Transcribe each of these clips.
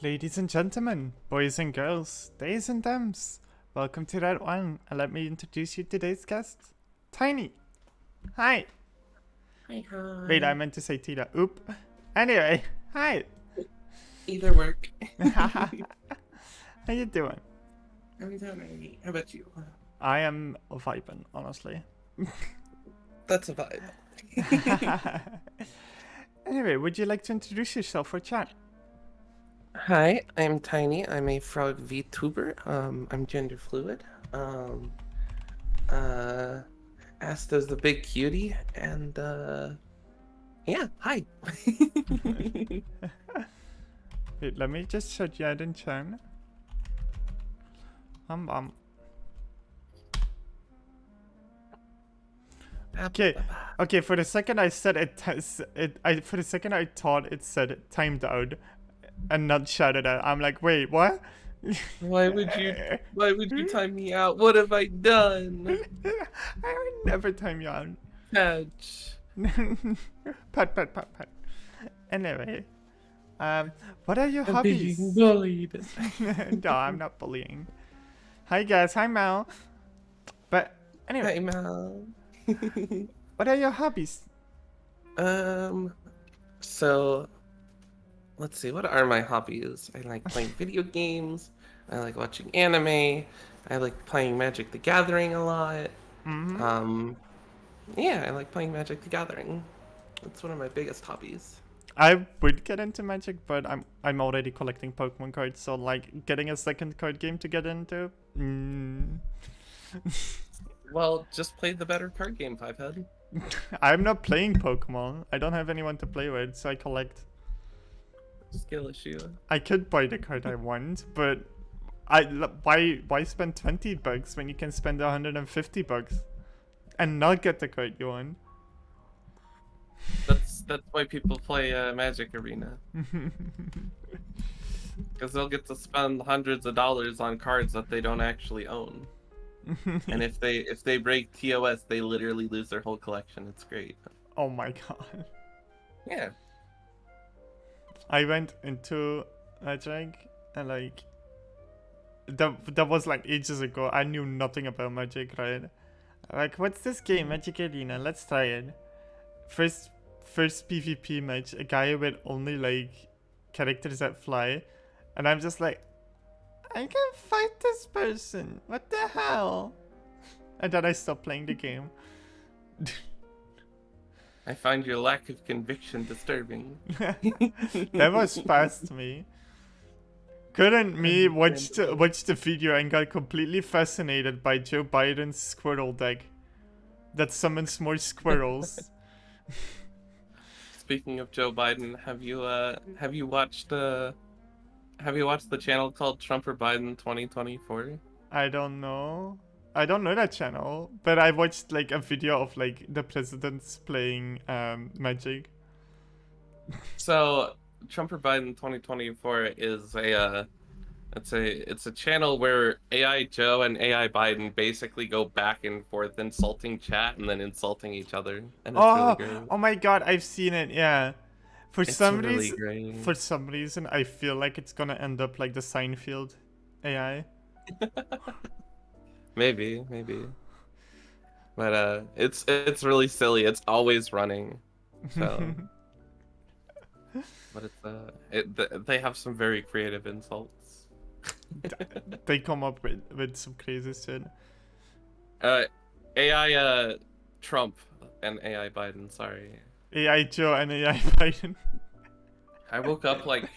Ladies and gentlemen, boys and girls, theys and thems, welcome to that one, and let me introduce you to today's guest, Tiny. Hi. Hi, Wait, I hi. meant to say Tita. Oop. Anyway, hi. Either work. How you doing? I'm doing alright. How about you? I am vibing, honestly. That's a vibe. Anyway, would you like to introduce yourself for chat? Hi, I'm Tiny. I'm a frog VTuber. I'm gender fluid. Um, uh, Asta's the big cutie, and yeah, hi. Wait, let me just shut you out in chat. Um. Okay, for the second I said for the second I thought it said timed out and not shouted out. I'm like, wait, what? Why would you time me out? What have I done? I would never time you out. Catch. Pat. Anyway, what are your I'm being hobbies? bullied. No, I'm not bullying. Hi guys, hi Mal. But anyway, Hi, Mal. what are your hobbies? Um, so let's see, what are my hobbies? I like playing video games. I like watching anime. I like playing Magic the Gathering a lot. Mm-hmm. Um, yeah, I like playing Magic the Gathering. That's one of my biggest hobbies. I would get into Magic, but I'm already collecting Pokemon cards, so like getting a second card game to get into. Well, just play the better card game, Fivehead. I'm not playing Pokemon. I don't have anyone to play with, so I collect. Skill issue. I could buy the card I want, but why spend $20 when you can spend $150 and not get the card you want? That's why people play Magic Arena. Because they'll get to spend hundreds of dollars on cards that they don't actually own. And if they break TOS, they literally lose their whole collection. It's great. Oh my god. Yeah. I went into Magic and like that was like ages ago. I knew nothing about Magic, right? Like, what's this game, Magic Arena? Let's try it. First PvP match, a guy with only like characters that fly, and I'm just like, I can fight this person. What the hell? And then I stopped playing the game. I find your lack of conviction disturbing. That was past me. Couldn't me watch the video and got completely fascinated by Joe Biden's squirrel deck that summons more squirrels. Speaking of Joe Biden, have you watched the channel called Trump or Biden 2024? I don't know. I don't know that channel, but I watched like a video of like the presidents playing Magic. So Trump or Biden 2024 is it's a channel where AI Joe and AI Biden basically go back and forth insulting chat and then insulting each other, and it's really Oh, great. oh my god, I've seen it. Yeah. It's really great. For some reason, I feel like it's gonna end up like the Seinfeld AI. Maybe. But it's really silly. It's always running. So, but they have some very creative insults. They come up with some crazy shit. Uh, AI Trump and AI Biden. Sorry, AI Joe and AI Biden. I woke up like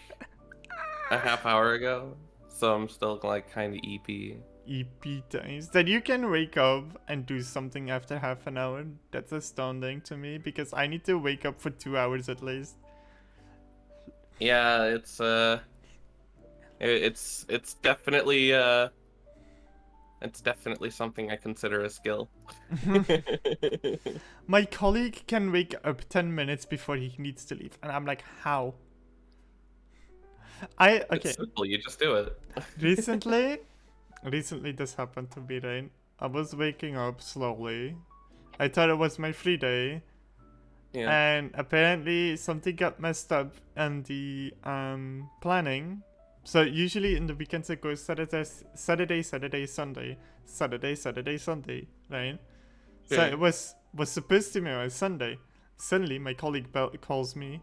a half hour ago, so I'm still like kind of EP. EP times that you can wake up and do something after half an hour. That's astounding to me because I need to wake up for 2 hours at least. Yeah, it's definitely it's definitely something I consider a skill. My colleague can wake up 10 minutes before he needs to leave, and I'm like, how? Okay. It's simple, you just do it. Recently this happened to me, right? I was waking up slowly. I thought it was my free day. Yeah. And apparently something got messed up in the planning. So usually in the weekends it goes Saturday, Sunday, Saturday, Sunday, right? So Okay. it was supposed to be on Sunday. Suddenly my colleague calls me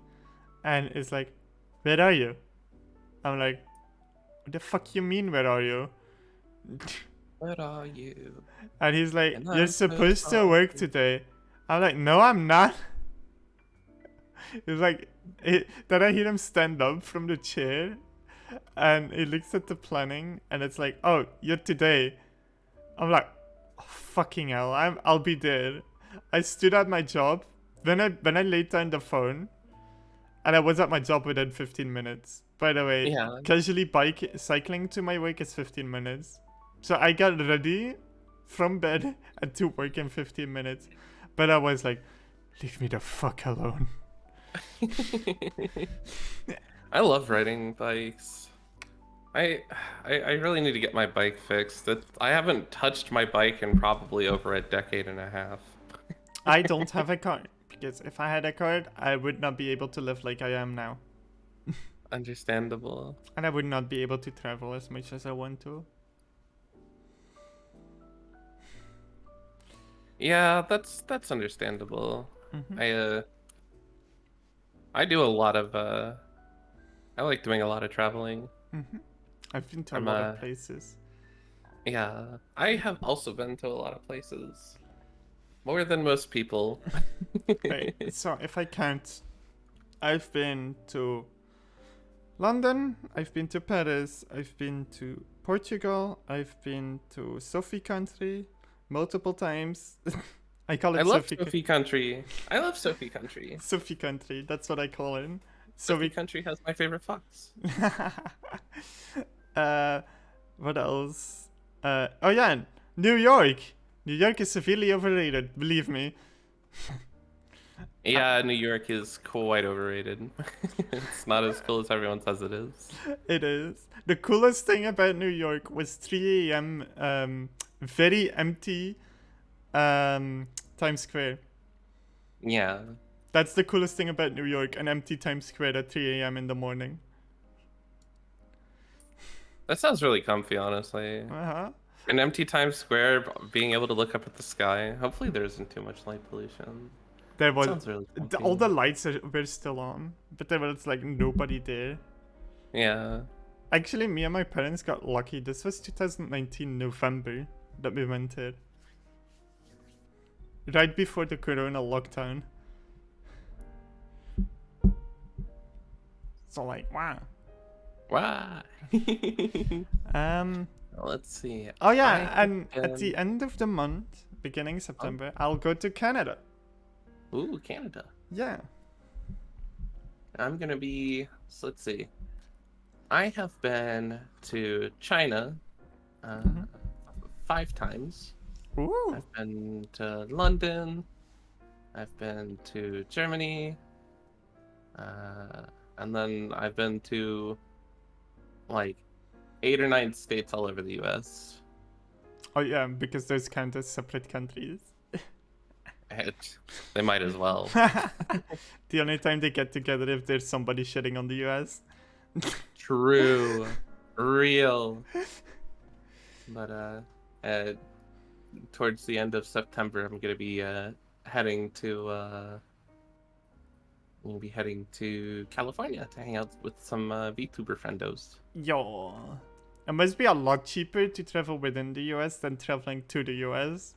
and is like, "Where are you?" I'm like, "What the fuck you mean? Where are you?" What are you? And he's like, And "You're I'm so supposed to work sorry. today." I'm like, "No, I'm not." It's like, then I hear him stand up from the chair, and he looks at the planning, and it's like, "Oh, you're today." I'm like, oh, "Fucking hell, I'll be there." I stood at my job. When I laid down the phone, and I was at my job within 15 minutes. By the way, Yeah. casually bike cycling to my work is 15 minutes. So I got ready from bed and to work in 15 minutes. But I was like, leave me the fuck alone. I love riding bikes. I, I really need to get my bike fixed. I haven't touched my bike in probably over a decade and a half. I don't have a car. Because if I had a car, I would not be able to live like I am now. Understandable. And I would not be able to travel as much as I want to. Yeah, that's understandable. Mm-hmm. I do a lot of I like doing a lot of traveling. Mm-hmm. I've been to a I'm lot of places. yeah, I have also been to a lot of places. More than most people. Right. So if I count, I've been to London, I've been to Paris, I've been to Portugal, I've been to Sophie country multiple times. I call I it love Sophie, Sophie Country. I love Sophie Country. Sophie country. That's what I call it. So Sophie we. Country has my favorite fox. uh, what else? Oh yeah, New York. New York is severely overrated. Believe me. Yeah, New York is quite overrated. It's not as cool as everyone says it is. It is. The coolest thing about New York was 3 a.m. Very empty Times Square. Yeah, That's the coolest thing about New York, an empty Times Square at 3 a.m. in the morning. that sounds really comfy, honestly. Uh-huh. An empty Times Square, being able to look up at the sky. Hopefully, there isn't too much light pollution. There That was sounds really all comfy. the lights were still on, but there was like nobody there. Yeah. Actually, me and my parents got lucky. This was 2019 November that we went there. Right before the corona lockdown. So like, wow. Why? Um Let's see. oh I yeah, have and at the been. end of the month, beginning Oh, September, I'll go to Canada. ooh, Canada. Yeah. I'm gonna be. So let's see. I have been to China uh, Mhm. 5 times. Ooh. I've been to London. I've been to Germany. Uh, and then I've been to like 8 or 9 states all over the U.S. Oh yeah, because those count as separate countries. They might as well. The only time they get together if there's somebody shitting on the US. True. Real. But uh, towards the end of September, I'm gonna be heading to I'm gonna be heading to California to hang out with some VTuber friendos. Yo. It must be a lot cheaper to travel within the US than traveling to the US.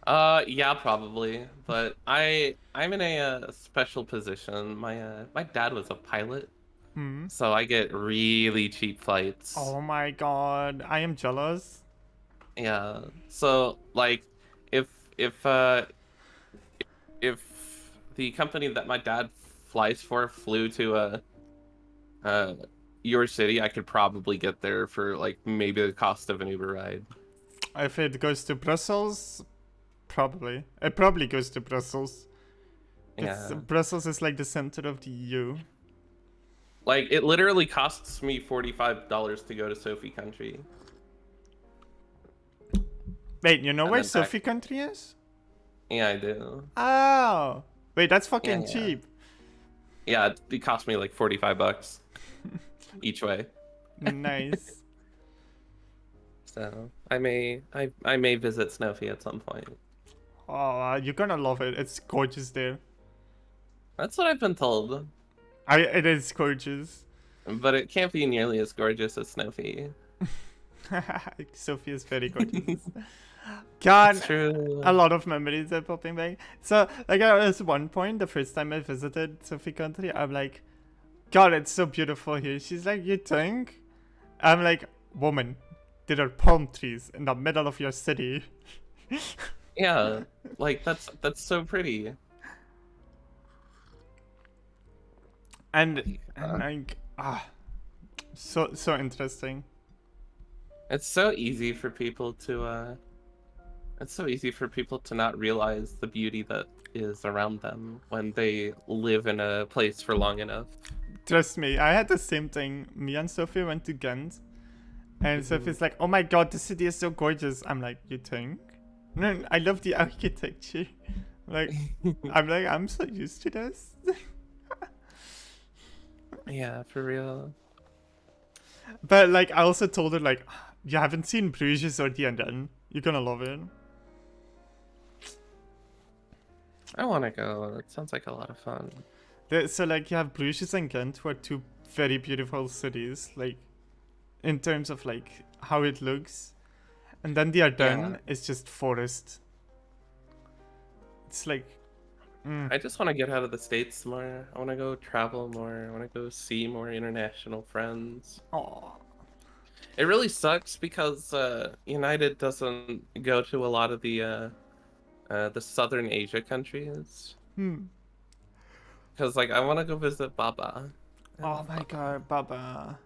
Yeah, probably. But I'm in a special position. My dad was a pilot, Hmm. so I get really cheap flights. Oh my god. I am jealous. Yeah. So like, if if uh if the company that my dad flies for flew to uh your city, I could probably get there for like maybe the cost of an Uber ride. If it goes to Brussels, probably. It probably goes to Brussels. Because Yeah. Brussels is like the center of the EU. Like it literally costs me $45 to go to Sophie Country Wait, you know and where then back. Sophie country is? Yeah, I do. Oh. Wait, that's Yeah, fucking yeah. cheap. Yeah, it cost me like $45 each way. Nice. So I may visit Snowy at some point. Oh, you're gonna love it. It's gorgeous there. That's what I've been told, It is gorgeous. but it can't be nearly as gorgeous as Snowy. Sophie is very gorgeous. God, It's true. a lot of memories are popping back. So, like, at this one point, the first time I visited Sophie country, I'm like, God, it's so beautiful here. She's like, you think? I'm like, woman, there are palm trees in the middle of your city. Yeah, like that's so pretty. And Uh, like, so interesting. it's so easy for people to it's so easy for people to not realize the beauty that is around them when they live in a place for long enough. Trust me, I had the same thing. Me and Sophie went to Ghent, and Mhm. Sophie's like, "Oh my God, the city is so gorgeous." I'm like, "You think?" No, I love the architecture. Like, I'm so used to this. Yeah, for real. But like, I also told her like, you haven't seen Bruges or the Anden. You're gonna love it. I want to go. It sounds like a lot of fun. So like, you have Bruges and Ghent, who are two very beautiful cities. Like, in terms of like how it looks, and then the Ardennes is just forest. It's like, I just want to get out of the States more. I want to go travel more. I want to go see more international friends. oh, It really sucks because United doesn't go to a lot of the Southern Asia countries. Because like I want to go visit Baba. I oh love my Baba. God, Baba.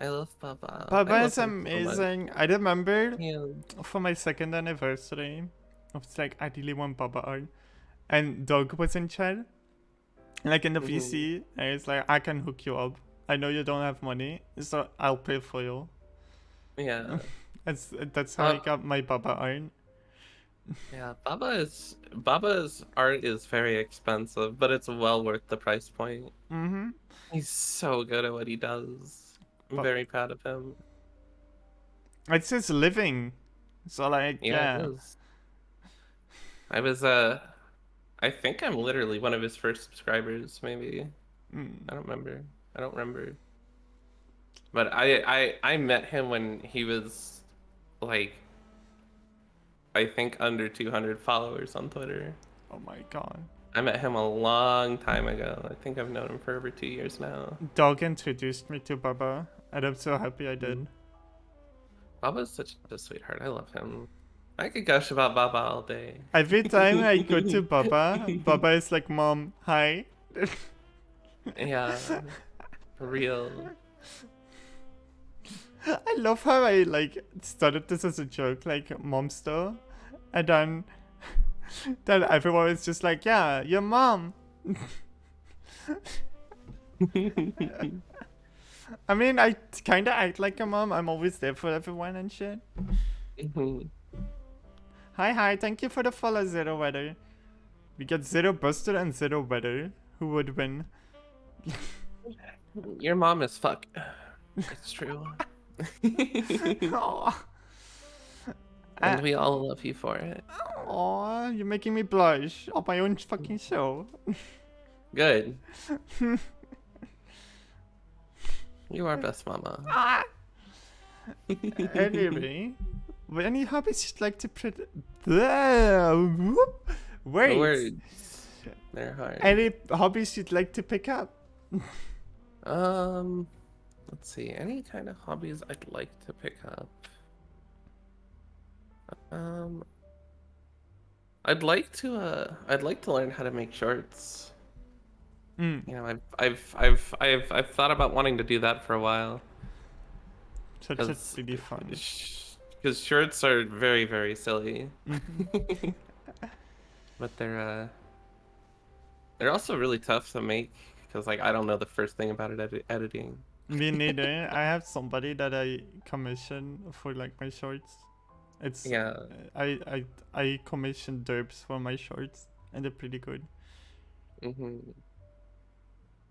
I love Baba. I Baba love is him so much. amazing. I remember Yeah. for my second anniversary, I was like, I really want Baba art. And Doug was in chat, like in the Mhm. VC, and it's like, I can hook you up. I know you don't have money, so I'll pay for you. Yeah. That's how I got my Baba art. Yeah, Baba's art is very expensive, but it's well worth the price point. Mm-hmm. He's so good at what he does. I'm But very proud of him. it's his living. So like, Yeah, it yeah. is. I was I think I'm literally one of his first subscribers, maybe. Mm. I don't remember. I don't remember. But I met him when he was like I think under 200 followers on Twitter. Oh my God. I met him a long time ago. I think I've known him for over 2 years now. Doug introduced me to Baba, and I'm so happy I did. Baba's such a sweetheart. I love him. I could gush about Baba all day. Every time I go to Baba, Baba is like, Mom, hi. Yeah, for real. I love how I like started this as a joke, like momsto, and then everyone was just like, yeah, your mom. I mean, I kind of act like a mom. I'm always there for everyone and shit. Hi, thank you for the follow, Zero Weather. We get Zero Buster and Zero Weather. Who would win? Your mom is fuck. It's true. Aw. And we all love you for it. Aw, you're making me blush on my own fucking show. Good. You are best mama. Ah. Anyway, any hobbies you'd like to Wait. Words. They're hard. Any hobbies you'd like to pick up? Let's see. Any kind of hobbies I'd like to pick up. I'd like to learn how to make shorts. You know, I've thought about wanting to do that for a while. Such a really fun. Because shorts are very, very silly. But they're also really tough to make because like I don't know the first thing about it editing. Me neither. I have somebody that I commission for like my shorts. It's Yeah. I commission derbs for my shorts, and they're pretty good.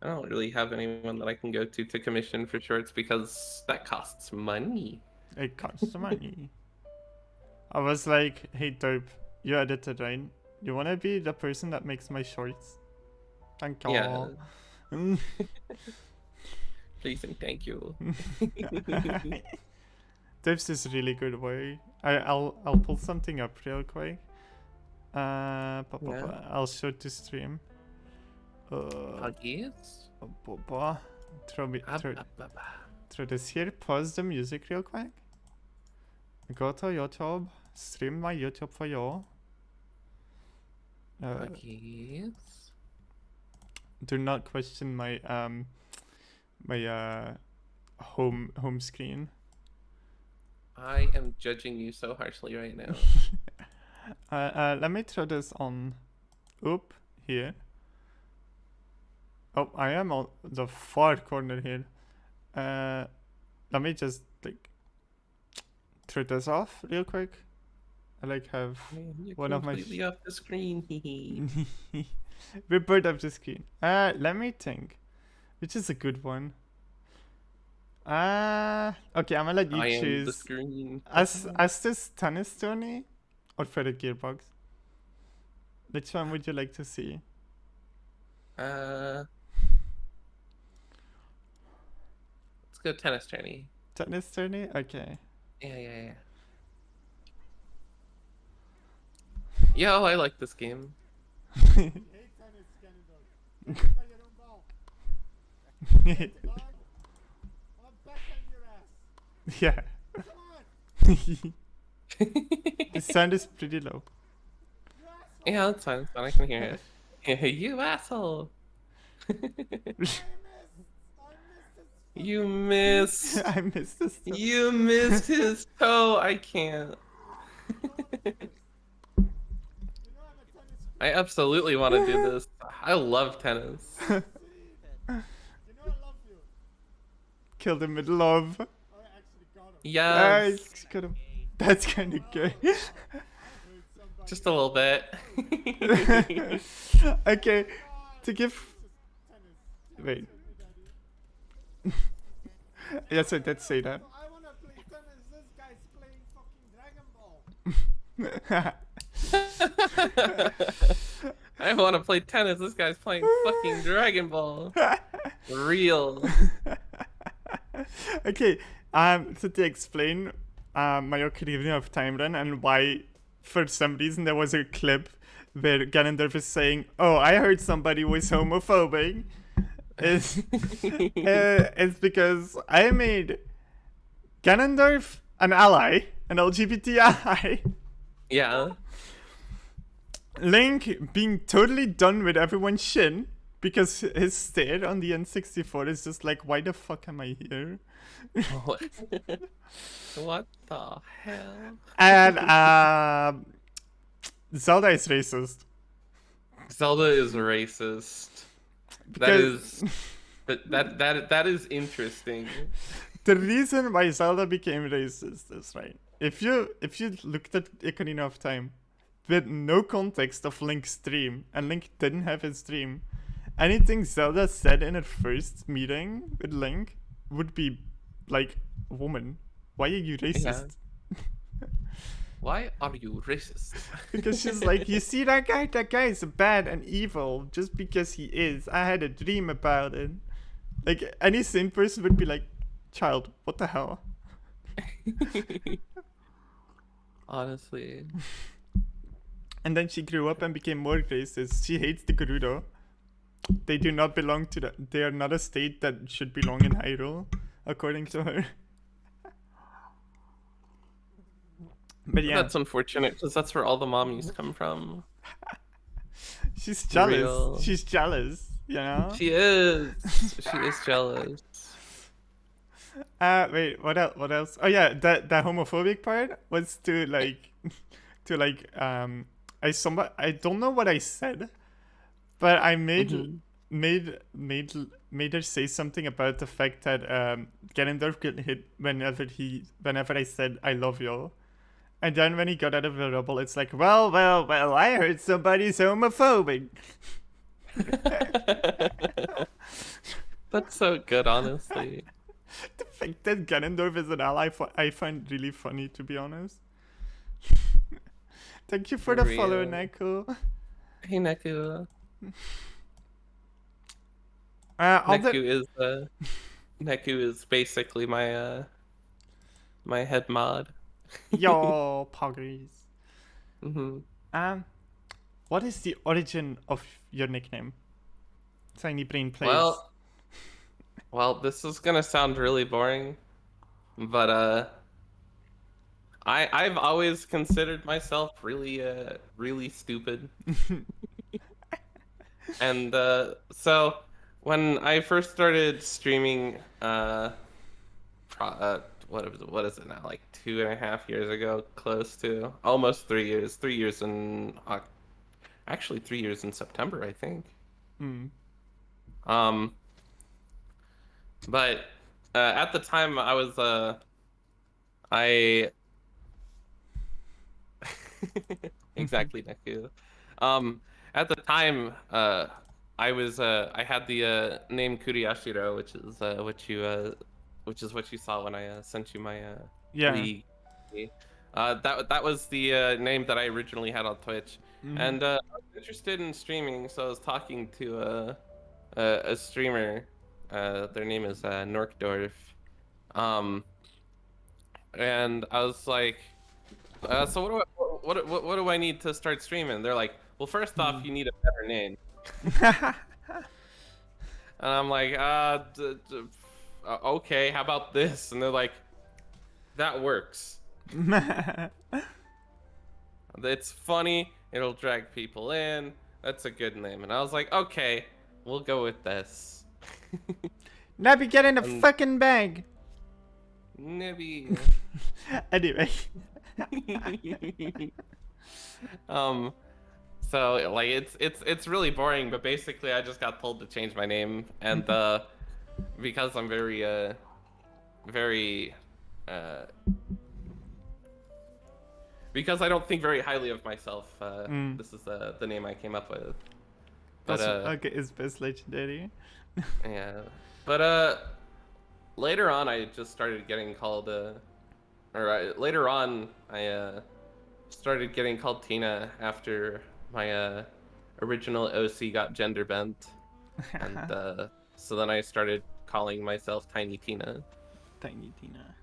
I don't really have anyone that I can go to commission for shorts because that costs money. It costs money. I was like, hey dope, you edited, right? You wanna be the person that makes my shorts? Thank Yeah. you. Please and thank you. This is really good way. I'll pull something up real quick. I'll show it to stream. Huggies? Throw this here. Pause the music real quick. Go to YouTube. Stream my YouTube for you. Huggies? Do not question my home screen. I am judging you so harshly right now. Let me throw this on. Oop, here. Oh, I am on the far corner here. Let me just like throw this off real quick. I like have You're one of my completely off the screen. we're both off the screen. Let me think. Which is a good one? Okay, I'm gonna let you I am the choose. screen. As this tennis tourney or for the gearbox? Which one would you like to see? Let's go tennis tourney. Tennis tourney? Okay. Yeah. Yo, I like this game. Yeah. The sound is pretty low. Yeah, that's fine. I can hear it. You asshole! You missed. I missed this. You missed his toe. I can't. I absolutely want to do this. I love tennis. Killed him with love. Yes. Got him. That's kind of good. Just a little bit. Okay, to give. Wait. Yes, I did say that. I wanna play tennis. This guy's playing fucking Dragon Ball. I want to play tennis. This guy's playing fucking Dragon Ball. Real. Okay, so to explain my Ocarina of Time run and why, for some reason, there was a clip where Ganondorf is saying, "Oh, I heard somebody was homophobic." It's because I made Ganondorf an ally, an LGBT ally. Yeah. Link being totally done with everyone's shit because his stare on the N64 is just like, why the fuck am I here? What? What the hell? And Zelda is racist. Zelda is racist. Because That is interesting. the reason why Zelda became racist is right. If you looked at Ocarina of Time with no context of Link's dream, and Link didn't have his dream, anything Zelda said in her first meeting with Link would be like, "Woman, why are you racist?" Why are you racist? Because she's like, "You see that guy? That guy is bad and evil just because he is. I had a dream about it." Like, any sane person would be like, "Child, what the hell?" Honestly. And then she grew up and became more racist. She hates the Gerudo. They do not belong to the. They are not a state that should belong in Hyrule, according to her. But yeah, That's unfortunate because that's where all the mommies come from. she's jealous. Real. She's jealous, you know? She is. She is jealous. Wait, what else? What else? Oh yeah, that homophobic part was to like, I don't know what I said, but I made her say something about the fact that Ganondorf get hit whenever I said I love you. And then when he got out of the rubble, it's like, well, I heard somebody's homophobic. That's so good, honestly. The fact that Ganondorf is an ally, I find really funny, to be honest. Thank you for the follow, Real. Neko. Hey, Neku. All the Neku is basically my head mod. yo poggies. hmm Um, what is the origin of your nickname? Tiny Brain Plays. Well, this is gonna sound really boring, but I've always considered myself really stupid. And so when I first started streaming what is it now, like 2.5 years ago, close to almost 3 years, 3 years in actually 3 years in September, I think. Mm. um but at the time I was I exactly, Neku. Um, at the time, I had the name Kuriashiro, which is what you saw when I sent you my Yeah. Wii. That was the name that I originally had on Twitch, Mhm. and I was interested in streaming, so I was talking to a streamer. Their name is Norkdorf. Um, and I was like. So what do I need to start streaming? They're like, well, first off, you need a better name. And I'm like, okay, how about this? And they're like, that works. It's funny. It'll drag people in. That's a good name. And I was like, okay, we'll go with this. Nabby, get in the Um, fucking bag. Maybe. Anyway. um. So like it's really boring, but basically I just got told to change my name, and because I'm very uh because I don't think very highly of myself, this is the name I came up with. But That's okay. It's best legendary. yeah. But later on I just started getting called later on I started getting called Tina after my original OC got gender bent, and so then I started calling myself Tiny Tina. Tiny Tina.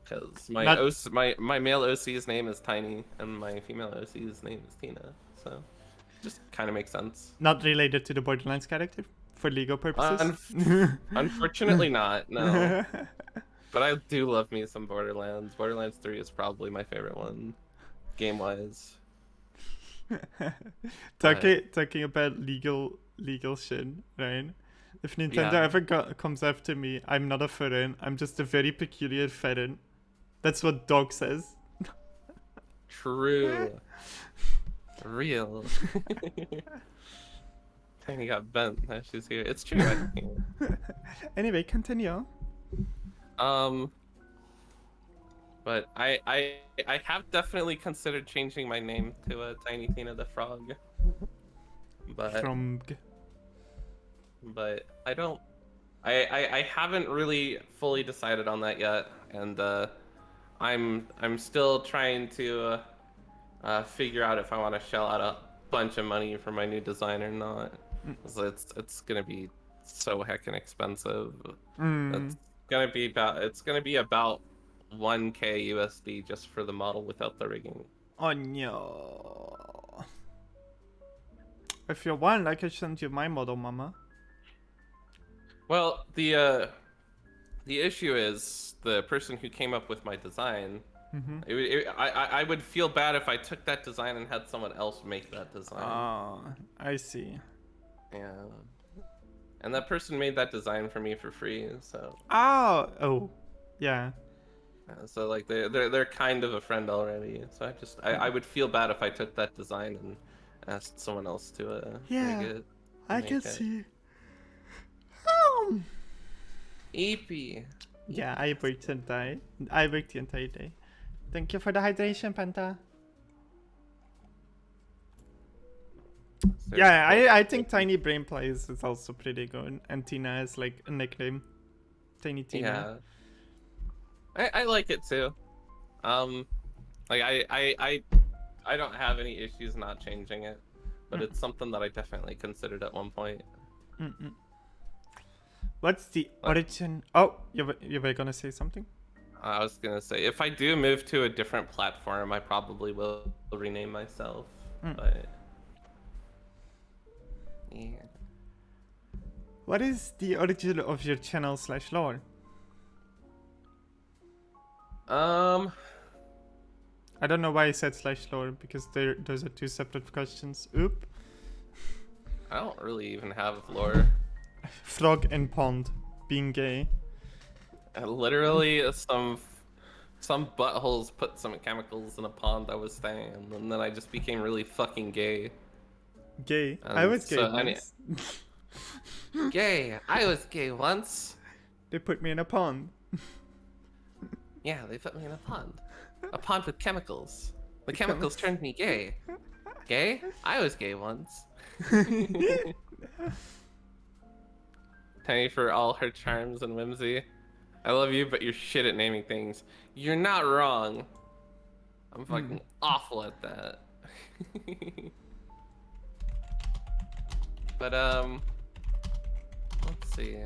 Because Not my male OC's name is Tiny, and my female OC's name is Tina, so just kind of makes sense. not related to the Borderlands character for legal purposes. Unfortunately not, no. But I do love me some Borderlands. Borderlands 3 is probably my favorite one, game-wise. Talking about legal shit, right? If Nintendo Yeah. ever comes after me, I'm not a foreign. I'm just a very peculiar foreign. That's what Dog says. True. Real. Tiny got bent. Now she's here. It's true. I can't. Anyway, continue. But I have definitely considered changing my name to Tiny Tina the Frog. But Fromg. I don't. I haven't really fully decided on that yet, and I'm still trying to figure out if I want to shell out a bunch of money for my new design or not. 'Cause it's gonna be so heckin' expensive. It's gonna be about 1K USD just for the model without the rigging. Oh no. If you want, I can send you my model, mama. Well, the issue is the person who came up with my design. I would feel bad if I took that design and had someone else make that design. Oh, I see. Yeah. And that person made that design for me for free, so Oh, yeah. so like they're kind of a friend already. So I would feel bad if I took that design and asked someone else to Yeah, make it. I can see. EP. Yeah, I worked the entire day. Thank you for the hydration, Panta. Yeah, I think Tiny Brain Plays is also pretty good. And Tina is like a nickname. Tiny Tina. Yeah, I like it too. Like I don't have any issues not changing it, but it's something that I definitely considered at one point. Mm-mm. What's the Like- origin? Oh, you were gonna say something? I was gonna say, if I do move to a different platform, I probably will rename myself. Mm. But yeah. What is the origin of your channel / lore? I don't know why I said / lore because those are two separate questions. Oop. I don't really even have lore. Frog and pond being gay. Literally, some buttholes put some chemicals in a pond I was staying in, and then I just became really fucking gay. Gay. I was gay So, once. Gay. I was gay once. They put me in a pond. Yeah, they put me in a pond. A pond with chemicals. The chemicals turned me gay. Gay? I was gay once. Tiny for all her charms and whimsy. I love you, but you're shit at naming things. You're not wrong. I'm fucking awful at that. But let's see.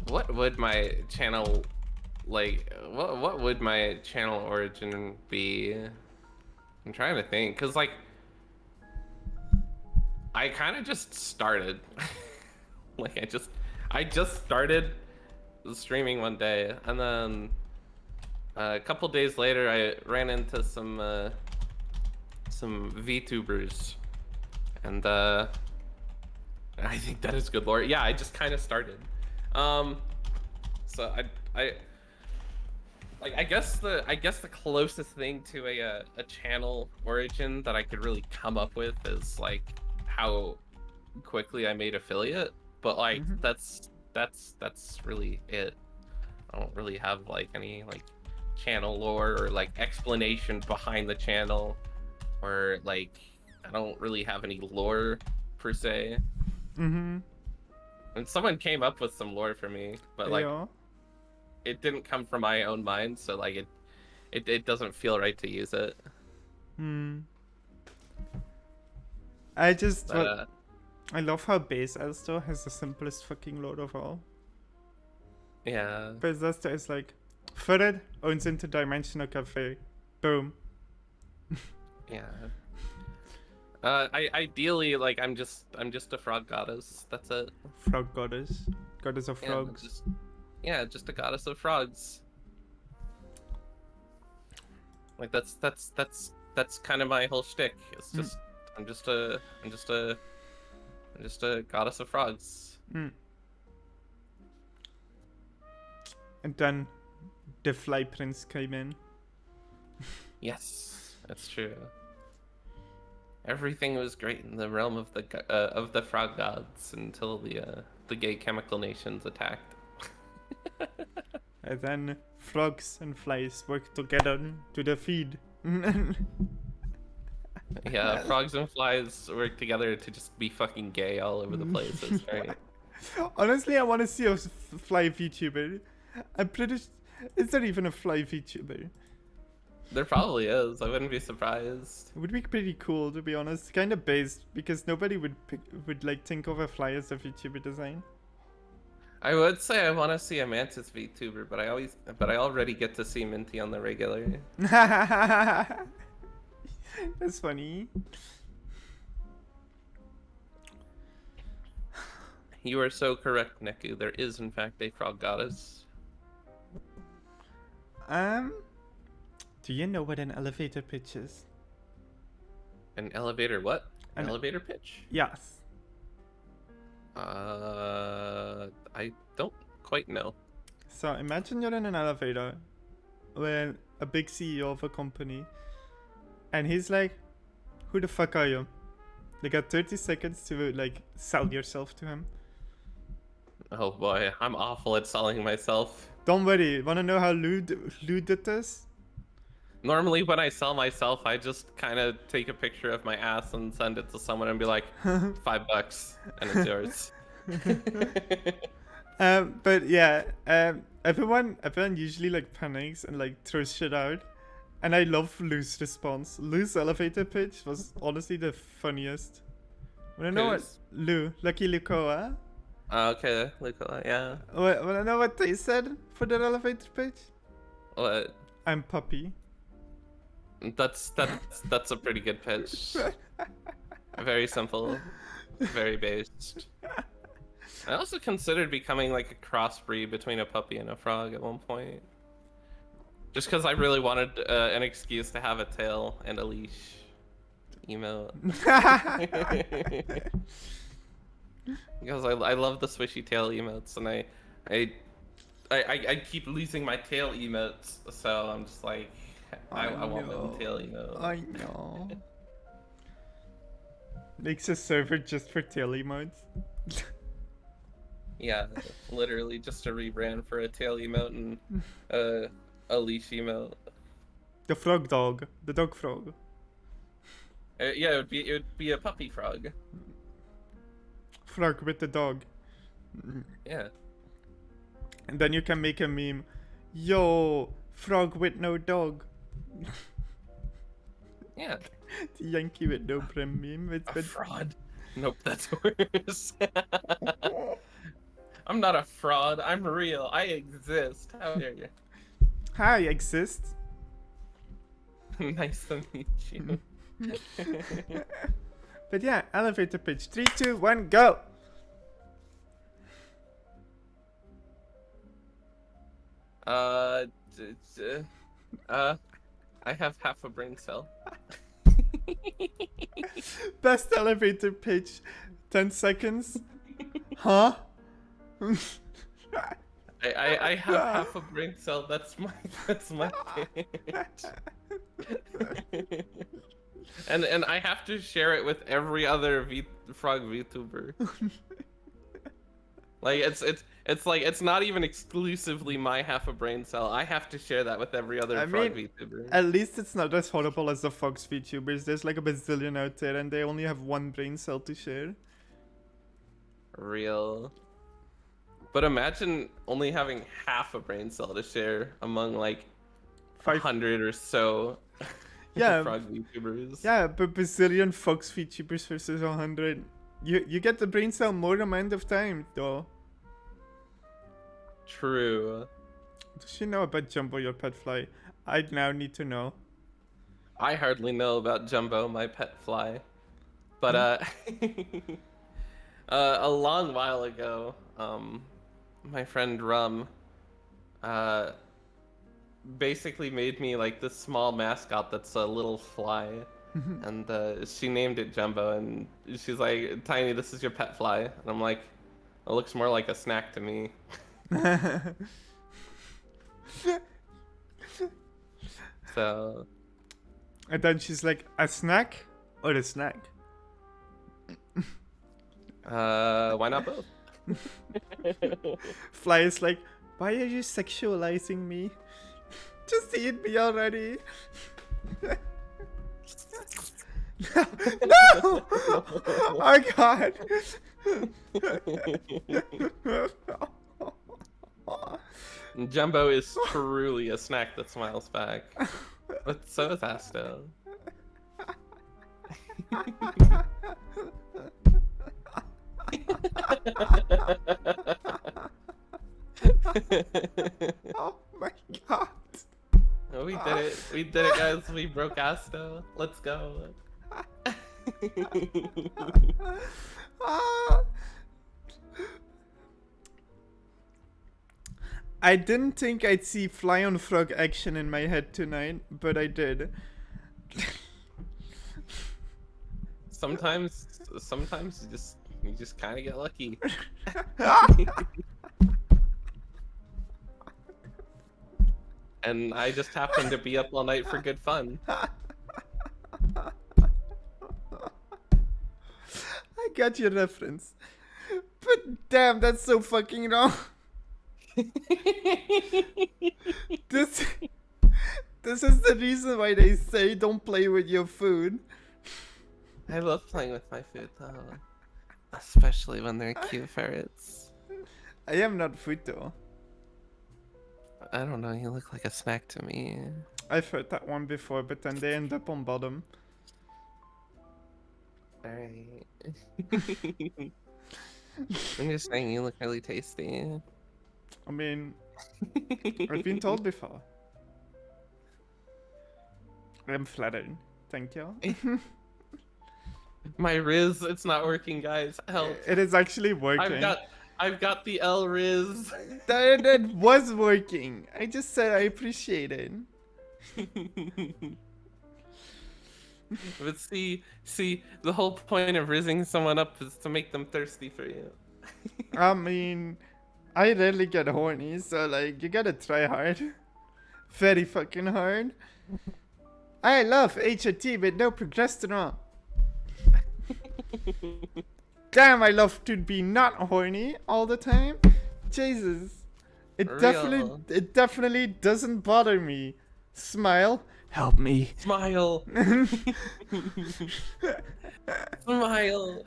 What would my channel like? What would my channel origin be? I'm trying to think, cause like I kind of just started. Like I just started streaming one day, and then a couple days later I ran into some VTubers, and I think that is good lore. Yeah, I just kind of started. So I guess the closest thing to a channel origin that I could really come up with is like how quickly I made affiliate, but like that's really it. I don't really have like any like channel lore or like explanation behind the channel, or like I don't really have any lore per se. And someone came up with some lore for me, but like Yeah. it didn't come from my own mind, so like it doesn't feel right to use it. I just But, I love how Base Elster has the simplest fucking lore of all. yeah. Base Elster is like, Furred owns interdimensional cafe. Boom. Yeah. Ideally, like I'm just a frog goddess. That's it. Frog goddess. Goddess of frogs. Just a goddess of frogs. Like that's kind of my whole shtick. It's just I'm just a goddess of frogs. And then the Fly Prince came in. Yes, that's true. Everything was great in the realm of the frog gods until the gay chemical nations attacked. And then frogs and flies work together to defeat. Yeah, frogs and flies work together to just be fucking gay all over the place. That's right. Honestly, I want to see a fly VTuber. I'm pretty. Is there even a fly VTuber? There probably is. I wouldn't be surprised. It would be pretty cool, to be honest. Kind of based because nobody would like think of a fly as a VTuber design. I would say I want to see a mantis VTuber, but I already get to see Minty on the regular. That's funny. You are so correct, Neku. There is in fact a frog goddess. Do you know what an elevator pitch is? An elevator what? An elevator pitch? Yes. I don't quite know. So imagine you're in an elevator with a big CEO of a company, and he's like, "Who the fuck are you?" You got 30 seconds to like sell yourself to him. Oh boy, I'm awful at selling myself. Don't worry. Wanna know how Lou did this? Normally, when I sell myself, I just kind of take a picture of my ass and send it to someone and be like, $5, and it's yours. But yeah, everyone usually like panics and like throws shit out, and I love Lou's response. Lou's elevator pitch was honestly the funniest. Wanna know what Who's? Lou, Lucky Lukoa? Okay, look, yeah. Wanna know what they said for their elevator pitch? What? I'm puppy. That's a pretty good pitch. Very simple, very based. I also considered becoming like a crossbreed between a puppy and a frog at one point. Just because I really wanted an excuse to have a tail and a leash emote. Because I love the swishy tail emotes, and I keep losing my tail emotes, so I'm just like, I want my tail emote. I know. Makes a server just for tail emotes. Yeah, literally just a rebrand for a tail emote and a leash emote. The frog dog. The dog frog. Yeah, it would be a puppy frog. Frog with the dog. Yeah. And then you can make a meme. Yo, frog with no dog. Yeah. The Yankee with no brim meme. It's A been fraud. Nope, that's worse. I'm not a fraud. I'm real. I exist. How dare you? Hi, exist. Nice to meet you. But yeah, elevator pitch. 3, 2, 1, go! I have half a brain cell. Best elevator pitch. 10 seconds. Huh? I have half a brain cell. That's my pitch. And I have to share it with every other frog VTuber. Like it's like it's not even exclusively my half a brain cell. I have to share that with every other frog VTuber. At least it's not as horrible as the Fox VTubers. There's like a bazillion out there and they only have one brain cell to share. Real. But imagine only having half a brain cell to share among like 500 or so Yeah. frog VTubers. Yeah, but bazillion Fox VTubers versus 100. You get the brain cell more amount of time though. True. Does she know about Jumbo, your pet fly? I now need to know. I hardly know about Jumbo, my pet fly. But a long while ago, my friend Rum basically made me like this small mascot that's a little fly. And she named it Jumbo, and she's like, Tiny, this is your pet fly. And I'm like, it looks more like a snack to me. So And then she's like, a snack or a snack? why not both? Fly is like, why are you sexualizing me? Just eat me already. No! Oh god. Jumbo is truly a snack that smiles back. But so is Asto. Oh my god. Oh, we did it. We did it, guys. We broke Asto. Let's go. Ah. I didn't think I'd see fly on frog action in my head tonight, but I did. Sometimes you just kind of get lucky. And I just happened to be up all night for good fun. I got your reference. But damn, that's so fucking wrong. This This is the reason why they say don't play with your food. I love playing with my food though. Especially when they're cute ferrets. I am not food though. I don't know, you look like a snack to me. I've heard that one before, but then they end up on bottom. Alright. I'm just saying you look really tasty. I mean, I've been told before. I'm flattered. Thank you. My Riz, it's not working, guys. Help. It is actually working. I've got the L Riz. That was working. I just said I appreciate it. But see, the whole point of rizzing someone up is to make them thirsty for you. I mean, I rarely get horny, so like, you gotta try hard. Very fucking hard. I love HRT with no progesterone. Damn, I love to be not horny all the time. Jesus. It Real. definitely doesn't bother me. Smile. Help me. Smile. Smile.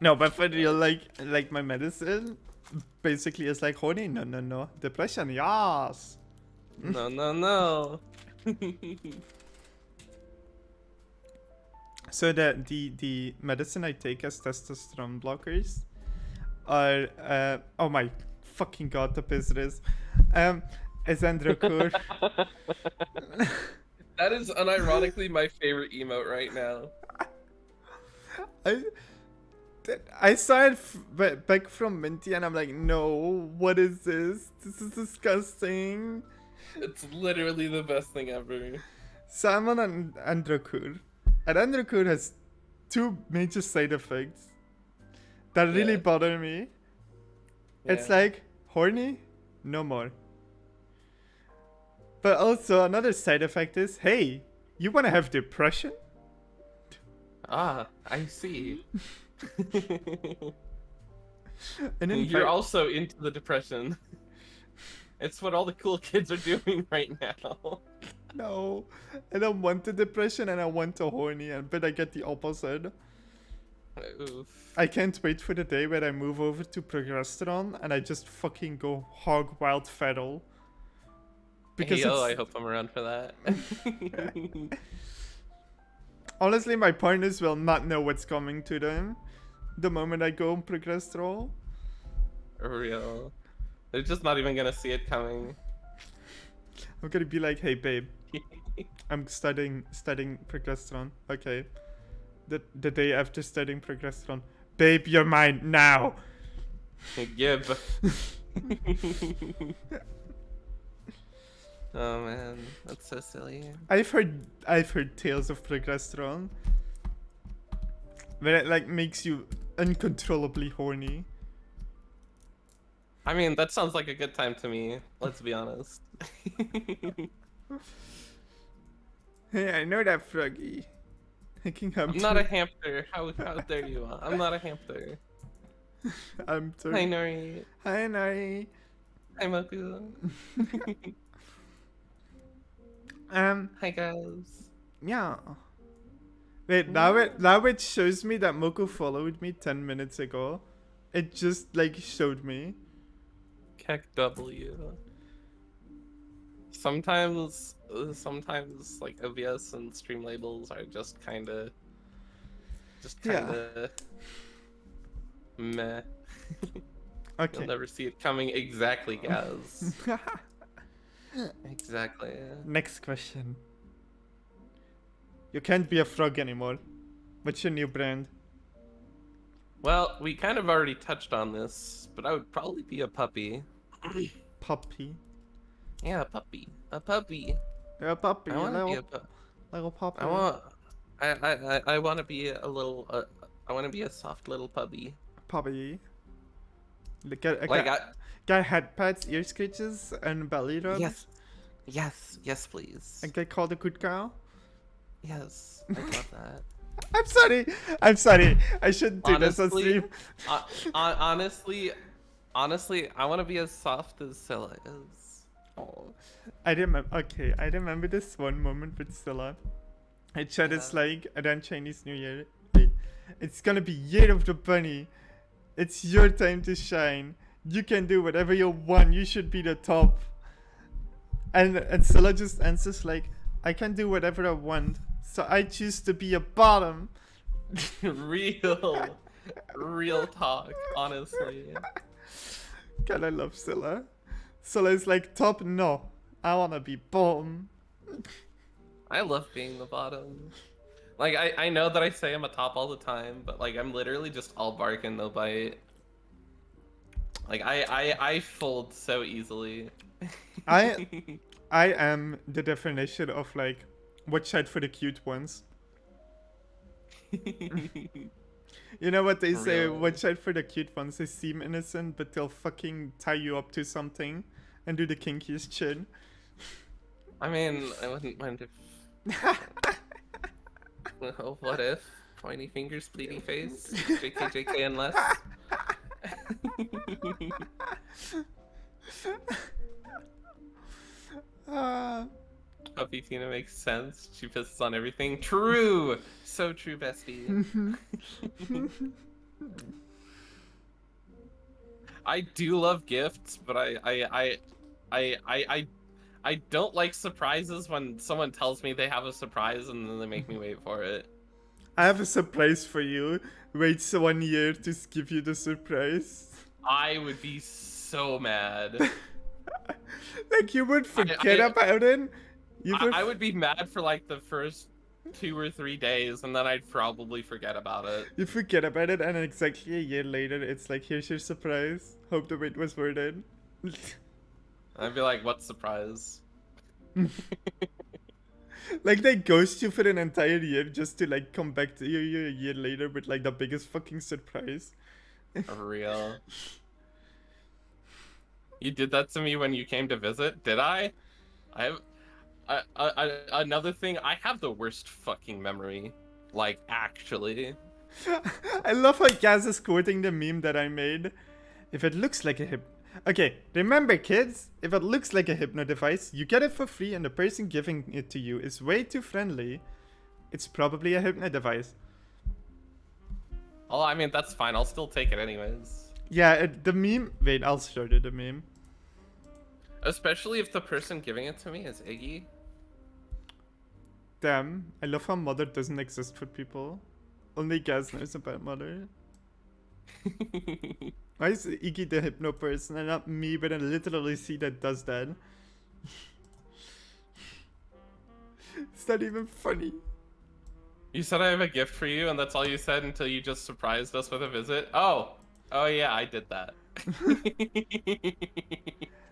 No, but for real, like my medicine basically is like horny. No. Depression, yes. No. So the medicine I take as testosterone blockers are oh my fucking god, the business is Androcur. That is unironically my favorite emote right now. I saw it back from Minty and I'm like, no, what is this? This is disgusting. It's literally the best thing ever. So I'm on an Androcur. And Androcur has two major side effects that really Yeah. bother me. It's Yeah. like, horny? No more. But also another side effect is, hey, you wanna have depression? Ah, I see. And in You're fact- also into the depression. It's what all the cool kids are doing right now. No, I don't want the depression and I want the horny, but I get the opposite. Oof. I can't wait for the day where I move over to progesterone and I just fucking go hog wild feral. Because Hey, I it's, hope I'm around for that. honestly, my partners will not know what's coming to them the moment I go on progesterone. Real. They're just not even gonna see it coming. I'm gonna be like, hey babe, I'm studying progesterone. Okay. The day after studying progesterone, babe, you're mine now. Give. Oh man, that's so silly. I've heard tales of progesterone where it like makes you uncontrollably horny. I mean, that sounds like a good time to me. Let's be honest. Hey, I know that, Froggy. I can come I'm not a hamster. How dare you? I'm not a hamster. I'm too. Hi Nori. Hi, Nari. Hi Moku. Hi guys. Yeah. Wait, now it shows me that Moku followed me 10 minutes ago. It just like showed me. Keck W. Sometimes like OBS and stream labels are just kinda meh. Okay. You'll never see it coming exactly, Gaz. Exactly. Next question. You can't be a frog anymore. What's your new brand? Well, we kind of already touched on this, but I would probably be a puppy. Puppy. Yeah, a puppy. A puppy. You're a puppy. I want to be little, a puppy. little puppy. I want to be a little. I want to be a soft little puppy. Puppy. Like Got head pats, ear scratches, and belly rub. Yes, please. And get called a good girl. Yes, I love that. I'm sorry. I shouldn't do this on Honestly, stream. honestly, I want to be as soft as Scylla is. Oh, I remember. Okay, I remember this one moment with Scylla. I said it's Yeah. like around Chinese New Year. Wait, it's gonna be Year of the Bunny. It's your time to shine. You can do whatever you want. You should be the top. And Scylla just answers like, I can do whatever I want. So I choose to be a bottom. Real talk, honestly. God, I love Scylla. Scylla is like top. No, I wanna be bottom. I love being the bottom. Like, I know that I say I'm a top all the time, but like I'm literally just all bark and no bite. Like I fold so easily. I am the definition of like, watch out for the cute ones. You know what they say? Real. Watch out for the cute ones. They seem innocent, but they'll fucking tie you up to something and do the kinkiest chin. I mean, I wouldn't mind if. Well, what if? Pointy fingers, bleedy face, JK and less. Puppy Tina makes sense. She pisses on everything. True! So true, bestie. I do love gifts, but I don't like surprises when someone tells me they have a surprise and then they make me wait for it. I have a surprise for you. Wait 1 year to give you the surprise. I would be so mad. Like you would forget about it. I would be mad for like the first 2 or 3 days, and then I'd probably forget about it. You forget about it, and exactly a year later, it's like, here's your surprise. Hope the wait was worth it. I'd be like, what surprise? Like they ghost you for an entire year just to like come back to you a year later with like the biggest fucking surprise. For real. You did that to me when you came to visit, did I? Another thing, I have the worst fucking memory. Like, actually. I love how Gaz is quoting the meme that I made. If it looks like a Okay, remember kids, if it looks like a hypno device, you get it for free and the person giving it to you is way too friendly, it's probably a hypno device. Oh, I mean, that's fine. I'll still take it anyways. Yeah, the meme... Wait, I'll show you the meme. Especially if the person giving it to me is Iggy. Damn, I love how Mother doesn't exist for people. Only Gaz knows about Mother. Why is Iggy the hypno person and not me, but I literally see that does that? It's not even funny. You said I have a gift for you, and that's all you said until you just surprised us with a visit? Oh yeah, I did that.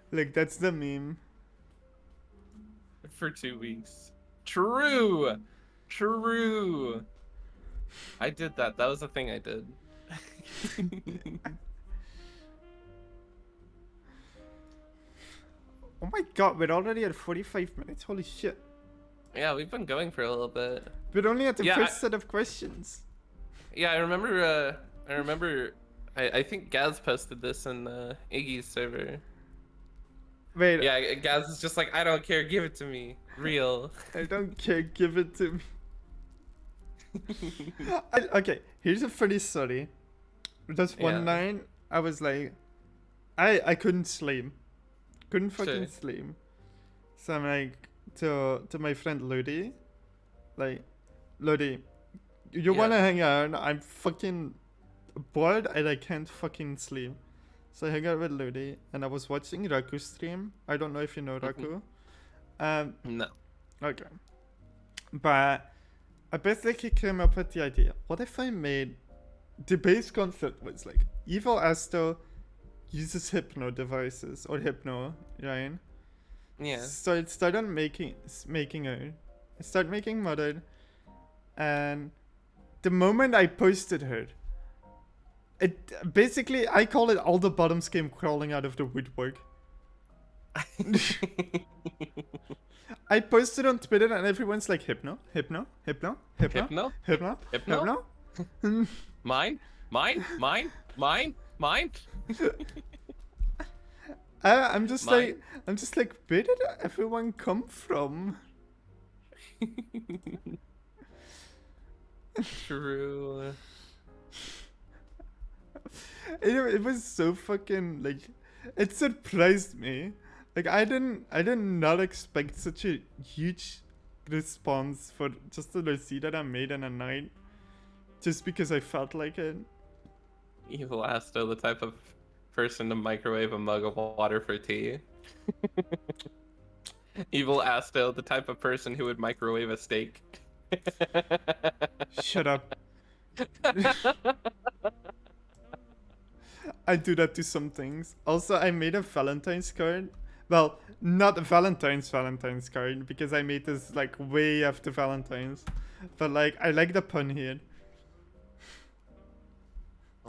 Like, that's the meme. For 2 weeks. True! True! I did that. That was the thing I did. Oh my god, we're already at 45 minutes. Holy shit. Yeah, we've been going for a little bit. We're only at the Yeah, first set of questions. Yeah, I remember, I think Gaz posted this in Iggy's server. Wait, Yeah, Gaz is just like, I don't care, give it to me. Real. I don't care, give it to me. Okay, here's a funny story. Just one Yeah. night, I was like, I couldn't sleep. Couldn't fucking Sure. sleep. So I'm like, to my friend Lodi, like, Lodi, you Yeah. wanna hang out? I'm fucking bored and I can't fucking sleep. So I hung out with Lodi and I was watching Raku's stream. I don't know if you know Raku. No. Okay. But I basically came up with the idea. What if I made... The base concept was like, Evil Asto uses hypno devices, or hypno, right? Yeah. So it started making her. I started making Mother. And the moment I posted her, it basically, I call it all the bottoms came crawling out of the woodwork. I posted on Twitter and everyone's like, hypno, hypno, hypno, hypno, Hypno? hypno, Hypno? hypno. Mine? Mine? Mine? Mine? Mine? I'm just Mine? like, where did everyone come from? True. It was so fucking like, it surprised me. Like I did not expect such a huge response for just a receipt that I made in a night, just because I felt like it. Evil Asto, the type of person to microwave a mug of water for tea. Evil Asto, the type of person who would microwave a steak. Shut up. I do that to some things. Also, I made a Valentine's card. Well, not a Valentine's card, because I made this like way after Valentine's. But like, I like the pun here.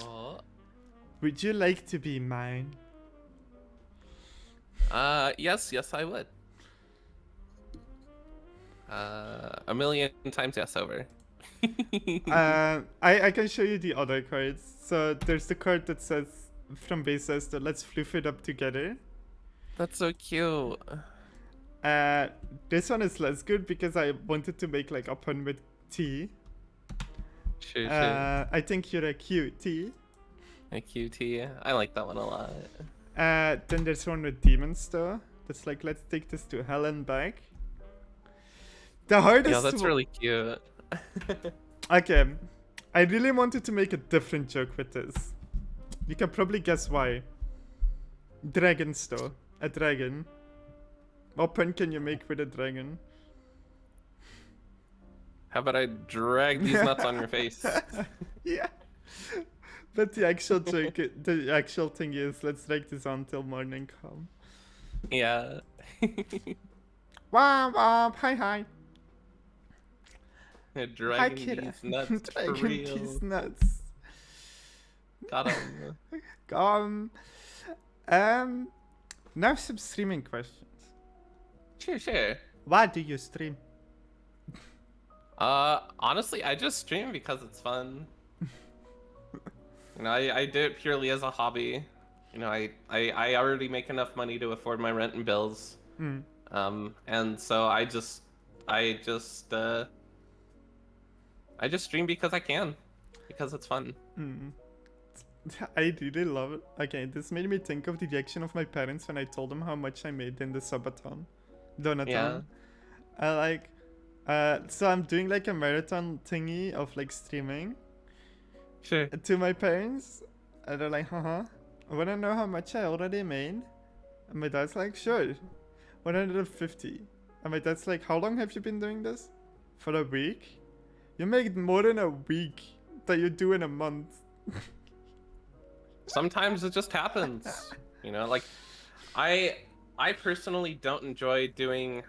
Oh. Would you like to be mine? Yes, I would. A million times yes over. I can show you the other cards. So there's the card that says from base says that let's floof it up together. That's so cute. This one is less good because I wanted to make like a pun with T. Sure. I think you're a cutie. A QT. I like that one a lot. Then there's one with demons though. That's like, let's take this to hell and back. The hardest. Yeah, that's really cute. Okay, I really wanted to make a different joke with this. You can probably guess why. Dragons though. A dragon. What pun can you make with a dragon? How about I drag these nuts on your face? Yeah. But the actual joke, the actual thing is, let's drag this on till morning come. Yeah. Wah wah, hi. Dragging kiddo. these nuts for Dragging real. these nuts. Got 'em. Now some streaming questions. Sure. Why do you stream? Honestly, I just stream because it's fun. You know, I do it purely as a hobby. You know, I already make enough money to afford my rent and bills. And so I just stream because I can. Because it's fun. I really love it. Okay, this made me think of the reaction of my parents when I told them how much I made in the subathon. Donathon. Yeah. I like, so I'm doing like a marathon thingy of like streaming Sure. to my parents, and they're like, I wanna know how much I already made? And my dad's like, sure, 150. And my dad's like, how long have you been doing this? For a week? You made more in a week than you do in a month. Sometimes it just happens. You know, like I personally don't enjoy doing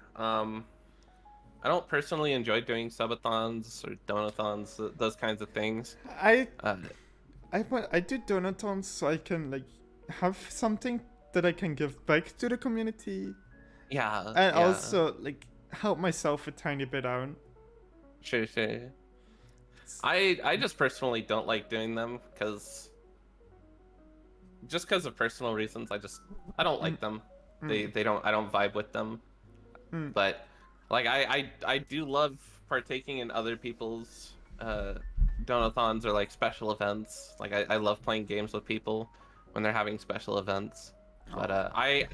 I don't personally enjoy doing subathons or donathons, those kinds of things. I do donathons so I can like have something that I can give back to the community. Yeah. And yeah. also like help myself a tiny bit out. Sure. I just personally don't like doing them because of personal reasons. I don't like them. I don't vibe with them. But like I do love partaking in other people's donathons or like special events. Like I love playing games with people when they're having special events. But I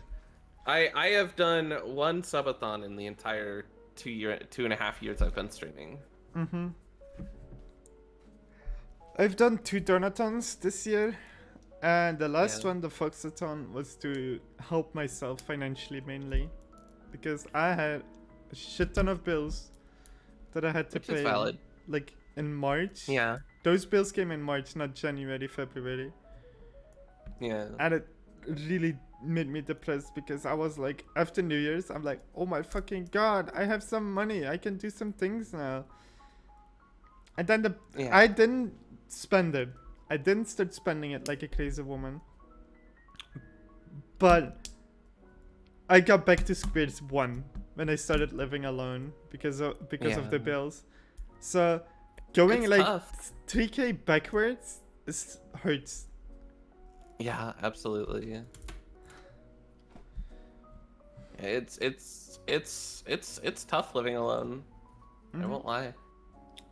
have done one subathon in the entire 2.5 years I've been streaming. I've done 2 donathons this year, and the last one, the Foxathon, was to help myself financially mainly, because I had a shit ton of bills that I had to Which pay. is valid. Like in March. Yeah. Those bills came in March, not January, February. Yeah. And it really made me depressed because I was like, after New Year's, I'm like, oh my fucking god, I have some money, I can do some things now. And then I didn't spend it. I didn't start spending it like a crazy woman. But I got back to square one when I started living alone because of the bills. So going It's like tough. 3K backwards hurts. Yeah, absolutely. It's tough living alone. I won't lie.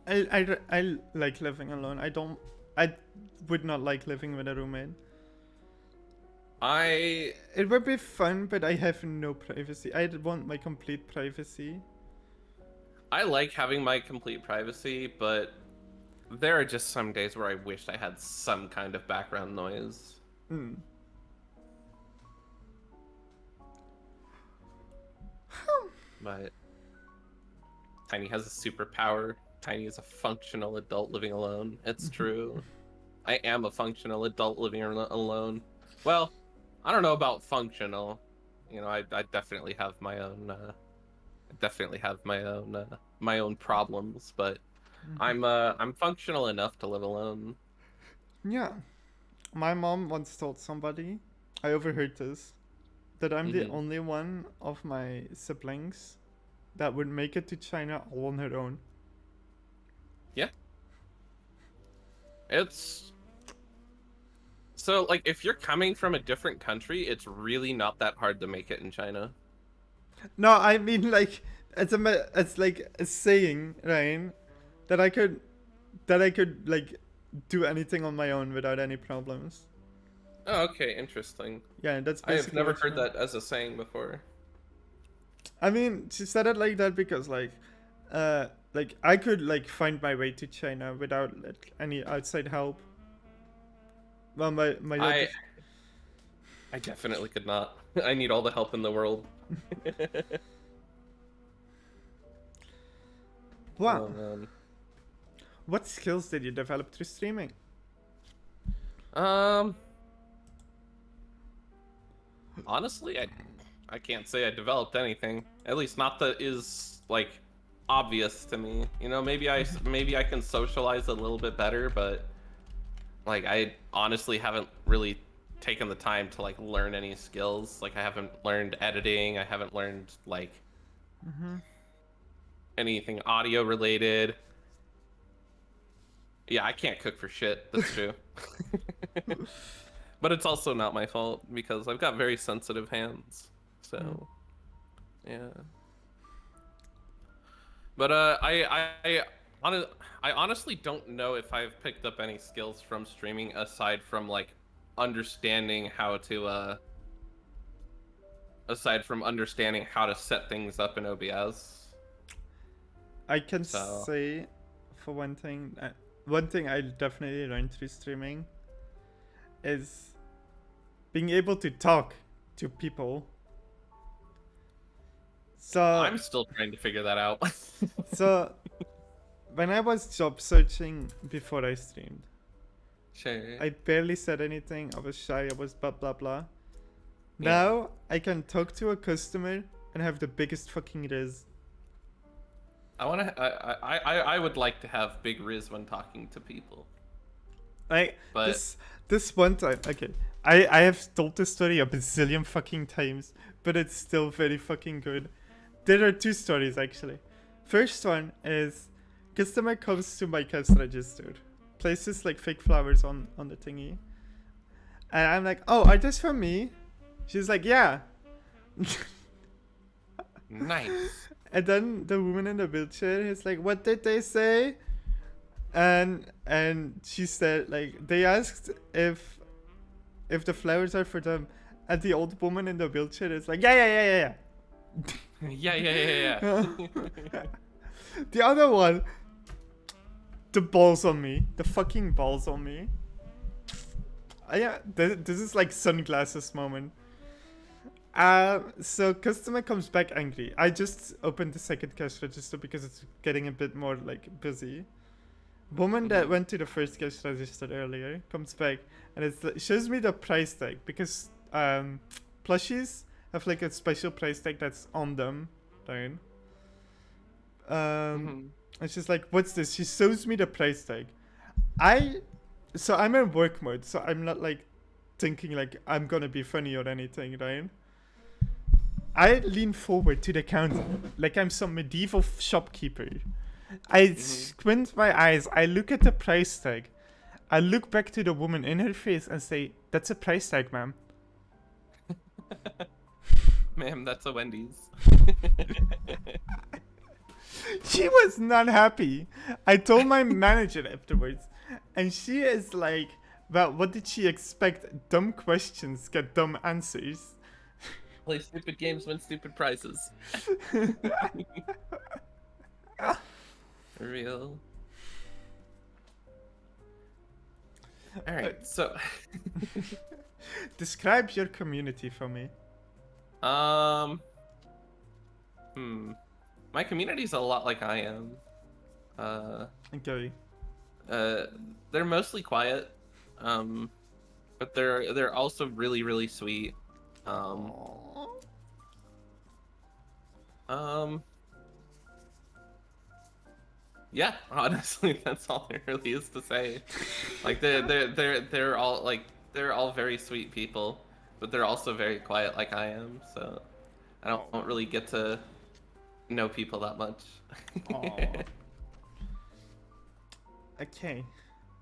I like living alone. I would not like living with a roommate. I It would be fun, but I have no privacy. I want my complete privacy. like having my complete privacy, but there are just some days where I wish I had some kind of background noise. Mm. But Tiny has a superpower. Tiny is a functional adult living alone. It's true. I am a functional adult living alone. Well, I don't know about functional. You know, I definitely have my own. My own problems, but I'm functional enough to live alone. Yeah. My mom once told somebody, I overheard this, that I'm the Mhm. only one of my siblings that would make it to China all on her own. Yeah. It's so like if you're coming from a different country, it's really not that hard to make it in China. No, I mean like it's like a saying, right? That I could like do anything on my own without any problems. Oh, okay, interesting. Yeah, that's I have basically never what she heard meant. that as a saying before. I mean, she said it like that because like I could like find my way to China without like any outside help. Well, my dad I just, I definitely could not. I need all the help in the world. wow. Oh man. What skills did you develop through streaming? Um, honestly, I can't say I developed anything. At least not that is like obvious to me. You know, maybe I can socialize a little bit better, but like I honestly haven't really taken the time to like learn any skills. Like I haven't learned editing, I haven't learned like anything audio related. Yeah, I can't cook for shit. That's true. But it's also not my fault because I've got very sensitive hands. So, yeah. But I honestly don't know if I've picked up any skills from streaming aside from like understanding how to set things up in OBS. I can So, say, for one thing I definitely learned through streaming is being able to talk to people. So I'm still trying to figure that out. so when I was job searching before I streamed, Sure. I barely said anything. I was shy. I was blah blah blah. Yeah. Now I can talk to a customer and have the biggest fucking riz. I would like to have big riz when talking to people. Like But this one time, okay. I have told this story a bazillion fucking times, but it's still very fucking good. There are two stories actually. First one is customer comes to my cash register, places like fake flowers on the thingy, and I'm like, oh, are this for me? She's like, yeah. nice. And then the woman in the wheelchair is like, what did they say? And she said like they asked if the flowers are for them, and the old woman in the wheelchair is like, yeah. Yeah. The other one, the balls on me, the fucking balls on me. Yeah, this is like sunglasses moment. So customer comes back angry. I just opened the second cash register because it's getting a bit more like busy. Woman that went to the first cash register earlier comes back and shows me the price tag because plushies have like a special price tag that's on them, right? And she's like, "What's this?" She shows me the price tag. So I'm in work mode, so I'm not like thinking like I'm gonna be funny or anything, right? I lean forward to the counter like I'm some medieval shopkeeper. I squint my eyes. I look at the price tag. I look back to the woman in her face and say, "That's a price tag, ma'am." Ma'am, that's a Wendy's. She was not happy. I told my manager afterwards, and she is like, well, what did she expect? Dumb questions get dumb answers. Play stupid games, win stupid prizes. For real. Alright, so Describe your community for me. My community's a lot like I am. Okay. They're mostly quiet. But they're also really, really sweet. Yeah, honestly, that's all there really is to say. Like they're all like they're all very sweet people, but they're also very quiet like I am, so I don't really get to know people that much. Aw. Okay.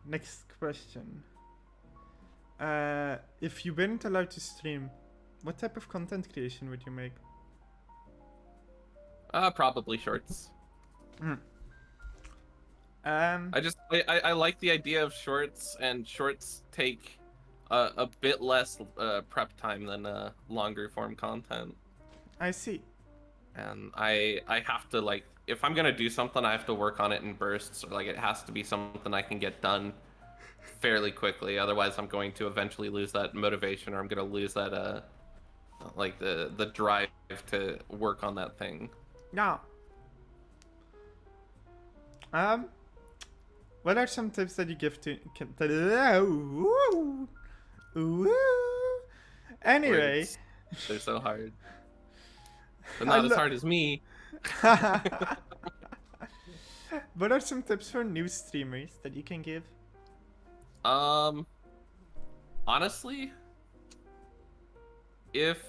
Next question. If you weren't allowed to stream, what type of content creation would you make? Probably shorts. I like the idea of shorts, and shorts take a bit less prep time than longer form content. I see. And I have to, like, if I'm gonna do something, I have to work on it in bursts, or like it has to be something I can get done fairly quickly. Otherwise, I'm going to eventually lose that motivation, or I'm gonna lose that like the drive to work on that thing. Yeah. What are some tips that you give to? Anyway. Words, they're so hard, but not as hard as me. What are some tips for new streamers that you can give? Honestly, if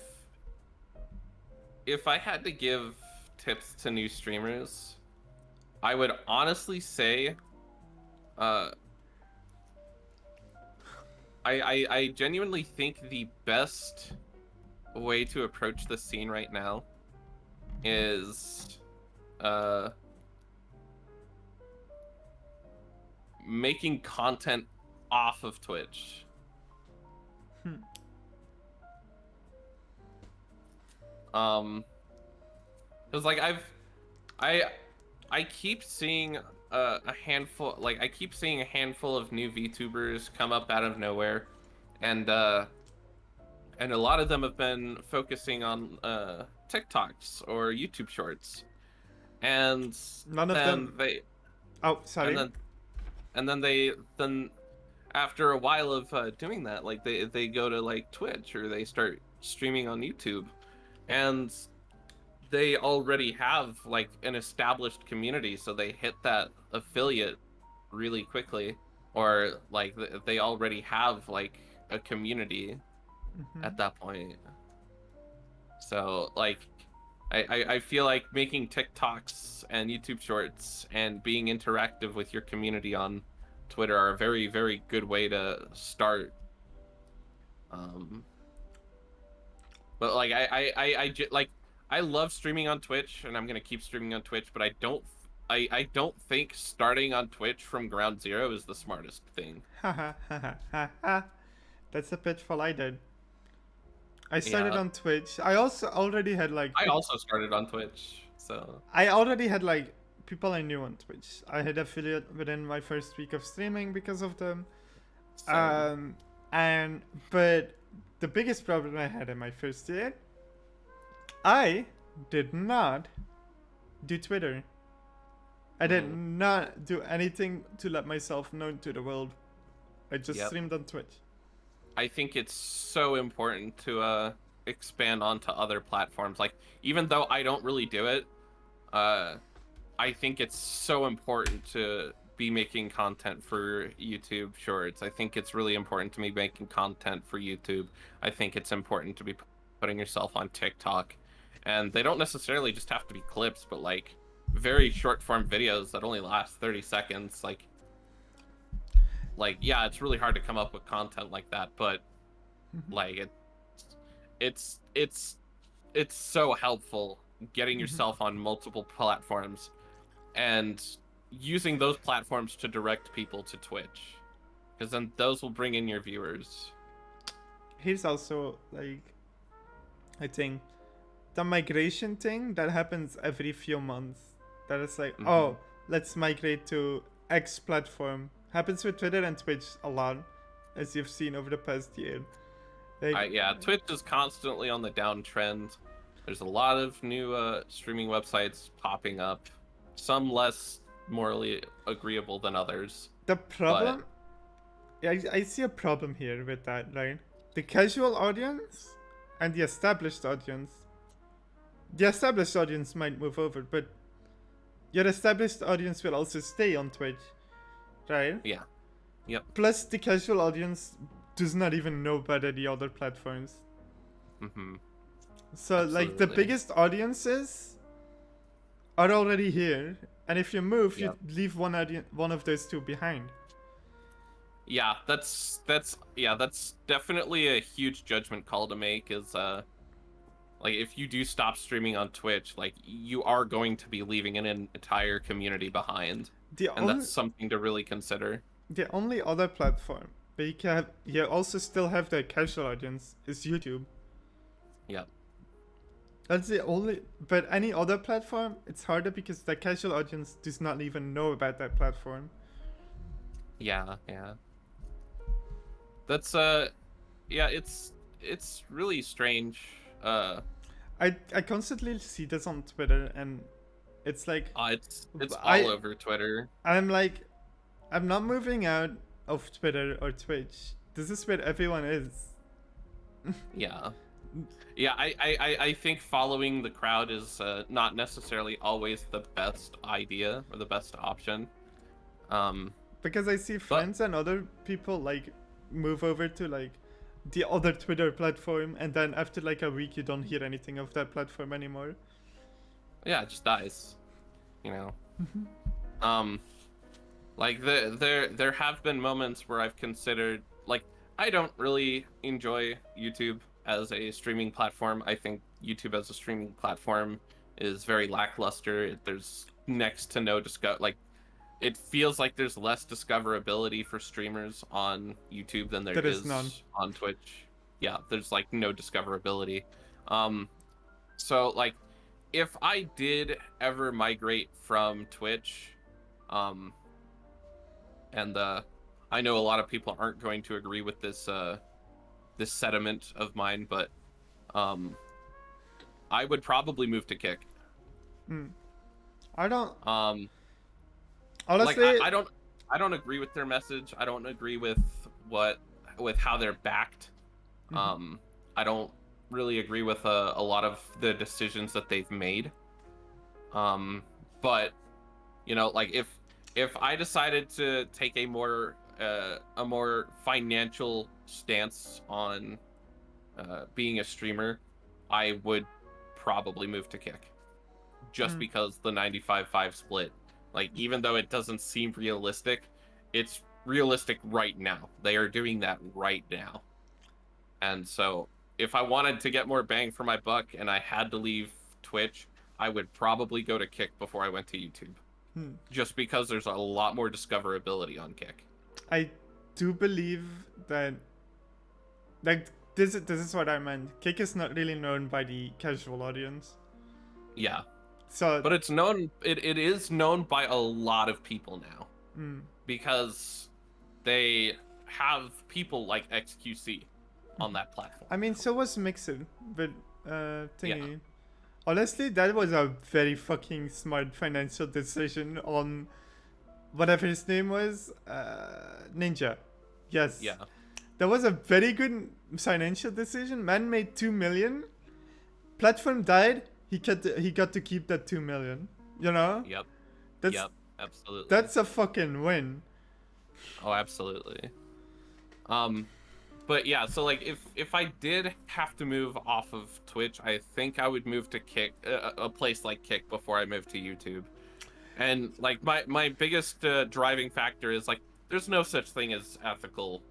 I had to give tips to new streamers, I would honestly say, I genuinely think the best way to approach the scene right now is making content off of Twitch. Because like I keep seeing a handful, like I keep seeing a handful of new VTubers come up out of nowhere, and a lot of them have been focusing on TikToks or YouTube Shorts, and None of them. they Oh, sorry. and then they after a while of doing that, like they go to like Twitch, or they start streaming on YouTube, and they already have like an established community, so they hit that affiliate really quickly, or like they already have like a community at that point. So like I feel like making TikToks and YouTube Shorts and being interactive with your community on Twitter are a very, very good way to start. But like I love streaming on Twitch, and I'm gonna keep streaming on Twitch, but I don't think starting on Twitch from ground zero is the smartest thing. That's a pitfall I did. I started Yeah. on Twitch. I also already had like. I also started on Twitch, so I already had like people I knew on Twitch. I had affiliate within my first week of streaming because of them. same. But the biggest problem I had in my first year, I did not do Twitter. I did not do anything to let myself known to the world. I just streamed on Twitch. I think it's so important to expand onto other platforms. Like, even though I don't really do it, I think it's so important to be making content for YouTube Shorts. I think it's really important to be making content for YouTube. I think it's important to be putting yourself on TikTok. And they don't necessarily just have to be clips, but like very short form videos that only last 30 seconds. Like yeah, it's really hard to come up with content like that, but like it's it's so helpful getting yourself on multiple platforms and using those platforms to direct people to Twitch, because then those will bring in your viewers. Here's also like, I think the migration thing that happens every few months. That is like, oh, let's migrate to X platform. Happens with Twitter and Twitch a lot, as you've seen over the past year. Like, Yeah, Twitch is constantly on the downtrend. There's a lot of new streaming websites popping up, some less morally agreeable than others. the problem, I see a problem here with that, right? The casual audience and the established audience. The established audience might move over, but your established audience will also stay on Twitch, right? Yeah. Yep. Plus, the casual audience does not even know better the other platforms. Mm-hmm. So, like, the Absolutely. biggest audiences are already here, and if you move, Yep. you leave one of those two behind. Yeah, that's definitely a huge judgment call to make. Is like, if you do stop streaming on Twitch, like, you are going to be leaving an entire community behind, and that's something to really consider. The only other platform where you also still have the casual audience is YouTube. Yep. That's the only. But any other platform, it's harder because the casual audience does not even know about that platform. Yeah. That's yeah, it's really strange. I constantly see this on Twitter, and it's like It's I- all over Twitter. I'm like, I'm not moving out of Twitter or Twitch. This is where everyone is. Yeah. Yeah, I think following the crowd is not necessarily always the best idea or the best option. Because I see friends and other people like move over to like the other Twitter platform, and then after like a week, you don't hear anything of that platform anymore. Yeah, it just dies. You know. Like there have been moments where I've considered, like, I don't really enjoy YouTube as a streaming platform. I think YouTube as a streaming platform is very lackluster. There's next to no it feels like there's less discoverability for streamers on YouTube than there is none on Twitch. Yeah, there's like no discoverability. So like, if I did ever migrate from Twitch, and I know a lot of people aren't going to agree with this this sentiment of mine, but I would probably move to Kick. I don't. Honestly, Honestly, I don't agree with their message. I don't agree with how they're backed. I don't really agree with a lot of the decisions that they've made. But you know, like, if I decided to take a more financial stance on being a streamer, I would probably move to Kick, just because the 95-5 split. Like, even though it doesn't seem realistic, it's realistic right now. They are doing that right now. And so, if I wanted to get more bang for my buck and I had to leave Twitch, I would probably go to Kick before I went to YouTube. Just because there's a lot more discoverability on Kick. I do believe that, like, this is what I meant. Kick is not really known by the casual audience. Yeah. So, but it's known. It is known by a lot of people now, because they have people like XQC on that platform. I mean, so was Mixer, but thingy. Yeah. Honestly, that was a very fucking smart financial decision on whatever his name was, Ninja. Yes. Yeah. That was a very good financial decision. Man made 2 million. Platform died. He got to keep that 2 million. You know? Yep. That's, yep. Absolutely. That's a fucking win. Oh, absolutely. But yeah, so like, if I did have to move off of Twitch, I think I would move to Kick, a place like Kick, before I move to YouTube. And like, my biggest driving factor is, like, there's no such thing as ethical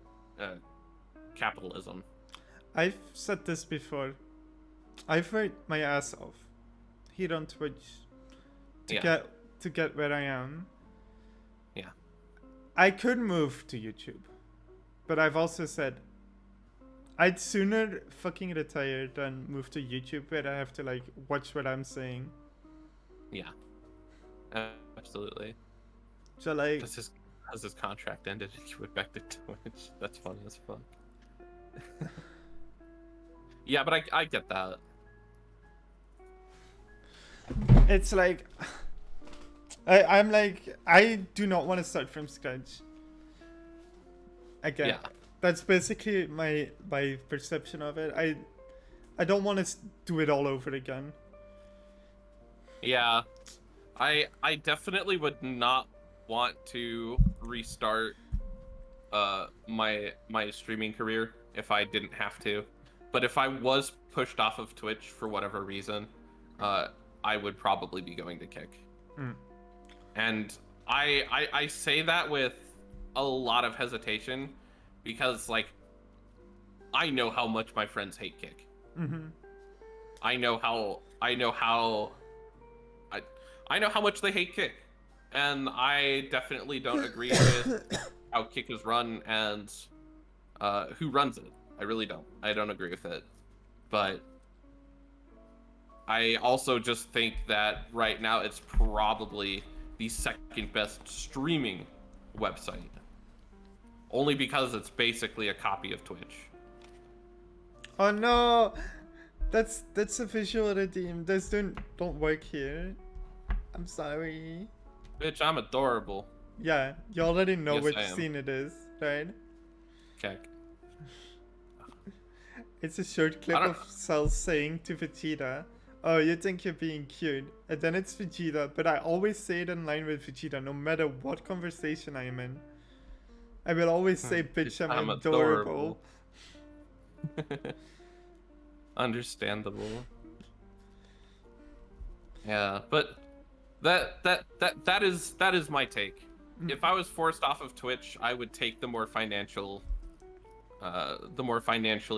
capitalism. I've said this before. I've worked my ass off here on Twitch to Yeah. get where I am. Yeah. I could move to YouTube, but I've also said I'd sooner fucking retire than move to YouTube where I have to like watch what I'm saying. Yeah. Absolutely. So like, As his contract ended, he went back to Twitch. That's funny as fuck. Yeah, but I get that. it's like I'm like I do not want to start from scratch. Again, Yeah. that's basically my perception of it. I don't want to do it all over again. Yeah. I definitely would not want to restart my streaming career if I didn't have to. But if I was pushed off of Twitch for whatever reason, I would probably be going to Kick. Mm. And I say that with a lot of hesitation because like I know how much my friends hate Kick. Mm-hmm. I know how much they hate Kick. And I definitely don't agree with how Kick is run and who runs it. I really don't. I don't agree with it. But I also just think that right now it's probably the second best streaming website. Only because it's basically a copy of Twitch. Oh no, that's a visual redeem. Those don't work here. I'm sorry. Bitch, I'm adorable. Yeah, you already know Yes, which I am. scene it is, right? Keck. It's a short clip I don't- of Cell saying to Vegeta, "Oh, you think you're being cute," and then it's Vegeta. But I always say it in line with Vegeta, no matter what conversation I am in. I will always say, "Bitch, I'm adorable." Understandable. Yeah, but that is my take. If I was forced off of Twitch, I would take the more financially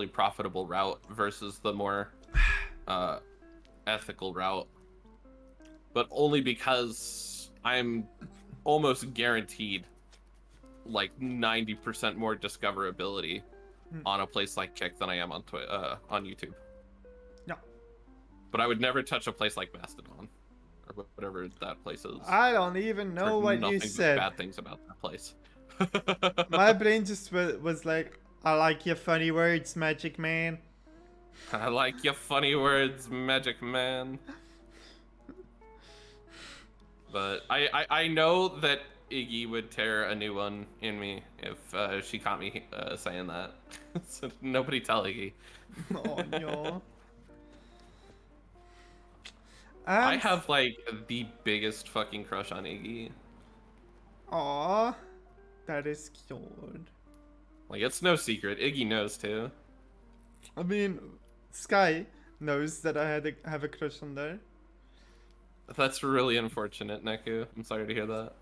profitable route versus the more ethical route. But only because I'm almost guaranteed like 90% more discoverability on a place like Kick than I am on YouTube. No. But I would never touch a place like Mastodon or whatever that place is. I don't even know Heard what nothing you but said. bad things about that place. My brain just was like, "I like your funny words, Magic Man." I like your funny words, Magic Man. But I know that Iggy would tear a new one in me if she caught me saying that. So nobody tell Iggy. Oh no. I have like the biggest fucking crush on Iggy. Aw, that is cute. Like it's no secret. Iggy knows too. I mean, Sky knows that I have a crush on there. That's really unfortunate, Neku. I'm sorry to hear that.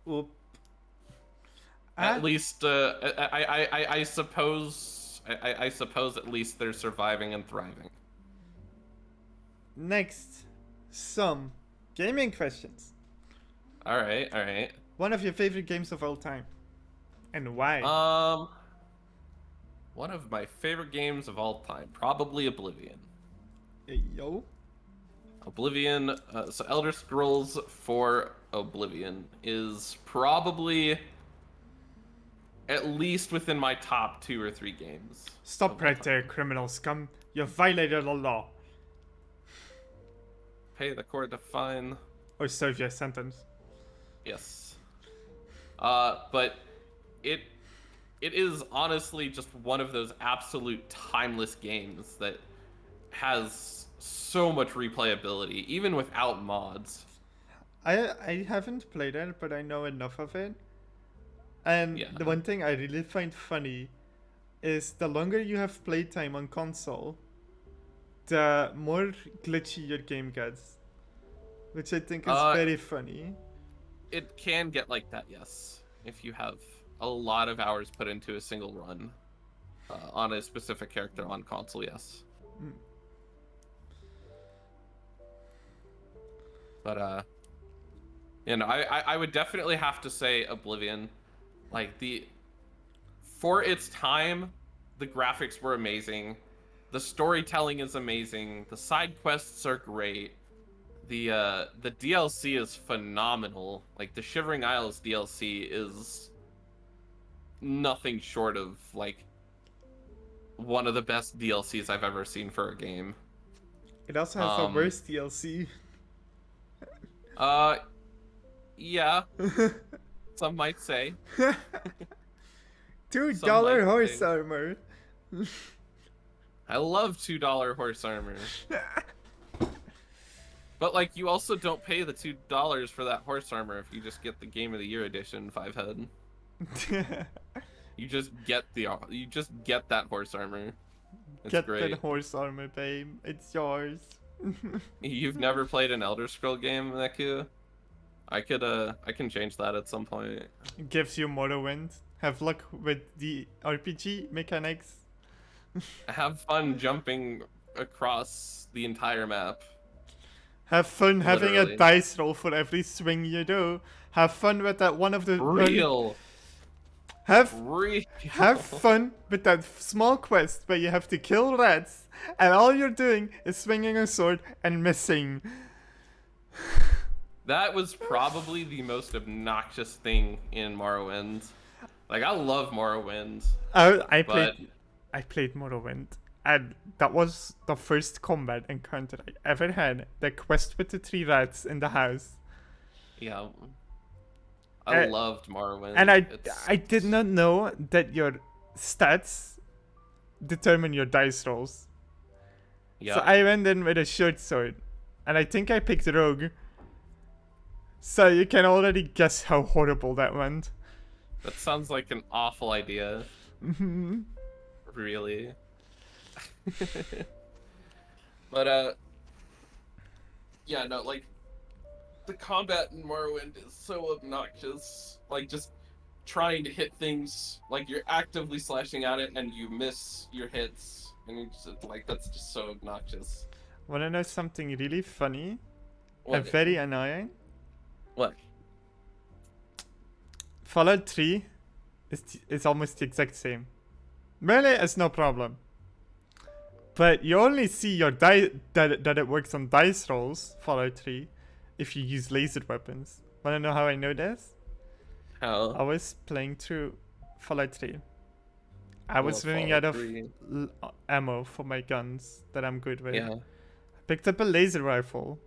Oop. At least, I suppose, I suppose at least they're surviving and thriving. Next, some gaming questions. All right. One of your favorite games of all time, and why? One of my favorite games of all time, probably Oblivion. Hey, yo. Oblivion, so Elder Scrolls 4 Oblivion is probably at least within my top 2 or 3 games. Stop right there, criminal scum. You violated the law. Pay the court to fine. Or serve your sentence. Yes. But it is honestly just one of those absolute timeless games that has so much replayability, even without mods. I haven't played it, but I know enough of it. And Yeah. the one thing I really find funny is the longer you have playtime on console, the more glitchy your game gets. Which I think is very funny. It can get like that, yes, if you have a lot of hours put into a single run. on a specific character on console. Yes. Mm. But I would definitely have to say Oblivion. Like for its time, the graphics were amazing. The storytelling is amazing. The side quests are great. The DLC is phenomenal. Like the Shivering Isles DLC is nothing short of like one of the best DLCs I've ever seen for a game. It also has the worst DLC. Uh yeah, some might say. $2 might horse say. armor. I love $2 horse armor. But like you also don't pay the $2 for that horse armor if you just get the Game of the Year edition 5-head. You just get that horse armor. It's Get great. that horse armor, babe. It's yours. You've never played an Elder Scroll game, Neku? I can change that at some point. Gives you Morrowind. Have luck with the RPG mechanics. Have fun jumping across the entire map. Have fun having a Literally. dice roll for every swing you do. Have fun with that one of the Real. Have Real. Have fun with that small quest where you have to kill rats, and all you're doing is swinging a sword and missing. That was probably the most obnoxious thing in Morrowind. Like I love Morrowind. I But- played Morrowind, and that was the first combat encounter I ever had. The quest with the 3 rats in the house, Yeah. I Uh, loved Morrowind. and It's- I did not know that your stats determine your dice rolls. Yeah. So I went in with a short sword, and I think I picked rogue. So you can already guess how horrible that went. That sounds like an awful idea. Mhm. Really. But yeah, no, like the combat in Morrowind is so obnoxious. Like just trying to hit things, like you're actively slashing at it and you miss your hits, and you just like that's just so obnoxious. Wanna know something really funny What? and very annoying? What? Fallout 3 is almost the exact same. Melee is no problem. But you only see your that it works on dice rolls, Fallout 3, if you use laser weapons. Wanna know how I know this? I How? was playing through Fallout 3. I was Well, running Fallout out of 3. ammo for my guns that I'm good with. Yeah. Picked up a laser rifle.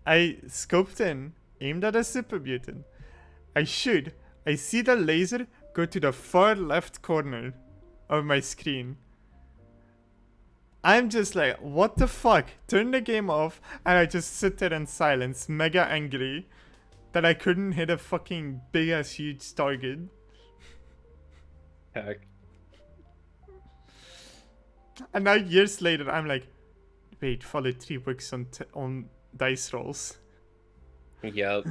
I scoped in, aimed at a super mutant. I shoot. I see the laser go to the far left corner of my screen. I'm just like, what the fuck? Turn the game off, and I just sit there in silence, mega angry that I couldn't hit a fucking big ass huge target. Heck. And now years later, I'm like, wait, Fallout 3 works on dice rolls. Yeah.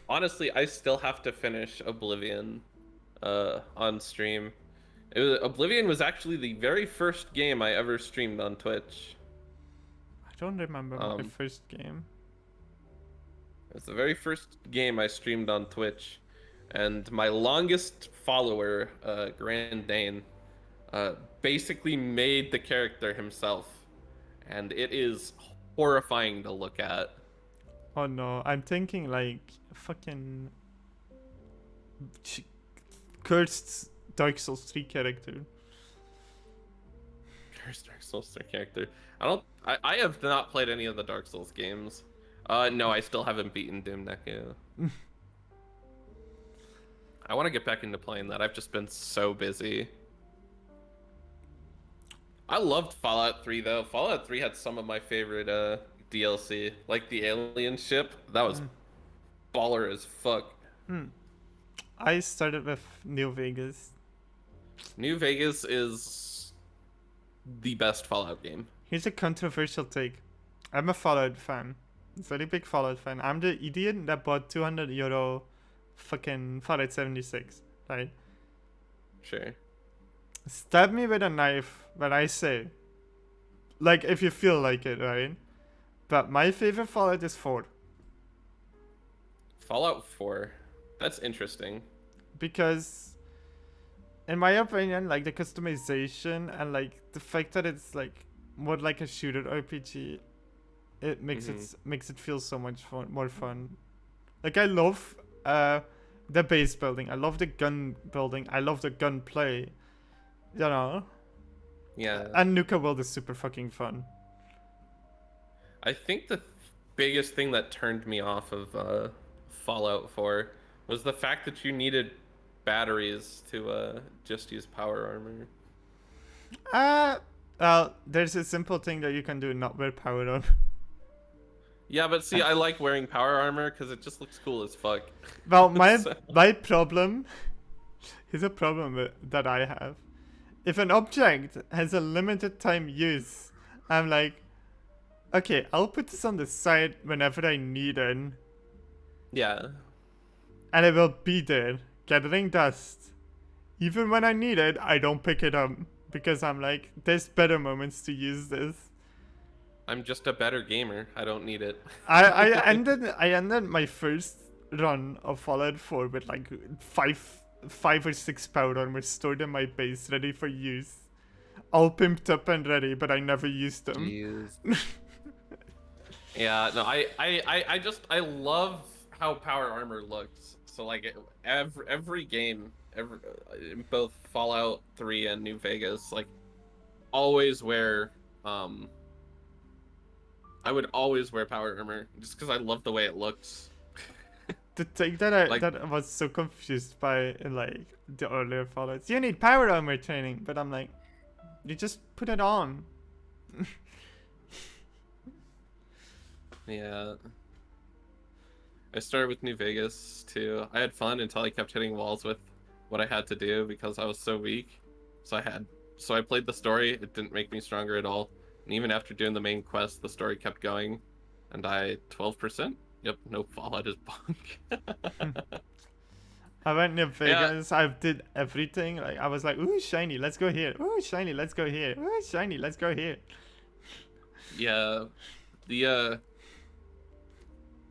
Honestly, I still have to finish Oblivion on stream. Oblivion was actually the very first game I ever streamed on Twitch. I don't remember my Um, first game. It's the very first game I streamed on Twitch, and my longest follower, Grand Dane, basically made the character himself, and it is horrifying to look at. Oh no, I'm thinking like fucking cursed Dark Souls 3 character. Cursed Dark Souls 3 character. I have not played any of the Dark Souls games. No, I still haven't beaten Doom Neku. I want to get back into playing that. I've just been so busy. I loved Fallout 3 though. Fallout 3 had some of my favorite DLC, like the alien ship. That was baller as fuck. I started with New Vegas. New Vegas is the best Fallout game. Here's a controversial take. I'm a Fallout fan. Very big Fallout fan. I'm the idiot that bought €200 fucking Fallout 76, right? Sure. Stab me with a knife when I say. Like, if you feel like it, right? But my favorite Fallout is 4. Fallout 4. That's interesting. Because, in my opinion, like, the customization and, like, the fact that it's, like, more like a shooter RPG, it makes makes it feel so much more fun. Like, I love the base building. I love the gun building. I love the gunplay. You know? Yeah. And Nuka World is super fucking fun. I think the biggest thing that turned me off of Fallout 4 was the fact that you needed batteries to just use power armor. Well, there's a simple thing that you can do not wear power on. Yeah, but see, I like wearing power armor because it just looks cool as fuck. Well, my So- my problem here's a problem that I have. If an object has a limited time use, I'm like, okay, I'll put this on the side whenever I need it, Yeah. and it will be there, gathering dust. Even when I need it, I don't pick it up because I'm like, there's better moments to use this. I'm just a better gamer. I don't need it. I ended my first run of Fallout 4 with like five or six power armor stored in my base, ready for use, all pimped up and ready, but I never used them. Jeez. Yeah, no, I love how power armor looks. So like every game, in both Fallout 3 and New Vegas, like always wear I would always wear power armor just because I love the way it looks. The thing that I Like- that I was so confused by in like the earlier Fallouts, you need power armor training, but I'm like, you just put it on. Yeah. I started with New Vegas too. I had fun until I kept hitting walls with what I had to do because I was so weak. So I played the story. It didn't make me stronger at all. And even after doing the main quest, the story kept going. And I 12%. Yep, no Fallout is bunk. I went near Vegas. I did everything. Like I was like, ooh, shiny, let's go here. Ooh, shiny, let's go here. Ooh, shiny, let's go here. Yeah. The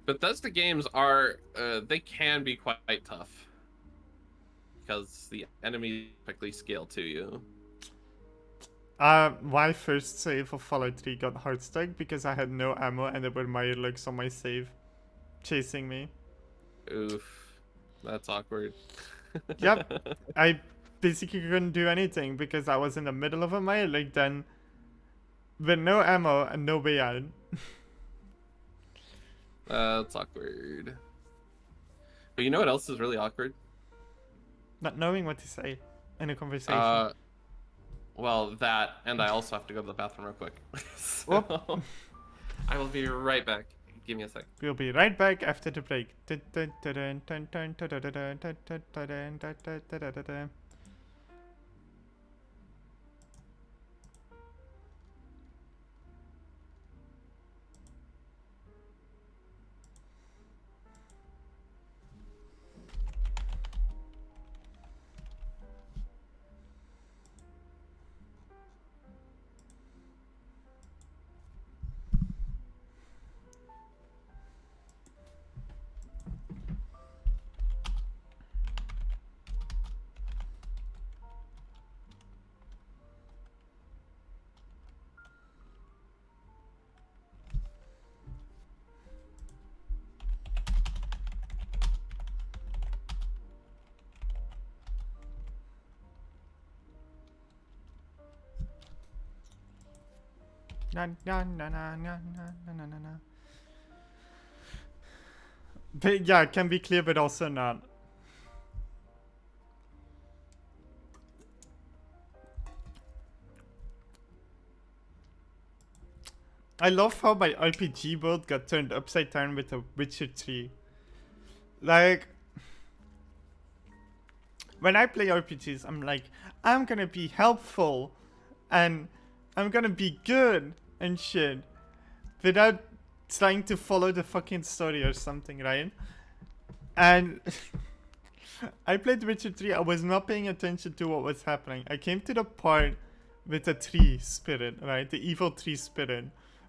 Bethesda games are they can be quite tough. Because the enemies typically scale to you. My first save of Fallout 3 got hard stuck because I had no ammo and there were Mirelurks on my save, chasing me. Oof. That's awkward. Yep. I basically couldn't do anything because I was in the middle of a Mirelurk then, with no ammo and no way out. That's awkward. But you know what else is really awkward? Not knowing what to say in a conversation. Well, that, and I also have to go to the bathroom real quick. Whoop. So, I will be right back. Give me a sec. We'll be right back after the break. Na, na, na, na, na, na, na, na, na. But yeah, it can be clear, but also not. I love how my RPG world got turned upside down with The Witcher 3. Like, when I play RPGs, I'm like, I'm gonna be helpful and I'm gonna be good and shit without trying to follow the fucking story or something, right? And I played Witcher 3. I was not paying attention to what was happening. I came to the part with the tree spirit, right? The evil tree spirit.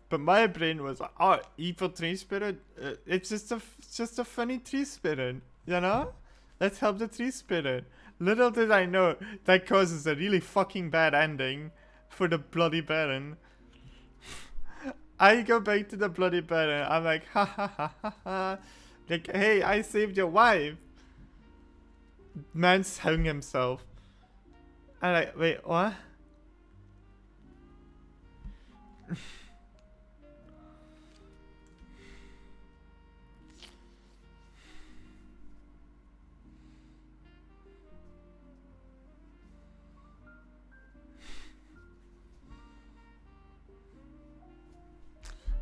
But my brain was, oh, evil tree spirit? It's just a funny tree spirit, you know? Let's help the tree spirit. Little did I know that causes a really fucking bad ending for the Bloody Baron. I go back to the Bloody Baron. I'm like, ha ha ha ha ha. Like, hey, I saved your wife. Man's hung himself. I'm like, wait, what?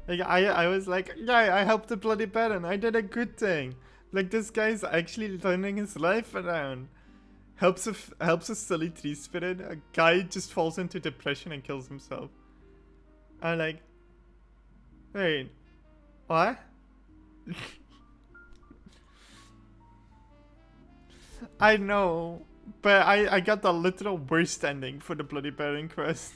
Like, I was like, yeah, I helped the Bloody Baron. I did a good thing. Like, this guy's actually turning his life around. Helps a silly tree spirit. A guy just falls into depression and kills himself. I'm like, wait, what? I know, but I got the literal worst ending for the Bloody Baron quest.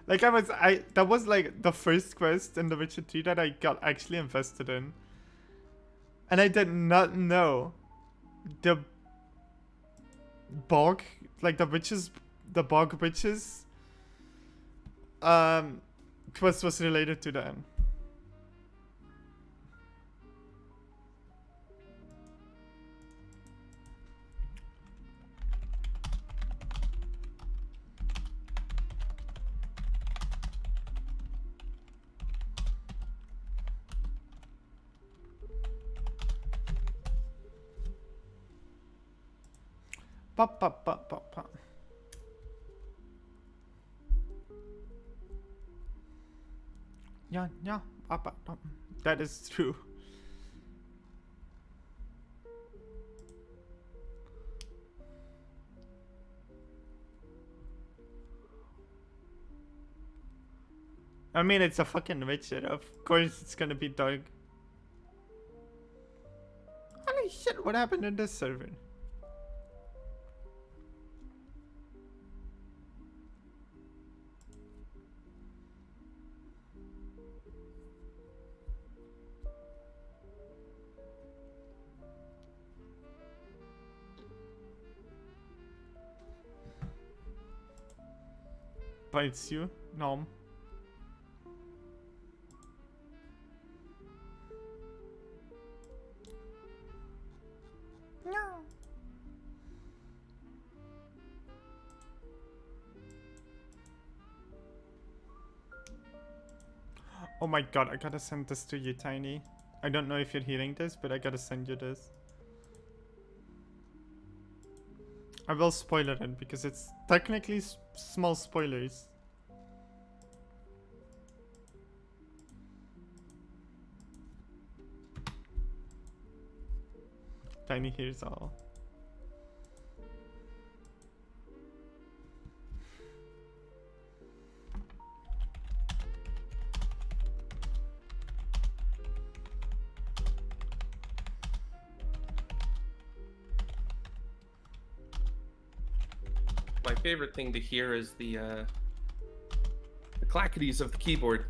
Like that was like the first quest in The Witcher 3 that I got actually invested in. And I did not know the bog, like the bog witches, quest was related to that. Pop, pop, pop, pop, pop. Yeah, yeah, pop, pop, pop. That is true. I mean, it's a fucking Witcher. Of course, it's gonna be dark. Holy shit! What happened in this server? Bites you? No. No. Oh my god, I gotta send this to you, Tiny. I don't know if you're hearing this, but I gotta send you this. I will spoiler it because it's technically small spoilers. Tiny hears all. My favorite thing to hear is the clackities of the keyboard.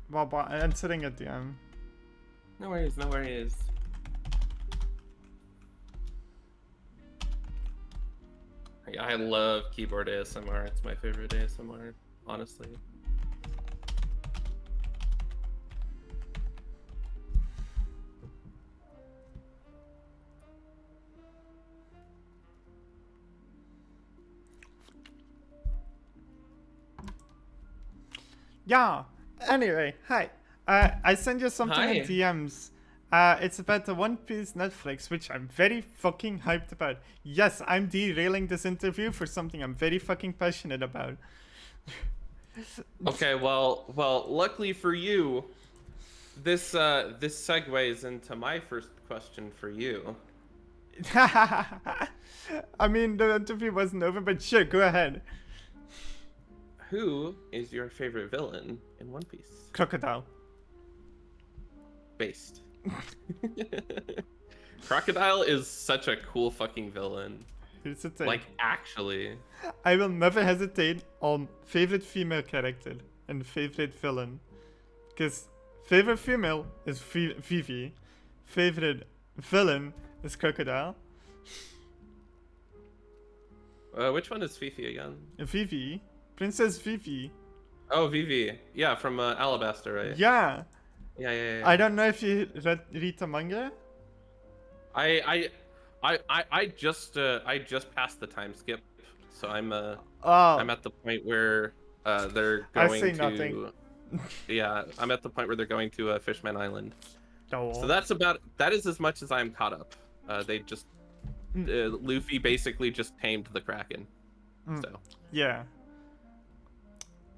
Well, I'm sitting at the end. No worries, no worries. Yeah, I love keyboard ASMR. It's my favorite ASMR, honestly. Yeah. Anyway, hi. I sent you something Hi. in DMs. It's about the One Piece Netflix, which I'm very fucking hyped about. Yes, I'm derailing this interview for something I'm very fucking passionate about. Okay, well, luckily for you, this segues into my first question for you. I mean, the interview wasn't over, but sure, go ahead. Who is your favorite villain in One Piece? Crocodile. Based. Crocodile is such a cool fucking villain. Here's the thing. Like, actually. I will never hesitate on favorite female character and favorite villain. Because favorite female is Vivi. Favorite villain is Crocodile. Which one is Fifi again? Vivi. Princess Vivi. Oh, Vivi. Yeah, from Alabasta, right? Yeah. Yeah. I don't know if you read the manga. I just passed the time skip, so I'm Oh. at the point where they're I going say to nothing. yeah, I'm at the point where they're going to Fishman Island. No. So that is as much as I'm caught up. They just Luffy basically just tamed the Kraken. So Yeah.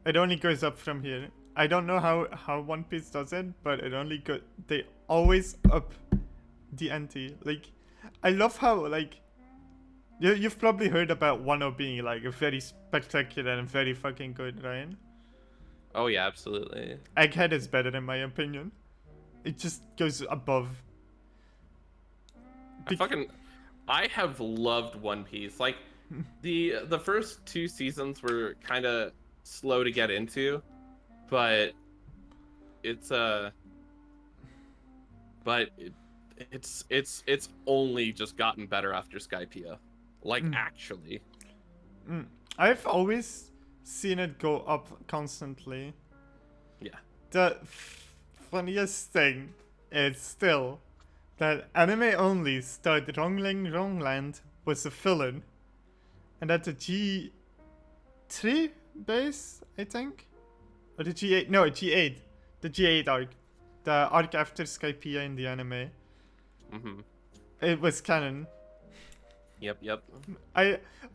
It only goes up from here. I don't know how One Piece does it, but it only go. They always up the ante. Like, I love how like. You've probably heard about Wano being like a very spectacular and very fucking good, right? oh yeah, absolutely. Egghead is better in my opinion. It just goes above. I have loved One Piece. Like the first 2 seasons were kind of slow to get into, but it's it's only just gotten better after Skypiea. Like actually. I've always seen it go up constantly. Yeah. The funniest thing is still that anime only started Wrongland was a villain, and at the G3 base, I think, or the G8, no, G8, the G8 arc, the arc after Skypiea in the anime. It was canon. Yep.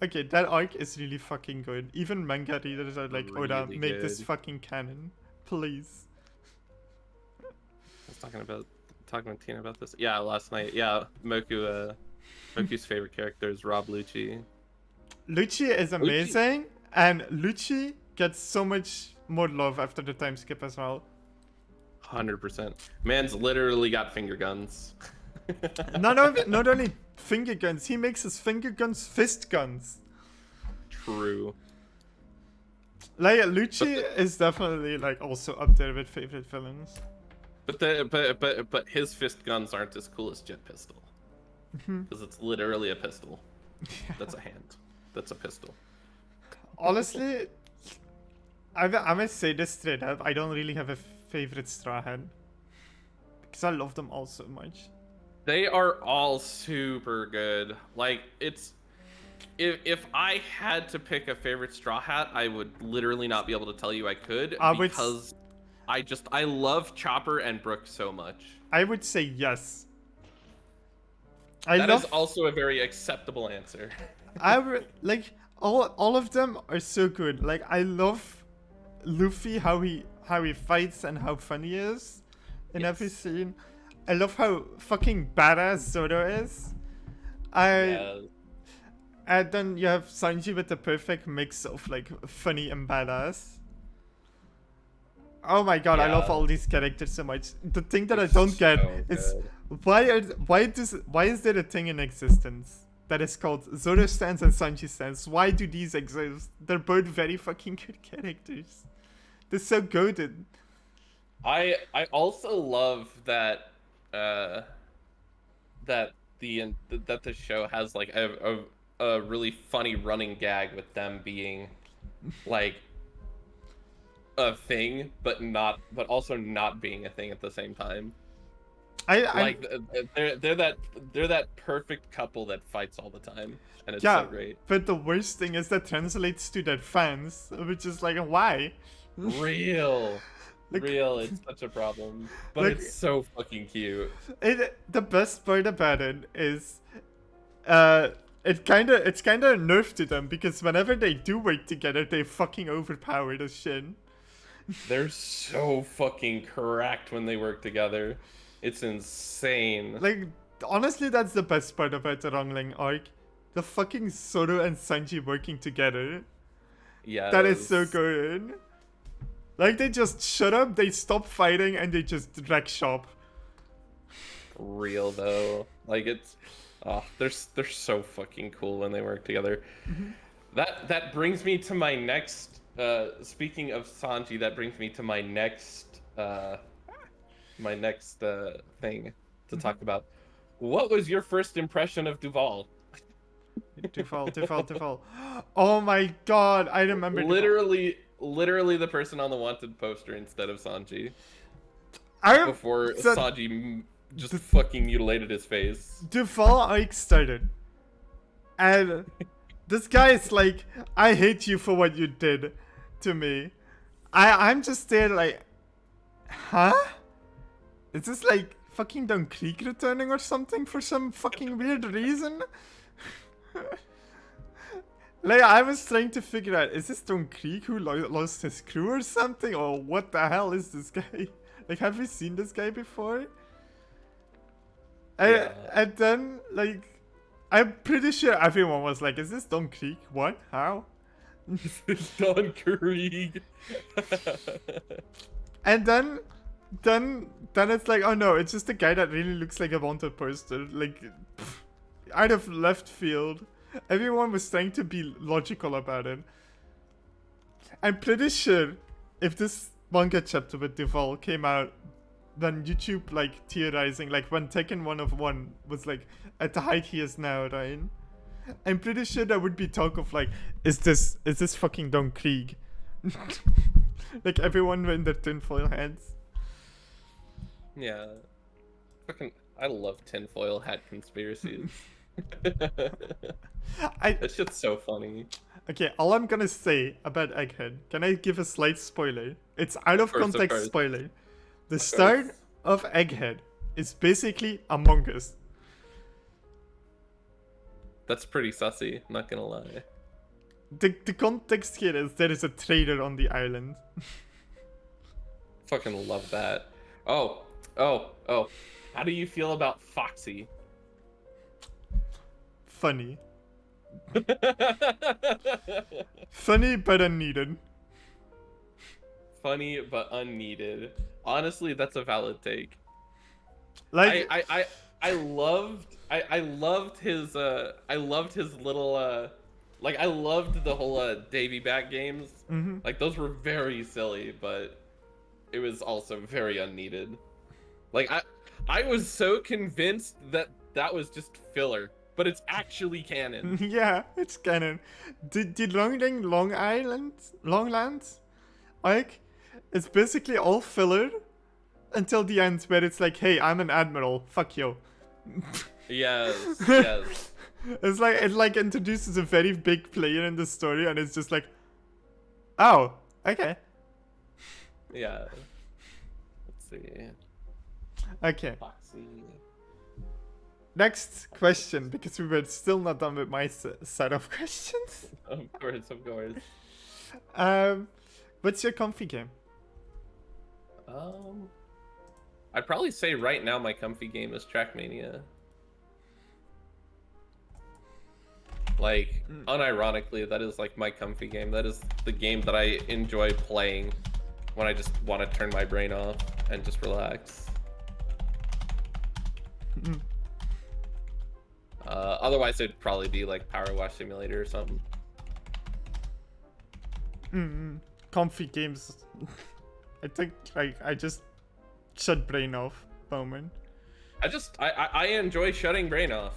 Okay, that arc is really fucking good. Even manga readers are like, Oda, Really make this good. fucking canon, please. I was talking to Tina about this. Yeah, last night. Yeah, Moku's favorite character is Rob Lucci. Lucci is amazing, and Lucci gets so much more love after the time skip as well. 100%. Man's literally got finger guns. Not only finger guns, he makes his finger guns fist guns. True. Like Lucci is definitely like also up there with favorite villains. But his fist guns aren't as cool as Jet Pistol. Because it's literally a pistol. That's a hand. That's a pistol. Honestly, I must say this straight up. I don't really have a favorite Straw Hat because I love them all so much. They are all super good. Like it's if I had to pick a favorite Straw Hat, I would literally not be able to tell you I could because I love Chopper and Brook so much. I would say yes. That is also a very acceptable answer. Like all of them are so good. Like I love Luffy, how he fights and how funny he is in every scene. I love how fucking badass Zoro is. And then you have Sanji with the perfect mix of like funny and badass. Oh my god, I love all these characters so much. The thing that I don't get is why is there a thing in existence that is called Zoro stands and Sanji stands? Why do these exist? They're both very fucking good characters. They're so goated. I also love that that the show has like a really funny running gag with them being like a thing, but also not being a thing at the same time. They're that perfect couple that fights all the time, and it's so great. But the worst thing is that translates to their fans, which is like, why? Real, it's such a problem, but it's so fucking cute. The best part about it is, it's kind of a nerf to them because whenever they do work together, they fucking overpower the shit. They're so fucking correct when they work together. It's insane. Like, honestly, that's the best part about the Rangling arc. The fucking Zoro and Sanji working together. Yeah. That is so good. Like, they just shut up, they stop fighting, and they just wreck shop. Real though. Like it's they're so fucking cool when they work together. That brings me to my next speaking of Sanji, that brings me to my next thing to talk about. What was your first impression of Duval? Duval. Oh my god, I remember Duval. Literally the person on the wanted poster instead of Sanji. I Before that Sanji just fucking mutilated his face. Duval arc started. And this guy is like, I hate you for what you did to me. I'm just there like, huh? Is this like fucking Don Krieg returning or something for some fucking weird reason? Like, I was trying to figure out, is this Don Krieg who lost his crew or something? Or what the hell is this guy? Like, have we seen this guy before? And then, like, I'm pretty sure everyone was like, is this Don Krieg? What? How? It's Don Krieg. And then it's like, oh no, it's just a guy that really looks like a wanted poster. Like, out of left field. Everyone was trying to be logical about it. I'm pretty sure if this manga chapter with Duval came out, then YouTube like theorizing, like when Tekken 1 was like at the height he is now, right? I'm pretty sure there would be talk of like, is this fucking Don Krieg? Like everyone in their tinfoil hats. Yeah. Fucking, I love tinfoil hat conspiracies. That shit's so funny. Okay, all I'm gonna say about Egghead, can I give a slight spoiler? It's out of context spoiler. The start of Egghead is basically Among Us. That's pretty sussy, not gonna lie. The context here is there is a trader on the island. Fucking love that. Oh. How do you feel about Foxy? Funny. Funny but unneeded. Funny but unneeded. Honestly, that's a valid take. Like I loved his little like I loved the whole Davy Back games. Like those were very silly, but it was also very unneeded. Like I was so convinced that was just filler, but it's actually canon. yeah, it's canon. Did Longlands? Like, it's basically all filler until the end where it's like, hey, I'm an admiral, fuck you. Yes. It's like, it like introduces a very big player in the story and it's just like, oh, okay. Yeah. Let's see. Okay. Foxy. Next question, because we were still not done with my set of questions. Of course. What's your comfy game? I'd probably say right now my comfy game is Trackmania. Like, unironically, that is like my comfy game. That is the game that I enjoy playing when I just want to turn my brain off and just relax. Otherwise, it'd probably be like Power Wash Simulator or something. Comfy games. I think I just shut brain off moment. I enjoy shutting brain off.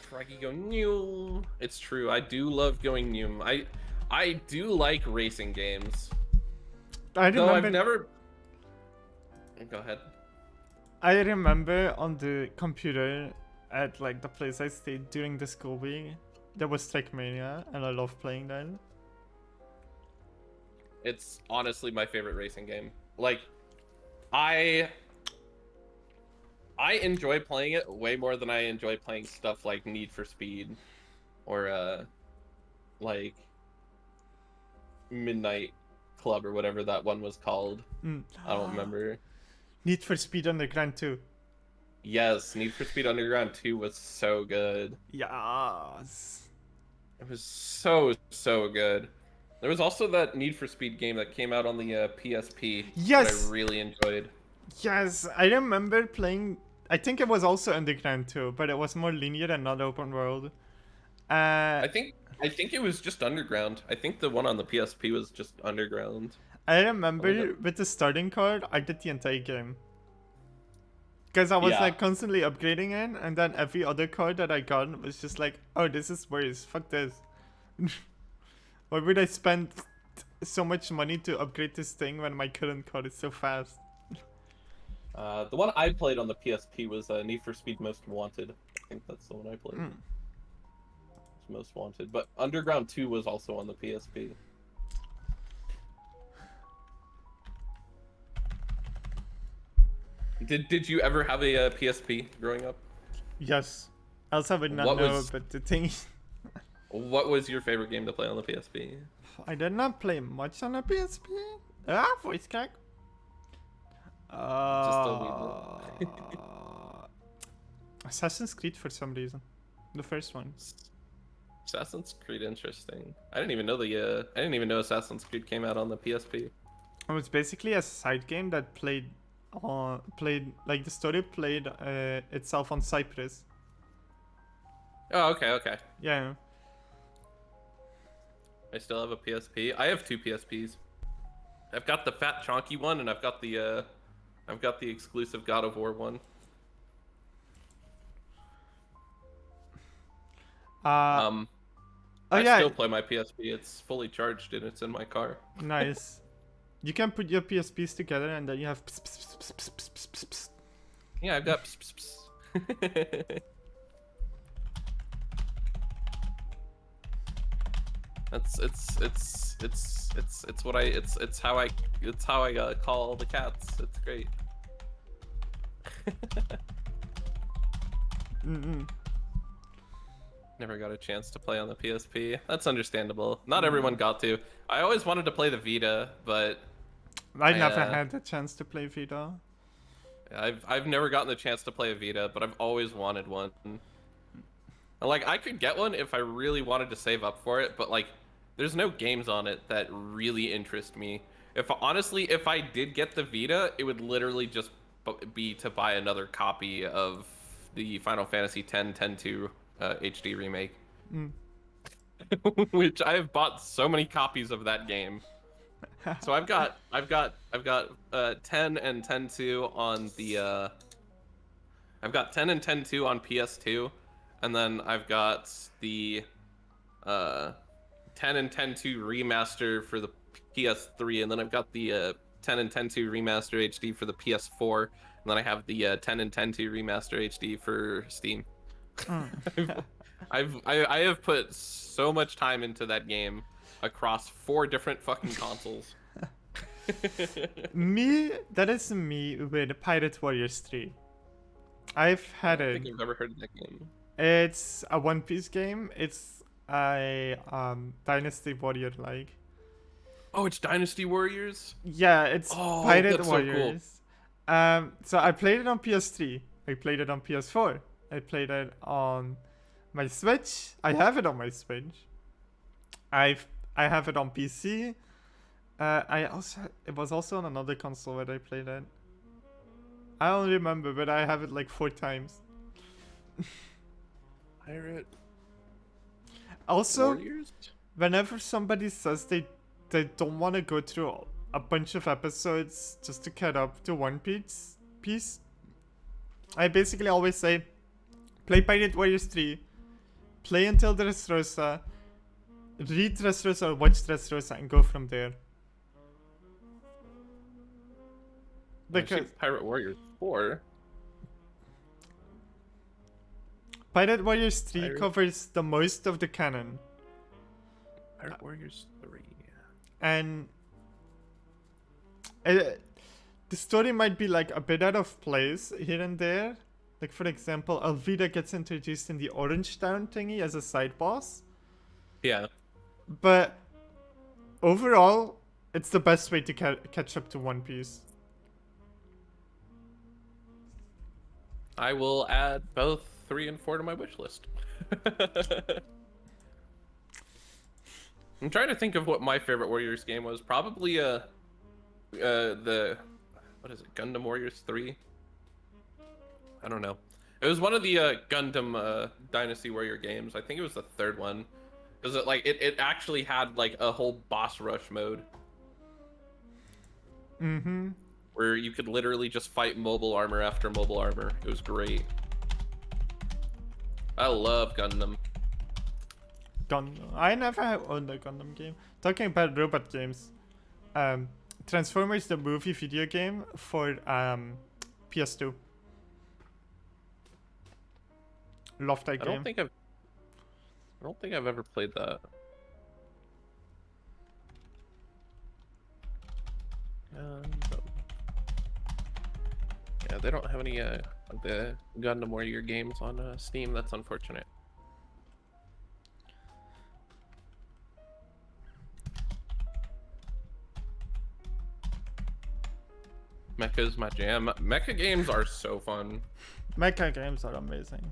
Froggy go new. It's true. I do love going new. I do like racing games. I remember. No, I've never. Go ahead. I remember on the computer at like the place I stayed during the school week, there was Trackmania, and I love playing that. It's honestly my favorite racing game. Like, I enjoy playing it way more than I enjoy playing stuff like Need for Speed or like Midnight Club or whatever that one was called. Mm. I don't remember. Need for Speed Underground 2. Yes, Need for Speed Underground 2 was so good. Yes. It was so good. There was also that Need for Speed game that came out on the PSP that Yes. I really enjoyed. Yes, I remember playing. I think it was also Underground 2, but it was more linear and not open world. I think it was just Underground. I think the one on the PSP was just Underground. I remember Okay. with the starting card, I did the entire game. Because I was Yeah. like constantly upgrading it, and then every other card that I got was just like, oh, this is worse. Fuck this. Why would I spend so much money to upgrade this thing when my current card is so fast? The one I played on the PSP was Need for Speed Most Wanted. I think that's the one I played. Mm. It's Most Wanted, but Underground 2 was also on the PSP. Did you ever have a PSP growing up? Yes. Else I would not What know, was- but the thing What was your favorite game to play on the PSP? I did not play much on a PSP. Voice crack. Assassin's Creed for some reason. The first one. Assassin's Creed, interesting. I didn't even know Assassin's Creed came out on the PSP. It was basically a side game that played like the story played itself on Cyprus. Oh, okay. Yeah. I still have a PSP. I have two PSPs. I've got the fat chonky one, and I've got the exclusive God of War one. Oh I yeah. still play my PSP. It's fully charged and it's in my car. Nice. You can put your PSPs together and then you have. Yeah, I've got. Pss, pss, pss. It's how I call the cats. It's great. Never got a chance to play on the PSP. That's understandable. Not everyone got to. I always wanted to play the Vita, but I never had the chance to play Vita. I've never gotten the chance to play a Vita, but I've always wanted one. And, like, I could get one if I really wanted to save up for it, but like there's no games on it that really interest me. If I did get the Vita, it would literally just be to buy another copy of the Final Fantasy X 10-2 HD remake. Which I have bought so many copies of that game. So I've got 10 and 10-2 on the I've got 10 and 10-2 on PS2, and then I've got the 10 and 10-2 remaster for the PS3, and then I've got the 10 and 10-2 remaster HD for the PS4, and then I have the 10 and 10-2 remaster HD for Steam. I have put so much time into that game across 4 different fucking consoles. That is me with Pirate Warriors 3. I've had I it. don't think I've ever heard of that game. It's a One Piece game. It's a Dynasty Warrior like. Oh, it's Dynasty Warriors? Yeah, it's Oh, Pirate that's so cool. Warriors. So I played it on PS3. I played it on PS4. I played it on my Switch. I have it on my Switch. I have it on PC. It was also on another console where I played it. I don't remember, but I have it like 4 times. Pirate Also, Warriors? whenever somebody says they don't want to go through a bunch of episodes just to catch up to One Piece, I basically always say, play Pirate Warriors 3, play until Dressrosa, read Dressrosa or watch Dressrosa, and go from there. Because Pirate Warriors 4. Pirate Warriors 3 Pirate- covers the most of the canon, Pirate Warriors 3. and the story might be like a bit out of place here and there. Like, for example, Alvida gets introduced in the Orange Town thingy as a side boss, Yeah. but overall, it's the best way to catch up to One Piece. I will add both 3 and 4 to my wish list. I'm trying to think of what my favorite Warriors game was. Probably the what is it? Gundam Warriors 3. I don't know. It was one of the Gundam Dynasty Warrior games. I think it was the 3rd one. Because it actually had like a whole boss rush mode. Mm-hmm. Where you could literally just fight mobile armor after mobile armor. It was great. I love Gundam. I never have owned a Gundam game. Talking about robot games, Transformers the movie video game for PS2. Love that I game. don't think I've ever played that. Yeah, they don't have any of the Gundam Warrior games on Steam. That's unfortunate. Mecha's my jam. Mecha games are so fun. Mecha games are amazing.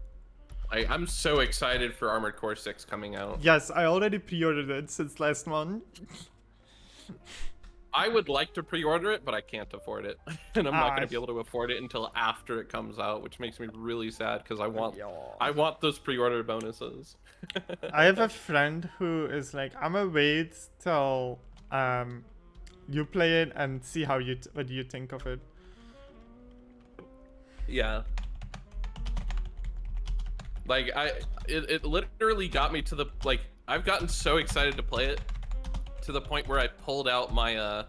I'm so excited for Armored Core 6 coming out. Yes, I already pre-ordered it since last month. I would like to pre-order it, but I can't afford it. And I'm not going Ah, to be able to afford it until after it comes out, which makes me really sad because I want those pre-order bonuses. I have a friend who is like, I'm gonna wait till you play it and see how what you think of it. Yeah. Like it literally got me to the I've gotten so excited to play it to the point where I pulled out my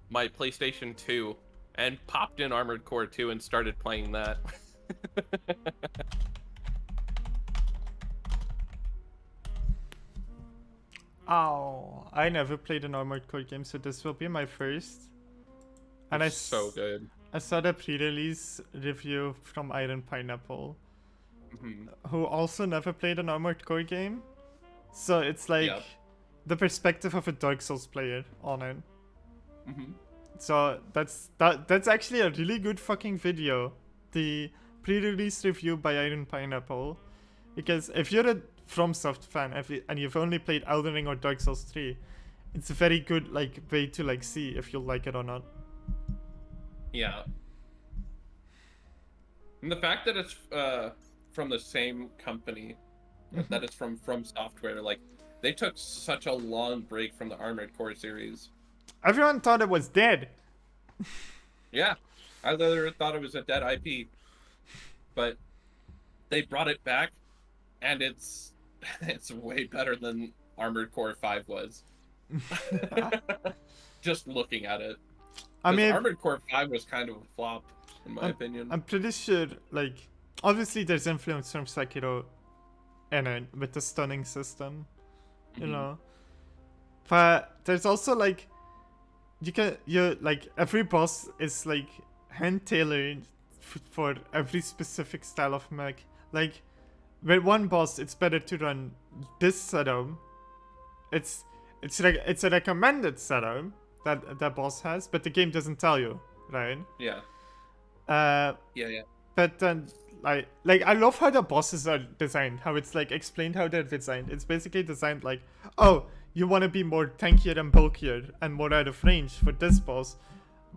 my PlayStation 2 and popped in Armored Core 2 and started playing that. Oh, I never played an Armored Core game, so this will be my first. And It's so good. I saw the pre-release review from Iron Pineapple, who also never played an Armored Core game. So it's like the perspective of a Dark Souls player on it. So that's actually a really good fucking video. The pre-release review by Iron Pineapple. Because if you're a FromSoft fan and you've only played Elden Ring or Dark Souls 3, it's a very good way to see if you'll like it or not. Yeah. And the fact that it's from the same company, that it's from Software, they took such a long break from the Armored Core series. Everyone thought it was dead. Yeah, I literally thought it was a dead IP, but they brought it back, and it's way better than Armored Core 5 was. Just looking at it. I mean, Armored Core 5 was kind of a flop, in my opinion. I'm pretty sure, obviously there's influence from Sekiro in it with the stunning system, you know. But there's also every boss is hand tailored for every specific style of mech. With one boss, it's better to run this setup. It's a recommended setup that that boss has, but the game doesn't tell you, right? Yeah. Yeah. But then, I love how the bosses are designed. How it's explained how they're designed. It's basically designed oh, you want to be more tankier and bulkier and more out of range for this boss,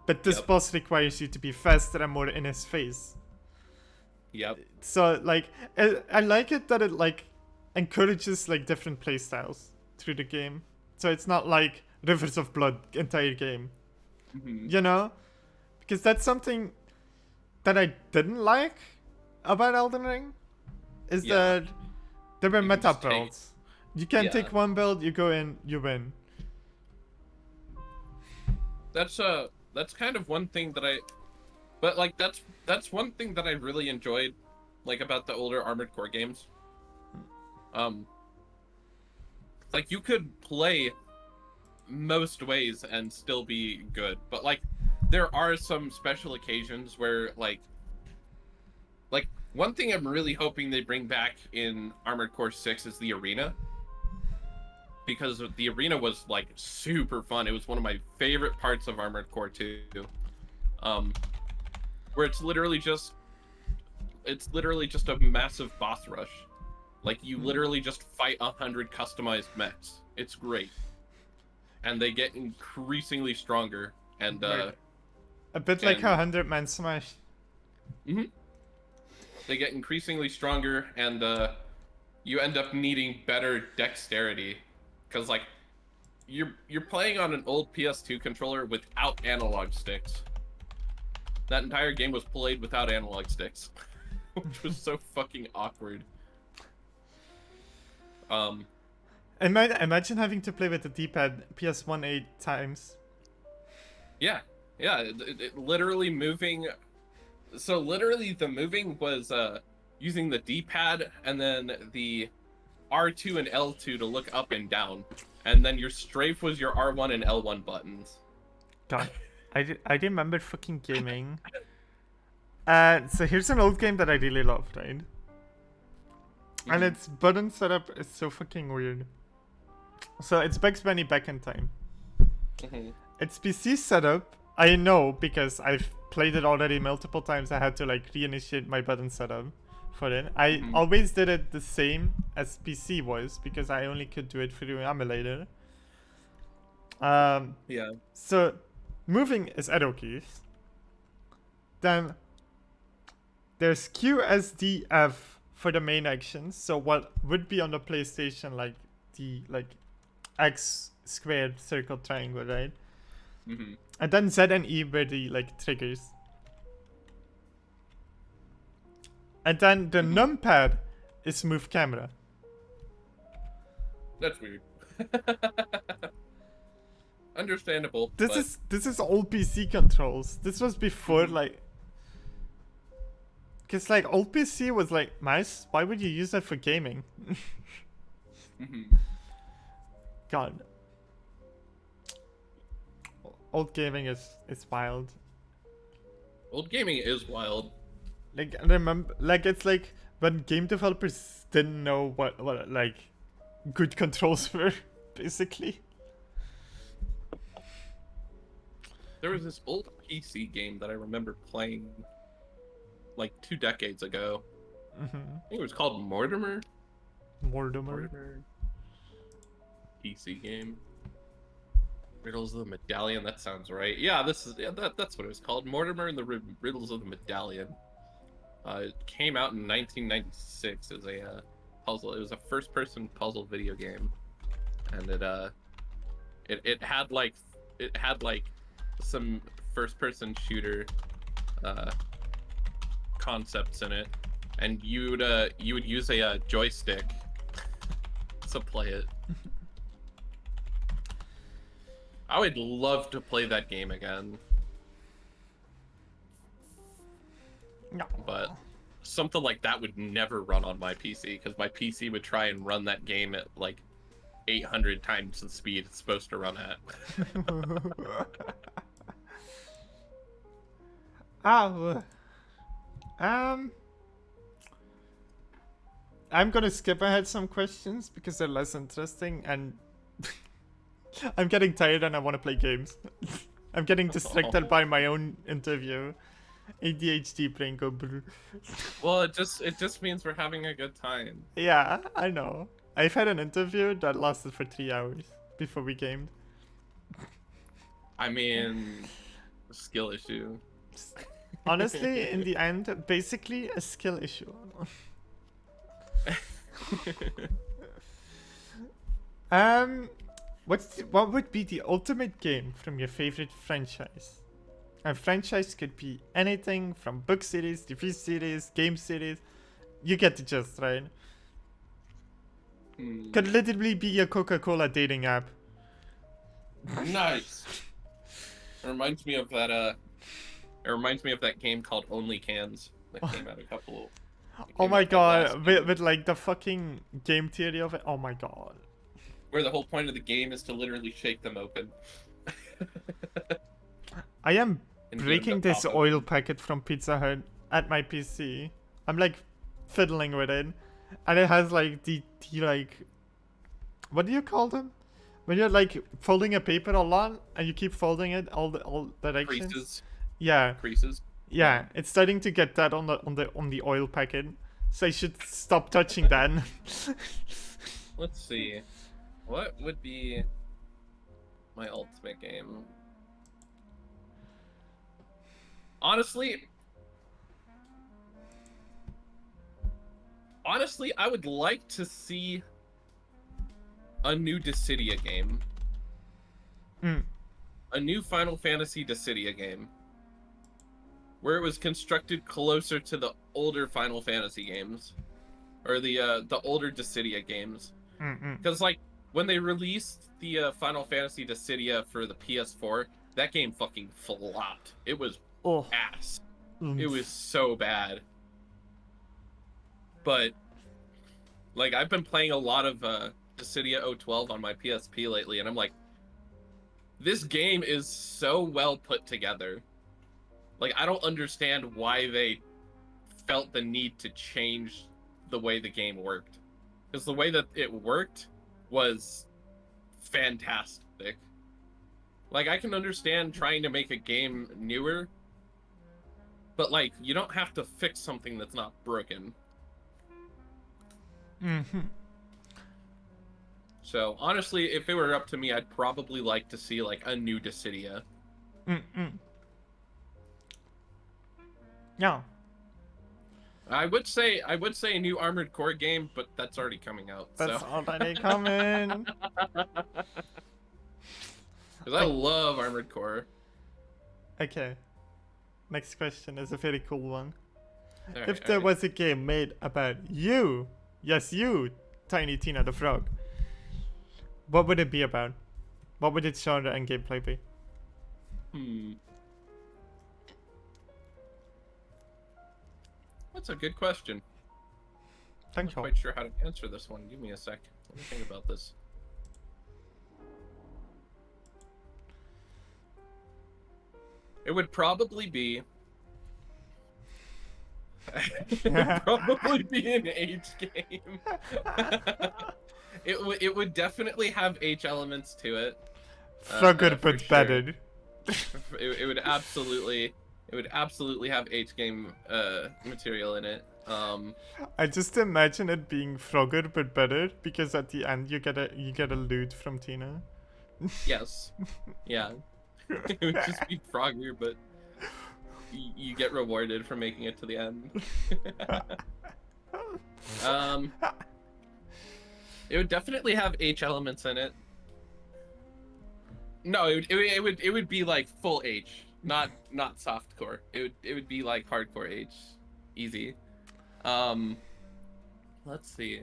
but this boss requires you to be faster and more in his face. Yep. So I like it that it encourages different playstyles through the game. So it's not Rivers of Blood entire game. You know? Because that's something that I didn't like about Elden Ring. Is that there were meta builds. You can take one build, you go in, you win. That's kind of one thing that that's one thing that I really enjoyed about the older Armored Core games. You could play most ways and still be good, but there are some special occasions where one thing I'm really hoping they bring back in Armored Core 6 is the arena. because the arena was like super fun. It was one of my favorite parts of Armored Core 2. Where it's literally just a massive boss rush. Like you literally just fight 100 customized mechs. It's great. And they get increasingly stronger and Right. A bit like a 100-man smash. they get increasingly stronger, and you end up needing better dexterity, because like you're playing on an old PS2 controller without analog sticks. That entire game was played without analog sticks, which was so fucking awkward. Imagine having to play with the D-pad PS1 8 times. Yeah, it literally moving. So literally, the moving was using the D-pad and then the R2 and L2 to look up and down, and then your strafe was your R1 and L1 buttons. God, I remember fucking gaming. So here's an old game that I really loved, right? And its button setup is so fucking weird. So it's Bugs Bunny Back in Time. Its PC setup, I know because I've played it already multiple times. I had to like reinitiate my button setup for it. I always did it the same as PC was because I only could do it through emulator. Yeah. So moving is arrow keys. Then there's QSDF for the main actions. So what would be on the PlayStation like the X squared circle triangle, right? And then Z and E were the like triggers. And then the numpad is move camera. That's weird. Understandable. This is old PC controls. This was before like, cause like old PC was like mouse. Why would you use that for gaming? God. Old gaming is wild. Old gaming is wild. Like I remember, like it's like when game developers didn't know what like good controls were, basically. There was this old PC game that I remember playing like 2 decades ago. I think it was called Mortimer. Mortimer. PC game. Riddles of the Medallion. That sounds right. Yeah, that's what it was called. Mortimer and the Riddles of the Medallion. It came out in 1996 as a puzzle. It was a first-person puzzle video game, and it had like some first-person shooter concepts in it, and you would use a joystick to play it. I would love to play that game again. No. But something like that would never run on my PC, because my PC would try and run that game at like 800 times the speed it's supposed to run at. I'm gonna skip ahead some questions because they're less interesting, and I'm getting tired and I want to play games. I'm getting distracted by my own interview. ADHD brain go brr. Well, it just means we're having a good time. Yeah, I know. I've had an interview that lasted for 3 hours before we gamed. I mean, skill issue. Honestly, in the end, basically a skill issue. What would be the ultimate game from your favorite franchise? A franchise could be anything from book series, TV series, game series. You get the gist, right? Could literally be a Coca-Cola dating app. Nice. It reminds me of that. It reminds me of that game called Only Cans that came out a couple. Oh my god, with like the fucking game theory of it. Oh my god. Where the whole point of the game is to literally shake them open. I am And get breaking them to this pop oil open. packet from Pizza Hut at my PC. I'm like fiddling with it, and it has like the like what do you call them? When you're like folding a paper a lot and you keep folding it all directions. Creases. Yeah, Creases. yeah. It's starting to get that on the oil packet. So I should stop touching that. Let's see. What would be my ultimate game? Honestly, I would like to see a new Dissidia game. Mm. A new Final Fantasy Dissidia game. Where it was constructed closer to the older Final Fantasy games. Or the older Dissidia games. Because, like, when they released the Final Fantasy Dissidia for the PS4, that game fucking flopped. It was Oh. ass. It was so bad. But, like, I've been playing a lot of Dissidia 012 on my PSP lately, and I'm like, this game is so well put together. Like, I don't understand why they felt the need to change the way the game worked. Because the way that it worked was fantastic. Like, I can understand trying to make a game newer, but, like, you don't have to fix something that's not broken. So, honestly, if it were up to me, I'd probably like to see, like, a new Dissidia. Yeah. I would say a new Armored Core game, but that's already coming out. That's so. already coming. Because I love Armored Core. Okay. Next question is a very cool one. All If right, there all right. was a game made about you, yes you, Tiny Tina the Frog, what would it be about? What would its genre and gameplay be? That's a good question. I'm Thank not you. quite sure how to answer this one. Give me a sec. Let me think about this. It would probably be... it would probably be an H game. It would definitely have H elements to it. Frogger For but sure. better. It would absolutely have H game material in it. I just imagine it being Frogger but better because at the end you get a loot from Tina. Yes. Yeah. It would just be Frogger, but you get rewarded for making it to the end. It would definitely have H elements in it. No, it would be like full H, not softcore. It would be like hardcore H, easy. Let's see.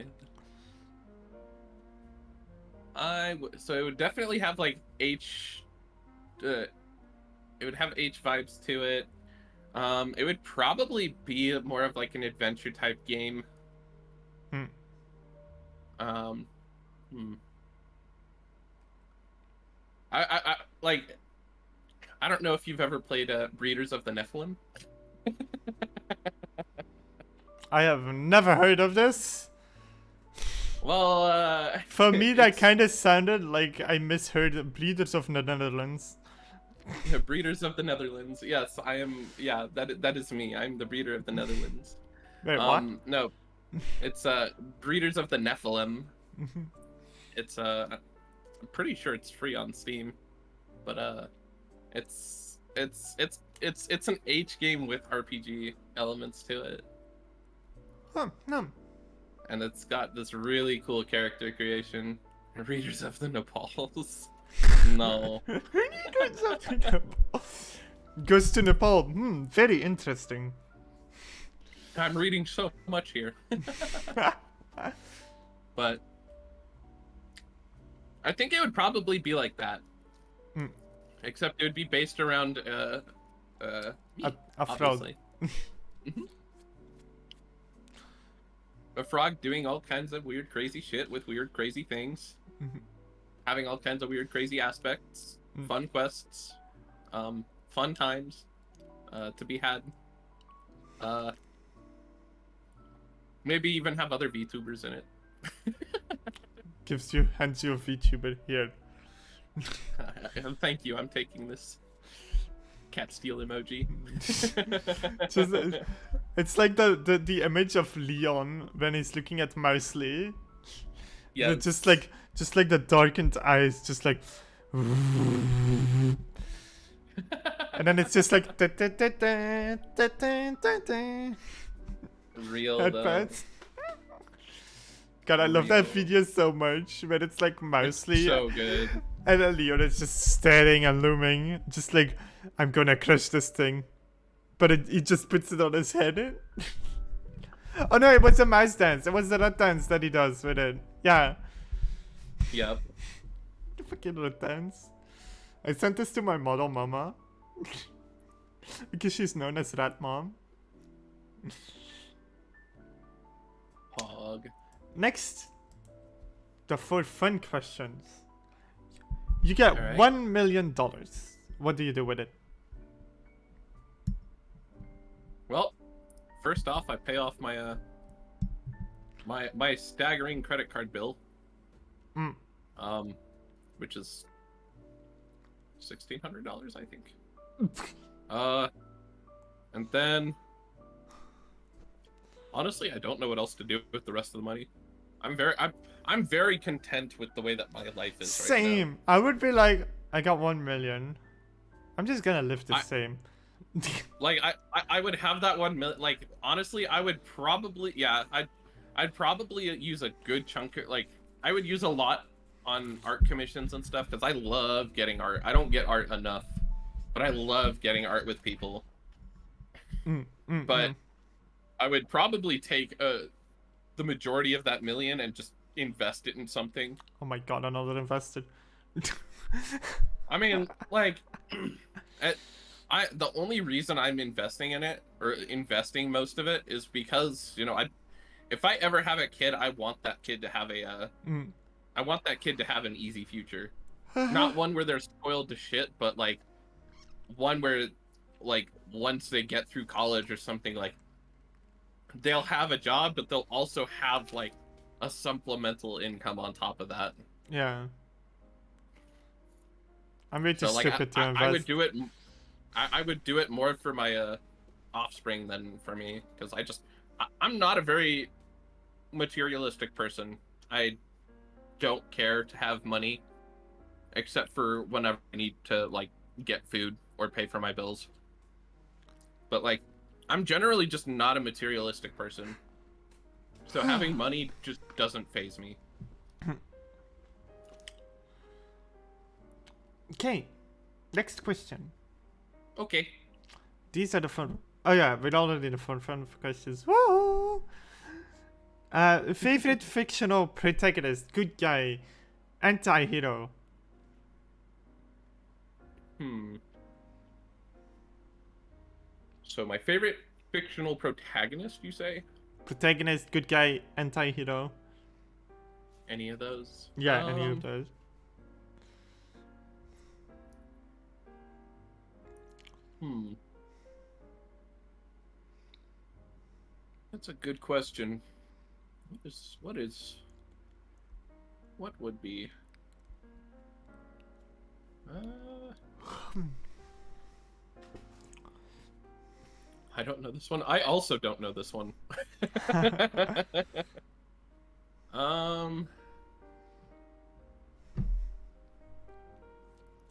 So it would definitely have like H. It would have H vibes to it. It would probably be more of like an adventure type game. I like. I don't know if you've ever played Breeders of the Nephilim. I have never heard of this. Well, For me, that it's- kind of sounded like I misheard Breeders of the Netherlands. Breeders of the Netherlands. Yes, I am. Yeah, that is me. I'm the breeder of the Netherlands. Wait, what? No, it's Breeders of the Nephilim. It's I'm pretty sure it's free on Steam, but it's an H game with RPG elements to it, Huh, no. and it's got this really cool character creation. Readers of the Nepals. No. Goes to Nepal. Very interesting. I'm reading so much here. But I think it would probably be like that. Except it would be based around me, A frog. obviously. A frog doing all kinds of weird, crazy shit with weird, crazy things. Having all kinds of weird, crazy aspects. Fun quests. Fun times to be had. Maybe even have other VTubers in it. hands you a VTuber here. Thank you. I'm taking this cat steal emoji. Just, it's like the image of Leon when he's looking at Mousely. Yeah. Just like the darkened eyes, just like. And then it's just like. Real though. Headpads. God, I love that Real. video so much. When it's like Mousely. So good. And then Leon is just staring and looming. Just like, I'm gonna crush this thing. But he just puts it on his head. Oh no, it was the mouse dance. It was the rat dance that he does with it. Yeah. Yep. The fucking rat dance. I sent this to my model mama. Because she's known as Rat Mom. Hog. Next. The for fun questions. You get Alright. $1 million. What do you do with it? Well, first off, I pay off my my staggering credit card bill. Mm. Which is $1,600, I think. And then honestly, I don't know what else to do with the rest of the money. I'm very content with the way that my life is right now. Same. I would be like, I got 1 million. I'm just gonna live the same. Like I would have that 1 million. Like honestly, I would probably I'd probably use a good chunk of, like, I would use a lot on art commissions and stuff because I love getting art. I don't get art enough, but I love getting art with people. But I would probably take the majority of that million and just invest it in something. Oh my god, another invested. I mean, like, the only reason I'm investing in it, or investing most of it, is because, you know, if I ever have a kid, I want that kid to have I want that kid to have an easy future. Not one where they're spoiled to shit, but like one where, like, once they get through college or something, like, they'll have a job, but they'll also have like a supplemental income on top of that. Yeah. I'm way too So like stupid to invest. I would do it. I would do it more for my offspring than for me, because I'm not a very materialistic person. I don't care to have money, except for whenever I need to, like, get food or pay for my bills. But like, I'm generally just not a materialistic person. So having money just doesn't faze me. Okay. Next question. Okay. These are the fun. Oh yeah, we're already the fun questions. Woo! Favorite fictional protagonist, good guy, anti-hero. So my favorite fictional protagonist, you say? Protagonist, good guy, anti-hero. Any of those? Yeah, any of those. That's a good question. What would be? I don't know this one. I also don't know this one.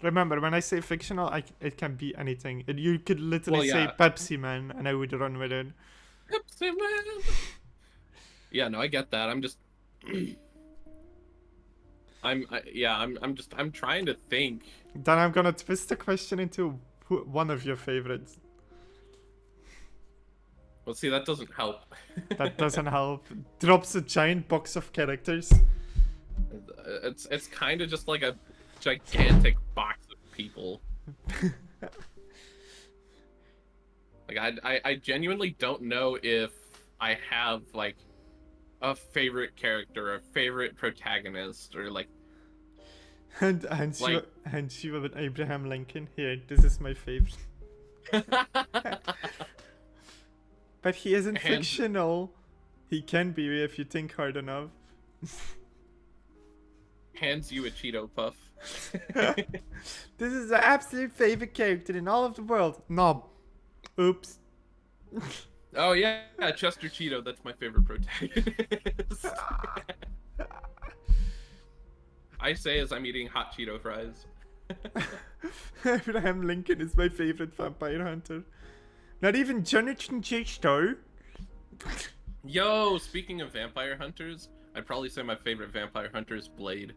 Remember, when I say fictional, it can be anything. You could literally say Pepsi Man, and I would run with it. Pepsi Man. Yeah, no, I get that. I'm just, I'm trying to think. Then I'm gonna twist the question into one of your favorites. Well, see, that doesn't help. That doesn't help. Drops a giant box of characters. It's kind of just like a gigantic box of people. Like, I genuinely don't know if I have, like, a favorite character, a favorite protagonist, or like. And she with Abraham Lincoln. Here, this is my favorite. But he isn't fictional. He can be if you think hard enough. hands you a Cheeto puff. This is the absolute favorite character in all of the world. Nom. Oops. Oh yeah, Chester Cheeto. That's my favorite protagonist. I say as I'm eating hot Cheeto fries. Abraham Lincoln is my favorite vampire hunter. Not even Jonathan Chester. Yo, speaking of vampire hunters, I'd probably say my favorite vampire hunter is Blade.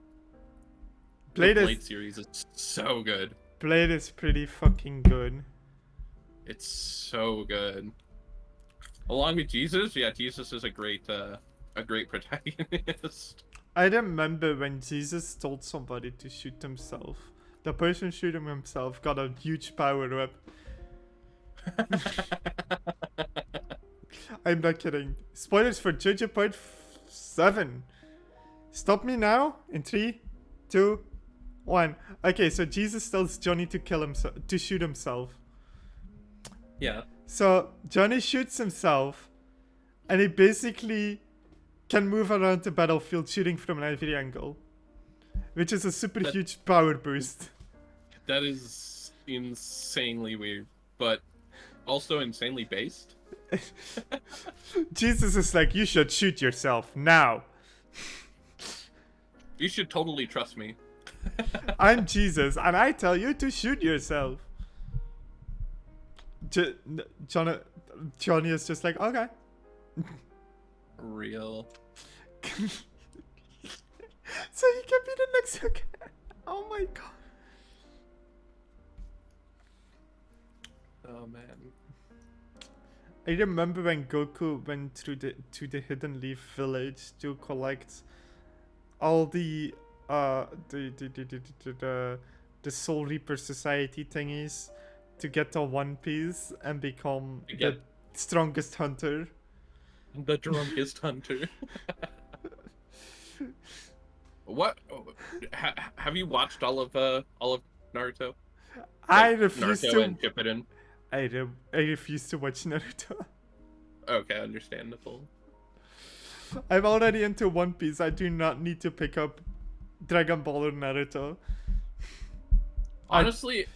Blade The Blade is series is so good. Blade is pretty fucking good. It's so good. Along with Jesus, yeah, Jesus is a great protagonist. I remember when Jesus told somebody to shoot himself. The person shooting himself got a huge power up. I'm not kidding. Spoilers for JoJo Part 7. Stop me now in 3, 2, 1. Okay, so Jesus tells Johnny to kill himself, to shoot himself. Yeah. So Johnny shoots himself, and he basically can move around the battlefield shooting from every angle, which is a super huge power boost. That is insanely weird, but also insanely based. Jesus is like, you should shoot yourself now. You should totally trust me. I'm Jesus, and I tell you to shoot yourself. Johnny is just like, okay. Real. So he can be the next. Okay. Oh my god. Oh man. I remember when Goku went to the Hidden Leaf Village to collect all the Soul Reaper Society thingies to get to One Piece and become the strongest hunter. The drunkest hunter. What? Have you watched all of Naruto? I Like, refuse Naruto to. and Shippuden. I refuse to watch Naruto. Okay, understandable. I'm already into One Piece. I do not need to pick up Dragon Ball or Naruto. Honestly,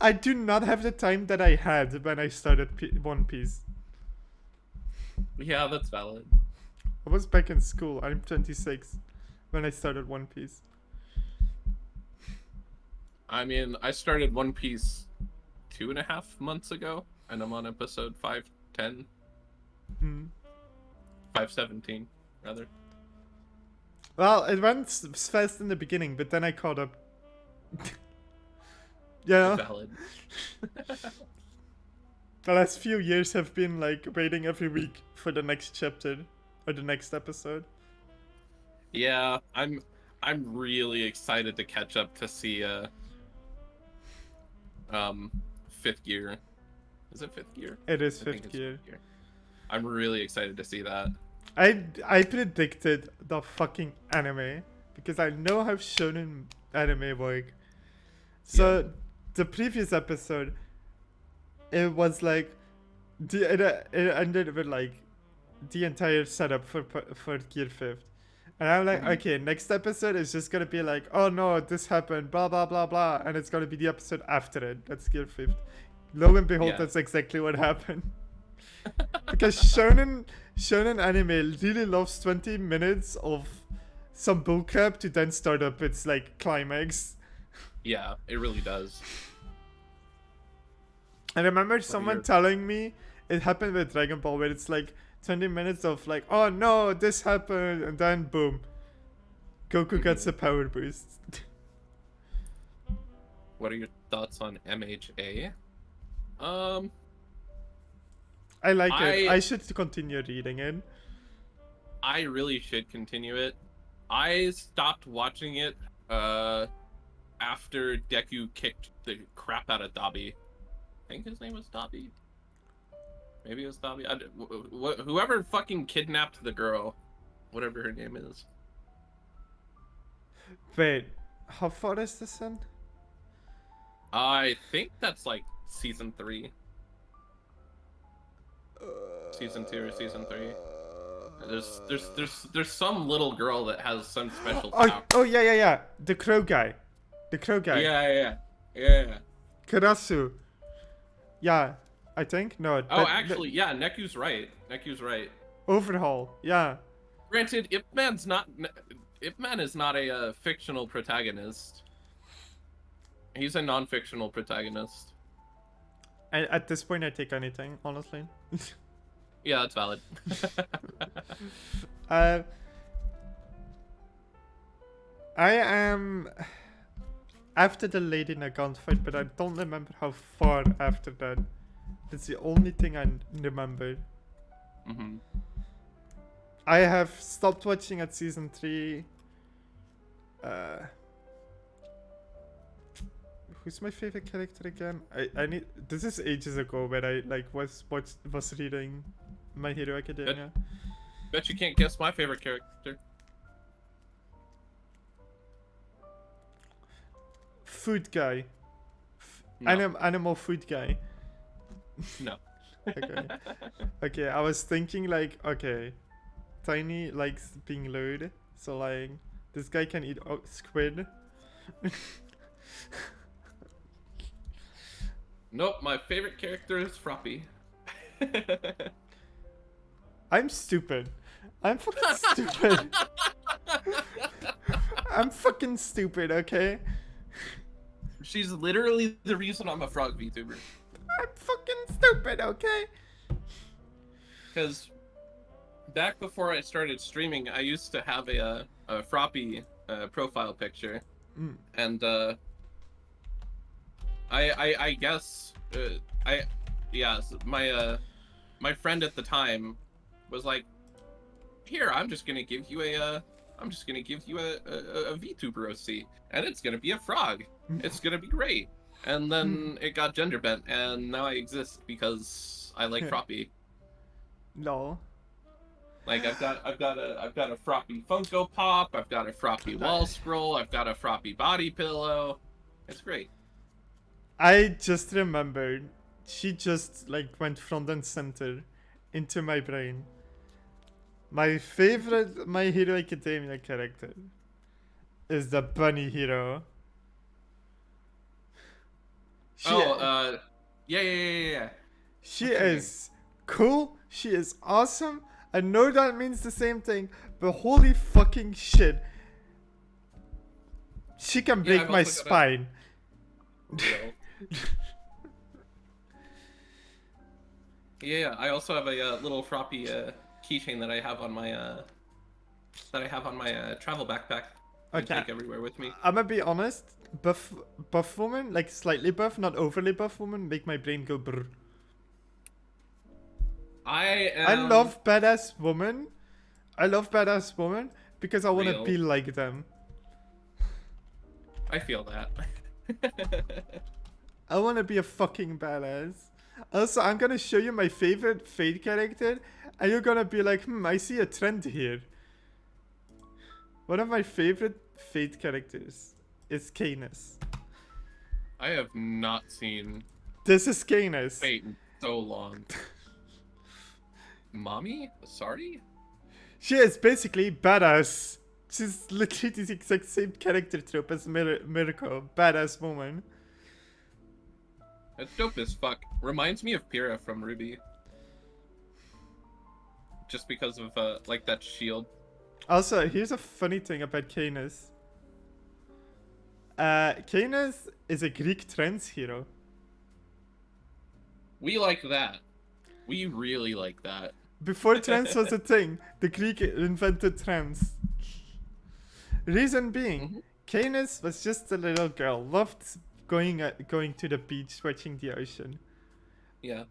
I do not have the time that I had when I started One Piece. yeah, that's valid. I was back in school. I'm 26 when I started One Piece. I mean, I started One Piece 2.5 months ago, and I'm on episode 510. 517, rather. Well, it went fast in the beginning, but then I caught up. Yeah. Valid. The last few years have been like waiting every week for the next chapter or the next episode. Yeah, I'm really excited to catch up to see Fifth Gear. Is it Fifth Gear? It is I think Fifth it's Gear. Fifth Gear. I'm really excited to see that. I predicted the fucking anime because I know how shonen anime work. So the previous episode, it was like it ended with like the entire setup for Gear 5th. And I'm like, okay, next episode is just gonna be like, oh no, this happened, blah blah blah blah, and it's gonna be the episode after it. That's Gear 5th. Lo and behold, that's exactly what happened. Because shonen anime really loves 20 minutes of some bullcrap to then start up its like climax. Yeah, it really does. I remember someone telling me it happened with Dragon Ball where it's like 20 minutes of like, oh no, this happened, and then boom, Goku gets a power boost. What are your thoughts on MHA? I like it. I should continue reading it. I really should continue it. I stopped watching it after Deku kicked the crap out of Dabi. I think his name was Dabi. Maybe it was Dabi. Whoever fucking kidnapped the girl, whatever her name is. Wait, how far is this in? I think that's like season 3. Season 2 or season 3. There's some little girl that has some special Oh, power. oh yeah. The crow guy. The crow guy. Yeah. Karasu. Yeah, I think. No. Oh, actually, yeah, Neku's right. Neku's right. Overhaul. Yeah. Granted, Ip Man is not a fictional protagonist. He's a non-fictional protagonist. At this point, I take anything, honestly. Yeah, that's valid. I am after the lady in a gunfight, but I don't remember how far after that. That's the only thing I remember. Hmm. I have stopped watching at season 3. Who's my favorite character again? I need. This is ages ago when I like was reading My Hero Academia. Bet you can't guess my favorite character. Food guy. No. Animal food guy. No. Okay. Okay, I was thinking like, okay, Tiny likes being lured, so like this guy can eat squid. Nope, my favorite character is Froppy. I'm stupid. I'm fucking stupid. I'm fucking stupid, okay? She's literally the reason I'm a frog VTuber. I'm fucking stupid, okay? Because back before I started streaming, I used to have a Froppy profile picture, and I guess my friend at the time was like, here, I'm just gonna give you a VTuber OC, and it's gonna be a frog. It's gonna be great. And then it got gender bent, and now I exist because I like Froppy. No. Like I've got a Froppy Funko Pop, I've got a Froppy wall scroll, I've got a Froppy body pillow. It's great. I just remembered. She just like went front and center into my brain. My favorite My Hero Academia character is the bunny hero. She, Yeah. she what's her name? is cool. She is awesome. I know that means the same thing, but holy fucking shit. She can break I've my also got spine. Yeah, I also have a little Froppy keychain that I have on my travel backpack. I Okay. take everywhere with me. I'm gonna be honest. Buff woman, like slightly buff, not overly buff woman, make my brain go brr. I love badass woman. I love badass woman because I want to Real. be like them. I feel that. I want to be a fucking badass. Also, I'm gonna show you my favorite Fate character, and you're gonna be like, I see a trend here. One of my favorite Fate characters is Canis. I have not seen This is Canis. Fate in so long. Mommy? Sorry? She is basically badass. She's literally the exact same character trope as Mirko. Badass woman. That's dope as fuck. Reminds me of Pyrrha from Ruby. Just because of, like, that shield. Also, here's a funny thing about Canis. Canis is a Greek trans hero. We like that. We really like that. Before trans was a thing, the Greek invented trans. Reason being, Canis was just a little girl, loved going to the beach, watching the ocean. Yeah.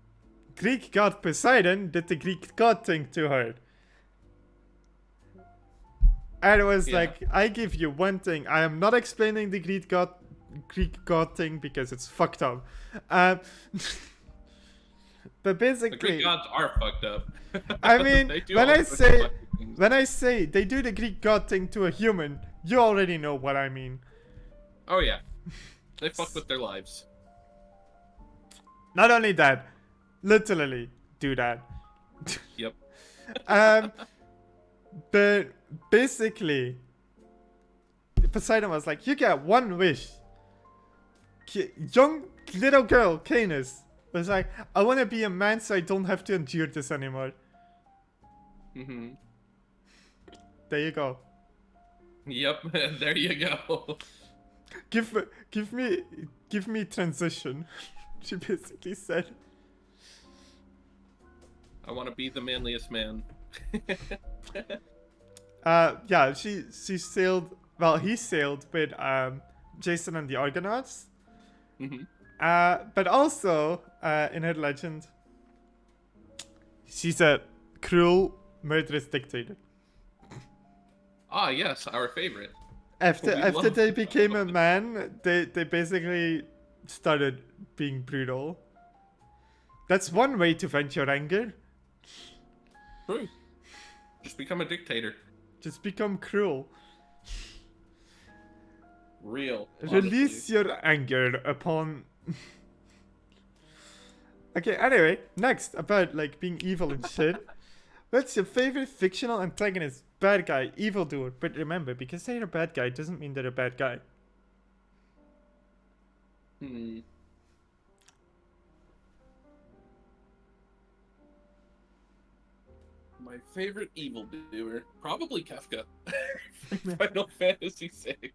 Greek god Poseidon did the Greek god thing to her. And it was like, I give you one thing. I am not explaining the Greek god thing because it's fucked up. But basically, The Greek gods are fucked up. I mean, They do when all I sorts of say fucking things. when I say they do the Greek god thing to a human, you already know what I mean. Oh yeah. They fuck with their lives. Not only that, literally do that. Yep. But basically, Poseidon was like, you get one wish. Young little girl, Canis, was like, I want to be a man so I don't have to endure this anymore. Mm-hmm. There you go. Yep, there you go. Give me transition. She basically said. I want to be the manliest man. Yeah, she sailed. Well, he sailed with Jason and the Argonauts. Mm-hmm. But also in her legend, she's a cruel, murderous dictator. Ah, yes, our favorite. After they became a man, they basically started being brutal. That's one way to vent your anger. True. Just become a dictator. Just become cruel. Real. Release your anger upon. Okay, anyway, next about like being evil and shit. What's your favorite fictional antagonist? Bad guy, evildoer. But remember, because they're a bad guy doesn't mean they're a bad guy. Hmm. My favorite evildoer, probably Kafka. Final Fantasy VI.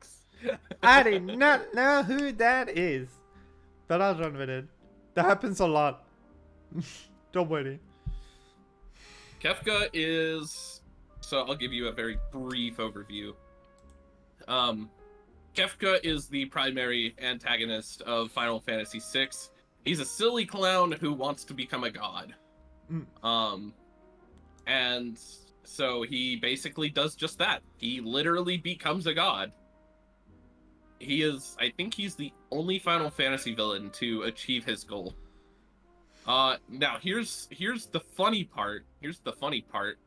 I did not know who that is. But I'll run with it. That happens a lot. Don't worry. Kefka is... So I'll give you a very brief overview. Kefka is the primary antagonist of Final Fantasy VI. He's a silly clown who wants to become a god. And so he basically does just that. He literally becomes a god. He is... I think he's the only Final Fantasy villain to achieve his goal. Now here's the funny part. Here's the funny part.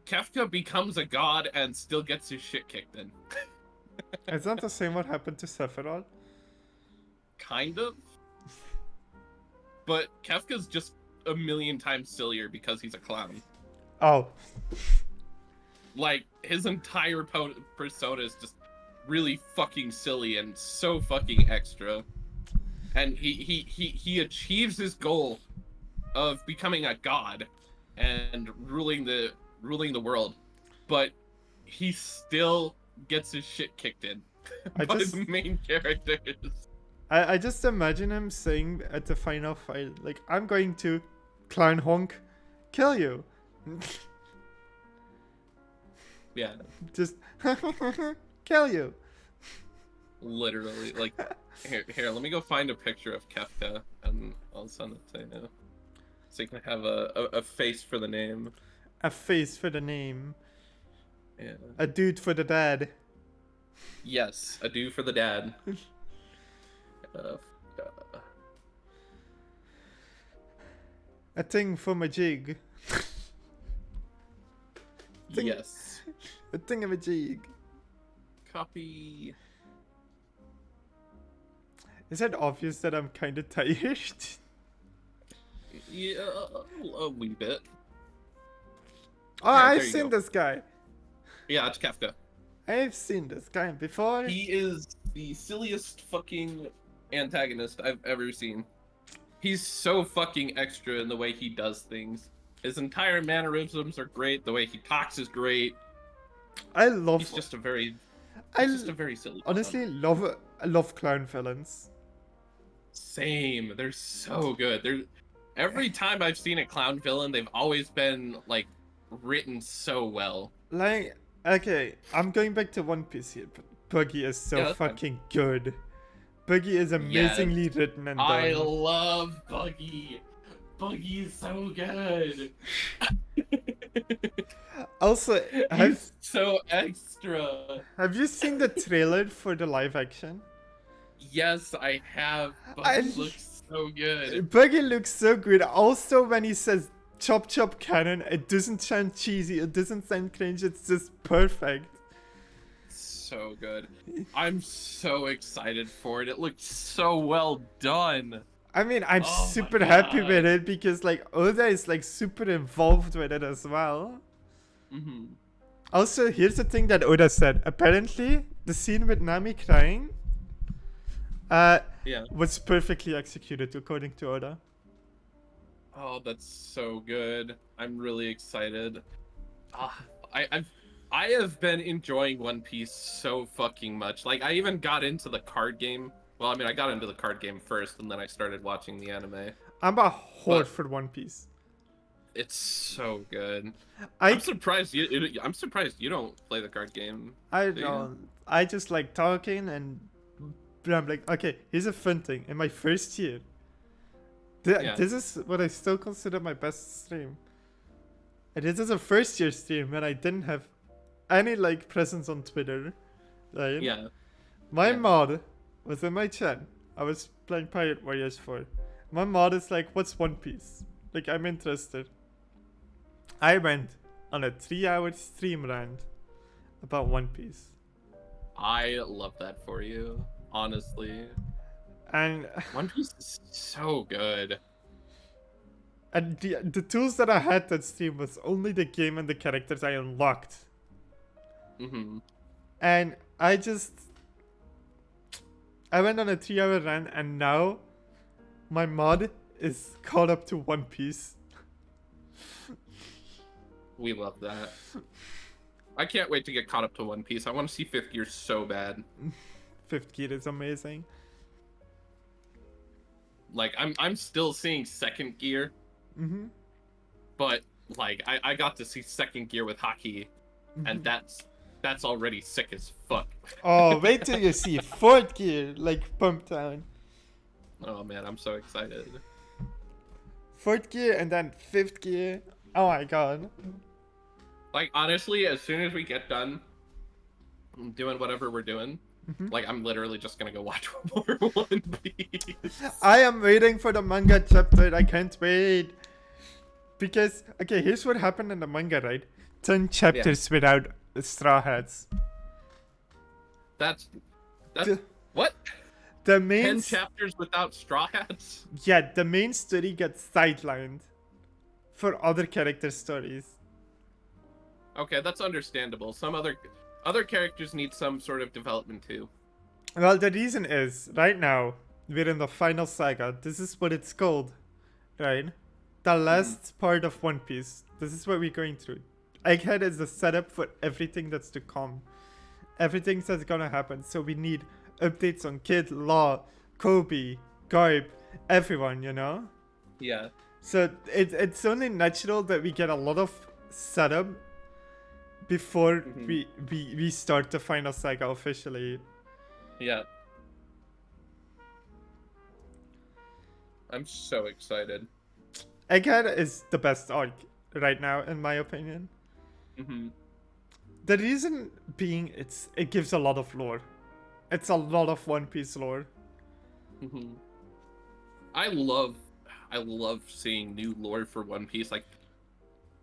Kefka becomes a god and still gets his shit kicked in. Is that the same what happened to Sephiroth? Kind of. But Kefka's just a million times sillier because he's a clown. Oh. Like, his entire persona is just really fucking silly and so fucking extra. And he achieves his goal of becoming a god and ruling the world, but he still gets his shit kicked in by the main characters. I just imagine him saying at the final fight, like, I'm going to, clown honk, kill you. Yeah. Just kill you. Literally, like, here, let me go find a picture of Kefka and I'll send it to you. So you can have a face for the name. A face for the name. Yeah. A dude for the dad. Yes, a dude for the dad. A thing for my jig. Yes. A thing of a jig. Copy. Is it obvious that I'm kind of tired? Yeah, a wee bit. Oh, Yeah, I've there you seen go. this guy. Yeah, it's Kefka. I've seen this guy before. He is the silliest fucking antagonist I've ever seen. He's so fucking extra in the way he does things. His entire mannerisms are great. The way he talks is great. He's just a very silly. Honestly, I love clown villains. Same. They're so good. Every time I've seen a clown villain, they've always been like written so well. Like, okay, I'm going back to One Piece here, but Buggy is so Yeah, fucking good. Buggy is amazingly written and done. I love Buggy. Buggy is so good. Also, He's so extra. have you seen the trailer for the live action? Yes, I have. Buggy looks so good. Buggy looks so good. Also, when he says chop chop cannon, it doesn't sound cheesy, it doesn't sound cringe, it's just perfect. So good. I'm so excited for it. It looks so well done. I mean, I'm Oh my super happy God. with it because like Oda is like super involved with it as well. Mm-hmm. Also, here's the thing that Oda said. Apparently, the scene with Nami crying Yeah. was perfectly executed according to Oda. Oh, that's so good. I'm really excited. Ah, I have been enjoying One Piece so fucking much. Like, I even got into the card game. Well, I mean, I got into the card game first, and then I started watching the anime. I'm a whore But- for One Piece. It's so good. I I'm surprised you don't play the card game. I do you? don't. I just like talking and I'm like, okay, here's a fun thing. In my first year, Yeah. this is what I still consider my best stream. And this is a first year stream when I didn't have any like presence on Twitter, right? Yeah. My Yeah. mod was in my chat. I was playing Pirate Warriors 4. My mod is like, what's One Piece? Like, I'm interested. I went on a 3-hour stream rant about One Piece. I love that for you, honestly. And One Piece is so good. and the tools that I had that stream was only the game and the characters I unlocked. Mm-hmm. And I went on a 3-hour run and now my mod is caught up to One Piece. We love that. I can't wait to get caught up to One Piece. I want to see Fifth Gear so bad. Fifth Gear is amazing. Like, I'm still seeing Second Gear, Mm-hmm. but like I got to see Second Gear with Haki, and that's already sick as fuck. Oh, wait till you see Fourth Gear, like Pump Town. Oh man, I'm so excited. Fourth Gear and then Fifth Gear. Oh my god. Like, honestly, as soon as we get done doing whatever we're doing, like, I'm literally just gonna go watch more One Piece. I am waiting for the manga chapter. I can't wait. Because, okay, here's what happened in the manga, right? 10 chapters without Straw Hats. That's The- what? The main 10 chapters without Straw Hats? yeah, the main story gets sidelined for other character stories. Okay, that's understandable. Some other characters need some sort of development too. Well, the reason is, right now, we're in the final saga. This is what it's called, right? The last part of One Piece. This is what we're going through. Egghead is the setup for everything that's to come. Everything that's gonna happen. So we need updates on Kid, Law, Kobe, Garb, everyone, you know? Yeah. So it's only natural that we get a lot of setup before we start the final saga officially. Yeah. I'm so excited. Egghead is the best arc right now, in my opinion. Mm-hmm. The reason being, it gives a lot of lore. It's a lot of One Piece lore. Mm-hmm. I love seeing new lore for One Piece. Like,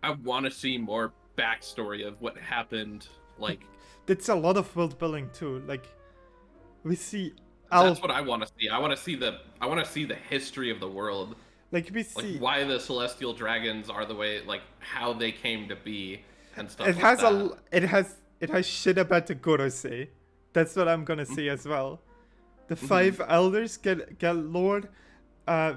I want to see more backstory of what happened. Like, It's a lot of world building too. Like, we see that's what I want to see. I want to see the history of the world. like we Like, see why the celestial dragons are the way, like, how they came to be and stuff it like has that. it has shit about the Gorosei. That's what I'm gonna say as well. The 5 elders get lore.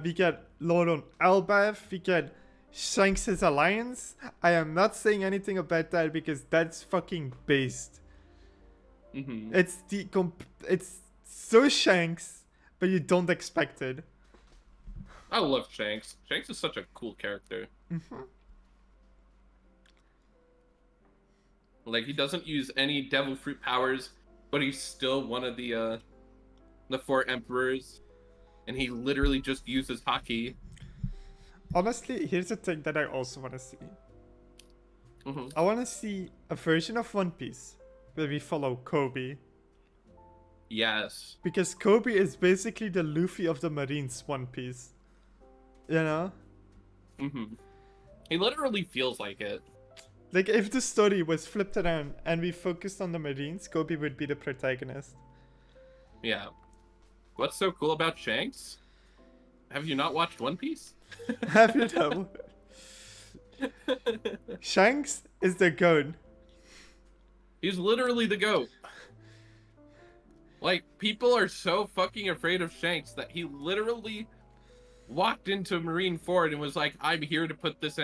We get lore on Elbaf. We get Shanks' alliance. I am not saying anything about that because that's fucking based. Mm-hmm. It's so Shanks, but you don't expect it. I love Shanks. Shanks is such a cool character. Like, he doesn't use any devil fruit powers, but he's still one of the 4 emperors, and he literally just uses Haki. Honestly, here's the thing that I also want to see. Mm-hmm. I want to see a version of One Piece where we follow Kobe. Yes. Because Kobe is basically the Luffy of the Marines One Piece. You know? Mm-hmm. He literally feels like it. Like, if the story was flipped around and we focused on the Marines, Kobe would be the protagonist. Yeah. What's so cool about Shanks? Have you not watched One Piece? Have you know? Shanks is the goat. He's literally the GOAT. Like, people are so fucking afraid of Shanks that he literally walked into Marineford and was like, I'm here to put this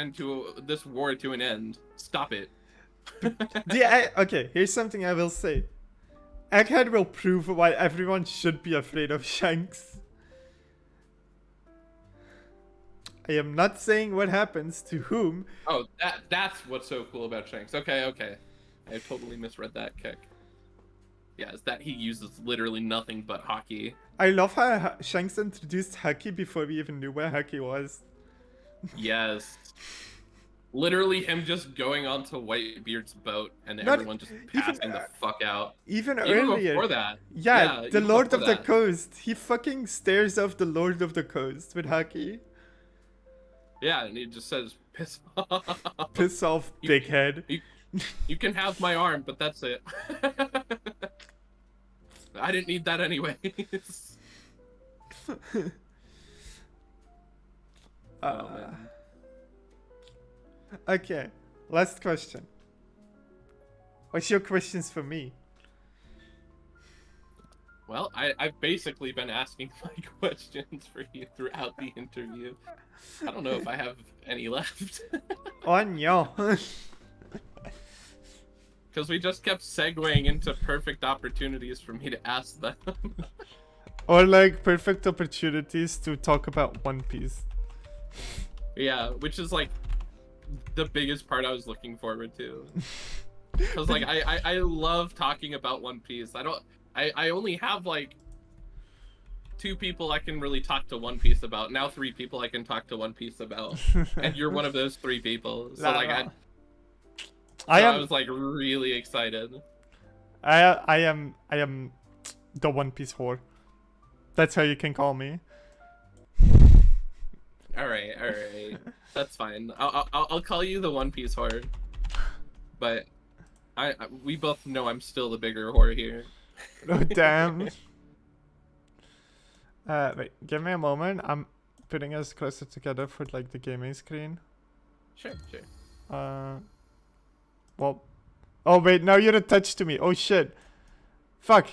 this war to an end. Stop it. Okay, here's something I will say. Egghead will prove why everyone should be afraid of Shanks. I am not saying what happens to whom. Oh, that's what's so cool about Shanks. Okay. I totally misread that kick. Yeah, is that he uses literally nothing but hockey. I love how Shanks introduced hockey before we even knew where hockey was. Yes. Literally him just going onto Whitebeard's boat and Not everyone just even, passing the fuck out. Even Even earlier. before that. Yeah, the even Lord of before the that. Coast. He fucking stares off the Lord of the Coast with hockey. Yeah, and he just says, piss off. Piss off, You- big head. You can have my arm, but that's it. I didn't need that anyways. Oh, man. Okay, last question. What's your questions for me? Well, I've basically been asking my questions for you throughout the interview. I don't know if I have any left. Oh no. Because we just kept segueing into perfect opportunities for me to ask them. Or like perfect opportunities to talk about One Piece. Yeah, which is like the biggest part I was looking forward to. Because like I love talking about One Piece. I only have like 2 people I can really talk to One Piece about. Now 3 people I can talk to One Piece about. And you're one of those 3 people. So like I was like really excited. I am the One Piece whore. That's how you can call me. All right. That's fine. I'll call you the One Piece whore. But we both know I'm still the bigger whore here. Oh damn. Wait, give me a moment. I'm putting us closer together for like the gaming screen. Sure. Well, oh wait, now you're attached to me. Oh shit. Fuck.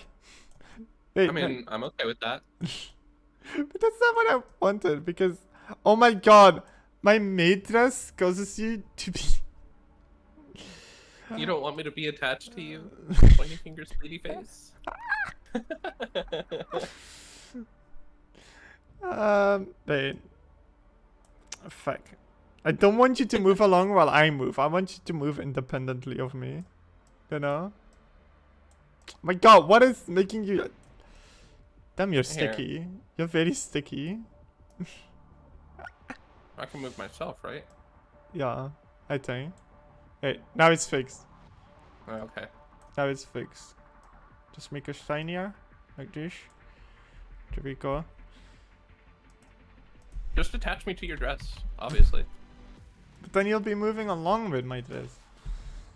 Wait, I mean, I'm okay with that. but that's not what I wanted because, oh my god, my maid dress causes you to be. You don't want me to be attached to you, pointy finger, sweetie face? Wait. Fuck. I don't want you to move along while I move. I want you to move independently of me. You know? My god, what is making you... Damn, you're sticky. You're very sticky. I can move myself, right? Yeah, I think. Wait, now it's fixed. Oh, okay. Now it's fixed. Just make it shinier. Like this. There we go. Just attach me to your dress, obviously. But then you'll be moving along with my dress.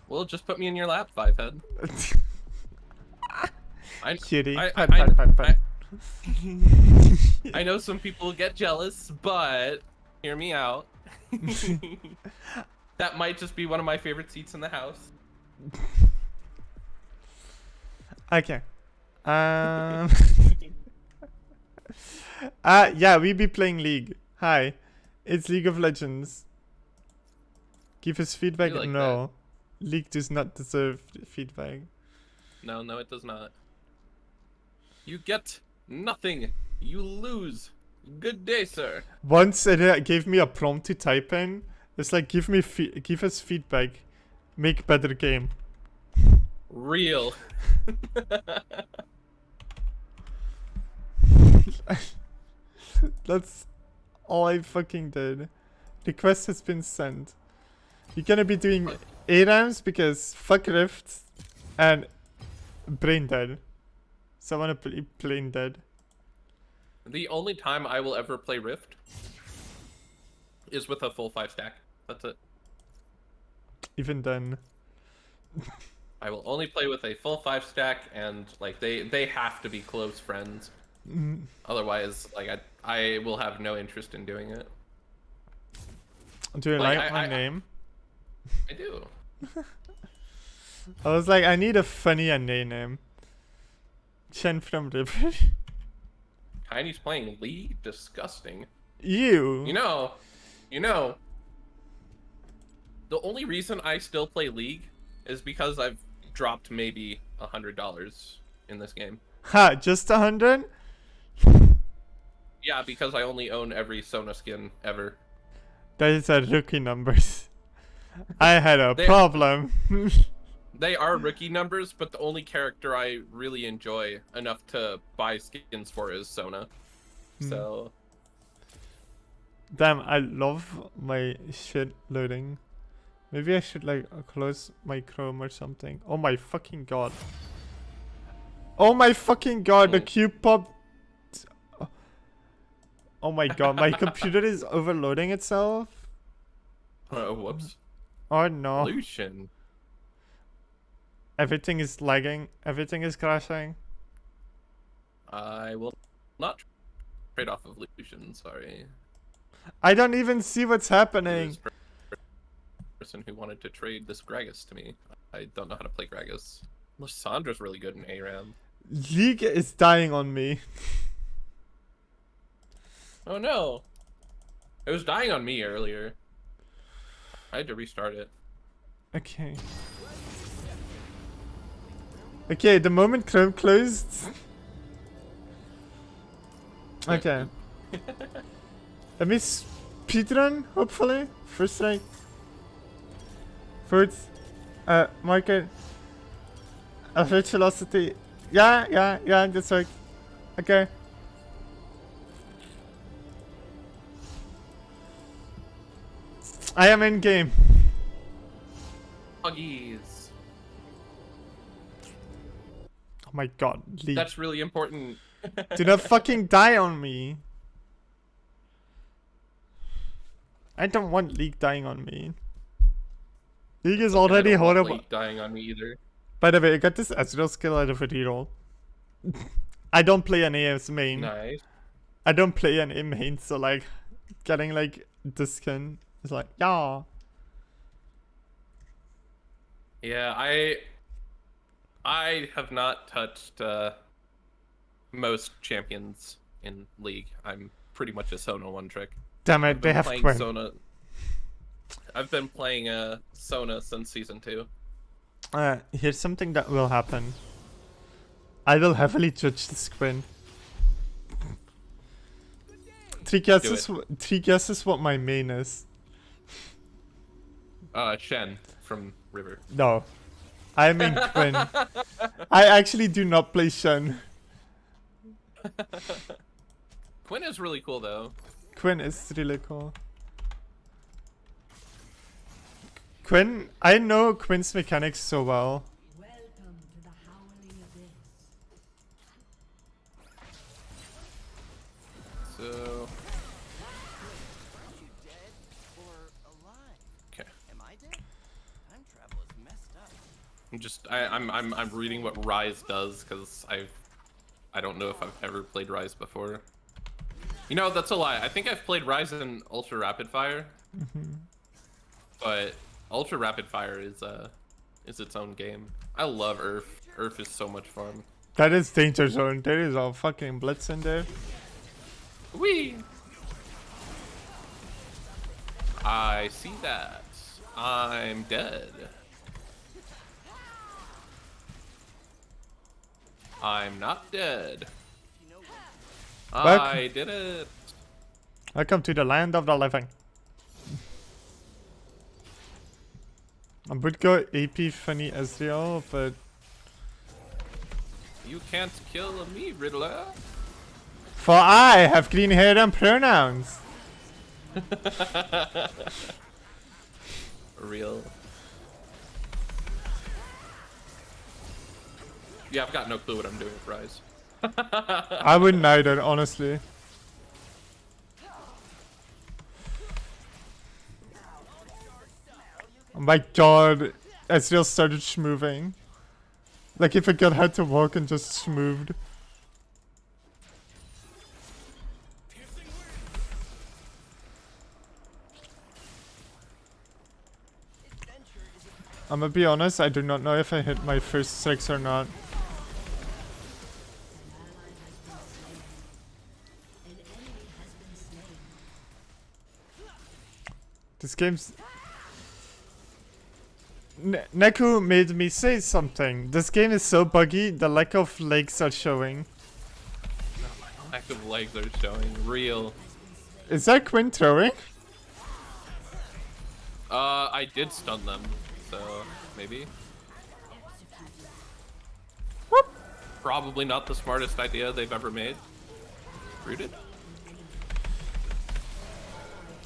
Well, just put me in your lap, Fivehead. Kitty. I- Pat, I- pat, pat, pat. I know some people get jealous, but hear me out. That might just be one of my favorite seats in the house. Okay. Yeah, we be playing League. Hi. It's League of Legends. Give us feedback? You like No. League does not deserve feedback. No, it does not. You get nothing. You lose. Good day, sir. Once it gave me a prompt to type in. It's like, give us feedback. Make better game. Real. That's all I fucking did. Request has been sent. You're gonna be doing ARAMs because fuck Rift and Brain Dead. So I wanna play Brain Dead. The only time I will ever play Rift is with a full 5 stack. That's it. Even then. I will only play with a full 5 stack, and like they have to be close friends. Otherwise, like I will have no interest in doing it. Do you Like, like my name? I do. I was like, I need a funny NA name. Chen from River. Tiny's playing League? Disgusting. You. You know, the only reason I still play League is because I've dropped maybe $100 in this game. Ha, just 100? Yeah, because I only own every Sona skin ever. That is a rookie numbers. I had a They- problem. They are rookie numbers, but the only character I really enjoy enough to buy skins for is Sona. So, Damn, I love my shit loading. Maybe I should like close my Chrome or something. Oh my fucking god. Oh my fucking god, the cube popped. Oh my god, my computer is overloading itself. whoops. Oh no. Lucian. Everything is lagging. Everything is crashing. I will not trade off of Lucian, sorry. I don't even see what's happening. This person who wanted to trade this Gragas to me. I don't know how to play Gragas. Lissandra's really good in ARAM. League is dying on me. Oh no! It was dying on me earlier. I had to restart it. Okay. Okay, the moment Chrome closed. Okay. Let me speedrun, hopefully. First strike. Fourth. Market. Average velocity. Yeah, that's right. Okay. I am in game. Buggies. Oh my god, League. That's really important. Do not fucking die on me. I don't want League dying on me. League is already I don't want horrible. League dying on me either. By the way, I got this Ezreal skill out of a reroll. I don't play an AS main. Nice. I don't play an A main, so like getting like the skin is like, yeah. Yeah, I have not touched most champions in League. I'm pretty much a Sona one trick. Damn it, they have Playing Quinn. Sona. I've been playing Sona since season 2. Here's something that will happen. I will heavily judge this Quinn. Three guesses what my main is. Shen from River. No. I mean Quinn. I actually do not play Shen. Quinn is really cool though. Quinn is really cool. Quinn, I know Quinn's mechanics so well. Welcome to the howling abyss. So, Aren't you dead or alive? okay. Am I dead? Time travel is messed up. I'm reading what Rise does because I don't know if I've ever played Rise before. You know, that's a lie. I think I've played Rise in Ultra Rapid Fire. But Ultra Rapid Fire is its own game. I love Earth. Earth is so much fun. That is danger zone. There is a fucking blitz in there. Whee! I see that. I'm dead. I'm not dead. Welcome. I did it. Welcome to the land of the living. I would go AP funny Ezreal, but You can't kill me, Riddler. for I have green hair and pronouns. Real. Yeah, I've got no clue what I'm doing with Rise. I wouldn't either, honestly. Oh my god, Ezreal started schmoving. Like if a girl had to walk and just schmooved. I'm gonna be honest, I do not know if I hit my first 6 or not. This game's... Neku made me say something. This game is so buggy, the lack of legs are showing. Lack of legs are showing. Real. Is that Quinn throwing? I did stun them, so maybe. Whoop. Probably not the smartest idea they've ever made. Rooted.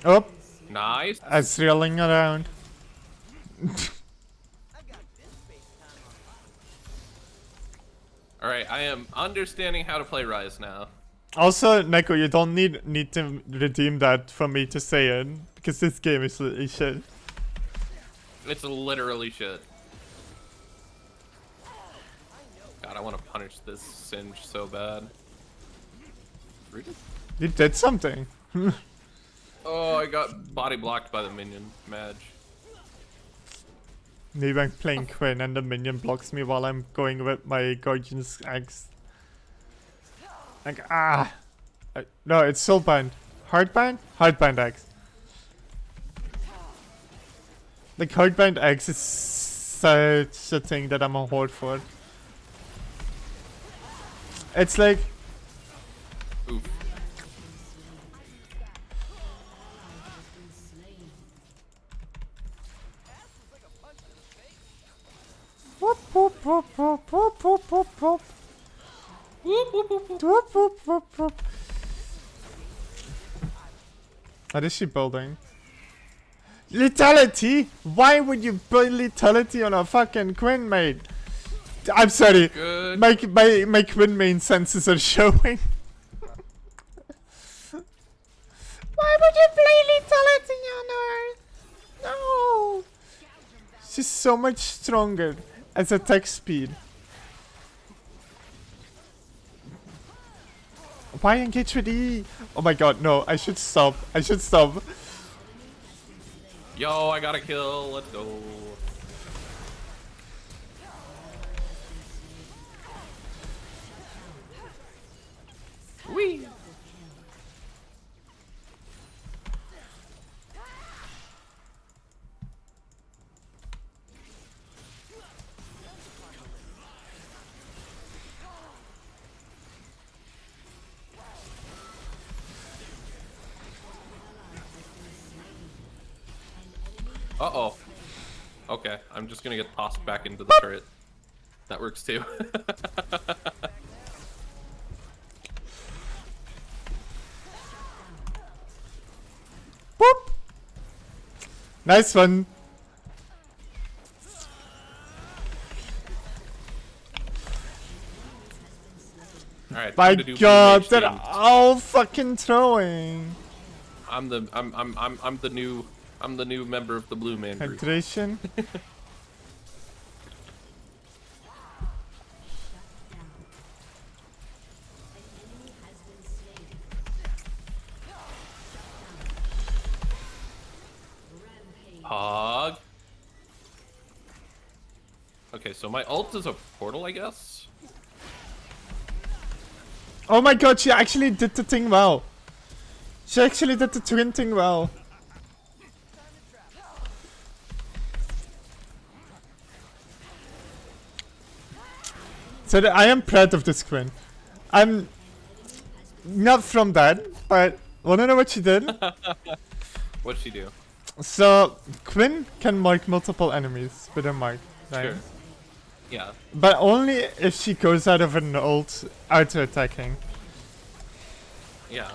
Oh, Nice. it's reeling around. I got this space time on. Alright, I am understanding how to play Rise now. Also, Neko, you don't need to redeem that for me to say it, because this game is shit. It's literally shit. God, I want to punish this Singe so bad. Rooted? You did something. Oh, I got body blocked by the minion. Madge. Maybe I'm playing Quinn and the minion blocks me while I'm going with my Guardian's Axe. Like, no, it's Soulbind. Hardbind? Hardbind Axe. Like, Hardbind Axe is such a thing that I'm a whore for. It's like... Oof. Whoop, whoop, whoop, whoop, whoop, whoop, whoop, whoop. Whoop, whoop, whoop, whoop. Whoop, whoop, whoop, whoop. What is she building? Lethality? Why would you build lethality on a fucking Quinn mate? I'm sorry. Good. My Quinn main senses are showing. Why would you play lethality on her? No. She's so much stronger as attack speed. Why engage with E? Oh my god, no, I should stop. I should stop. Yo, I got a kill. Let's go. Whee! Uh-oh. Okay, I'm just gonna get tossed back into the turret. That works too. Boop. Nice one. Alright, My time to do god, blue they're mage themed. all fucking throwing. I'm the new member of the Blue Man group. Hydration. Hog. Okay, so my ult is a portal, I guess. Oh my god, she actually did the thing well. She actually did the twin thing well. So I am proud of this Quinn. I'm not from that, but wanna know what she did? What'd she do? So Quinn can mark multiple enemies with her mark, right? Sure. Yeah. But only if she goes out of an ult auto attacking. Yeah.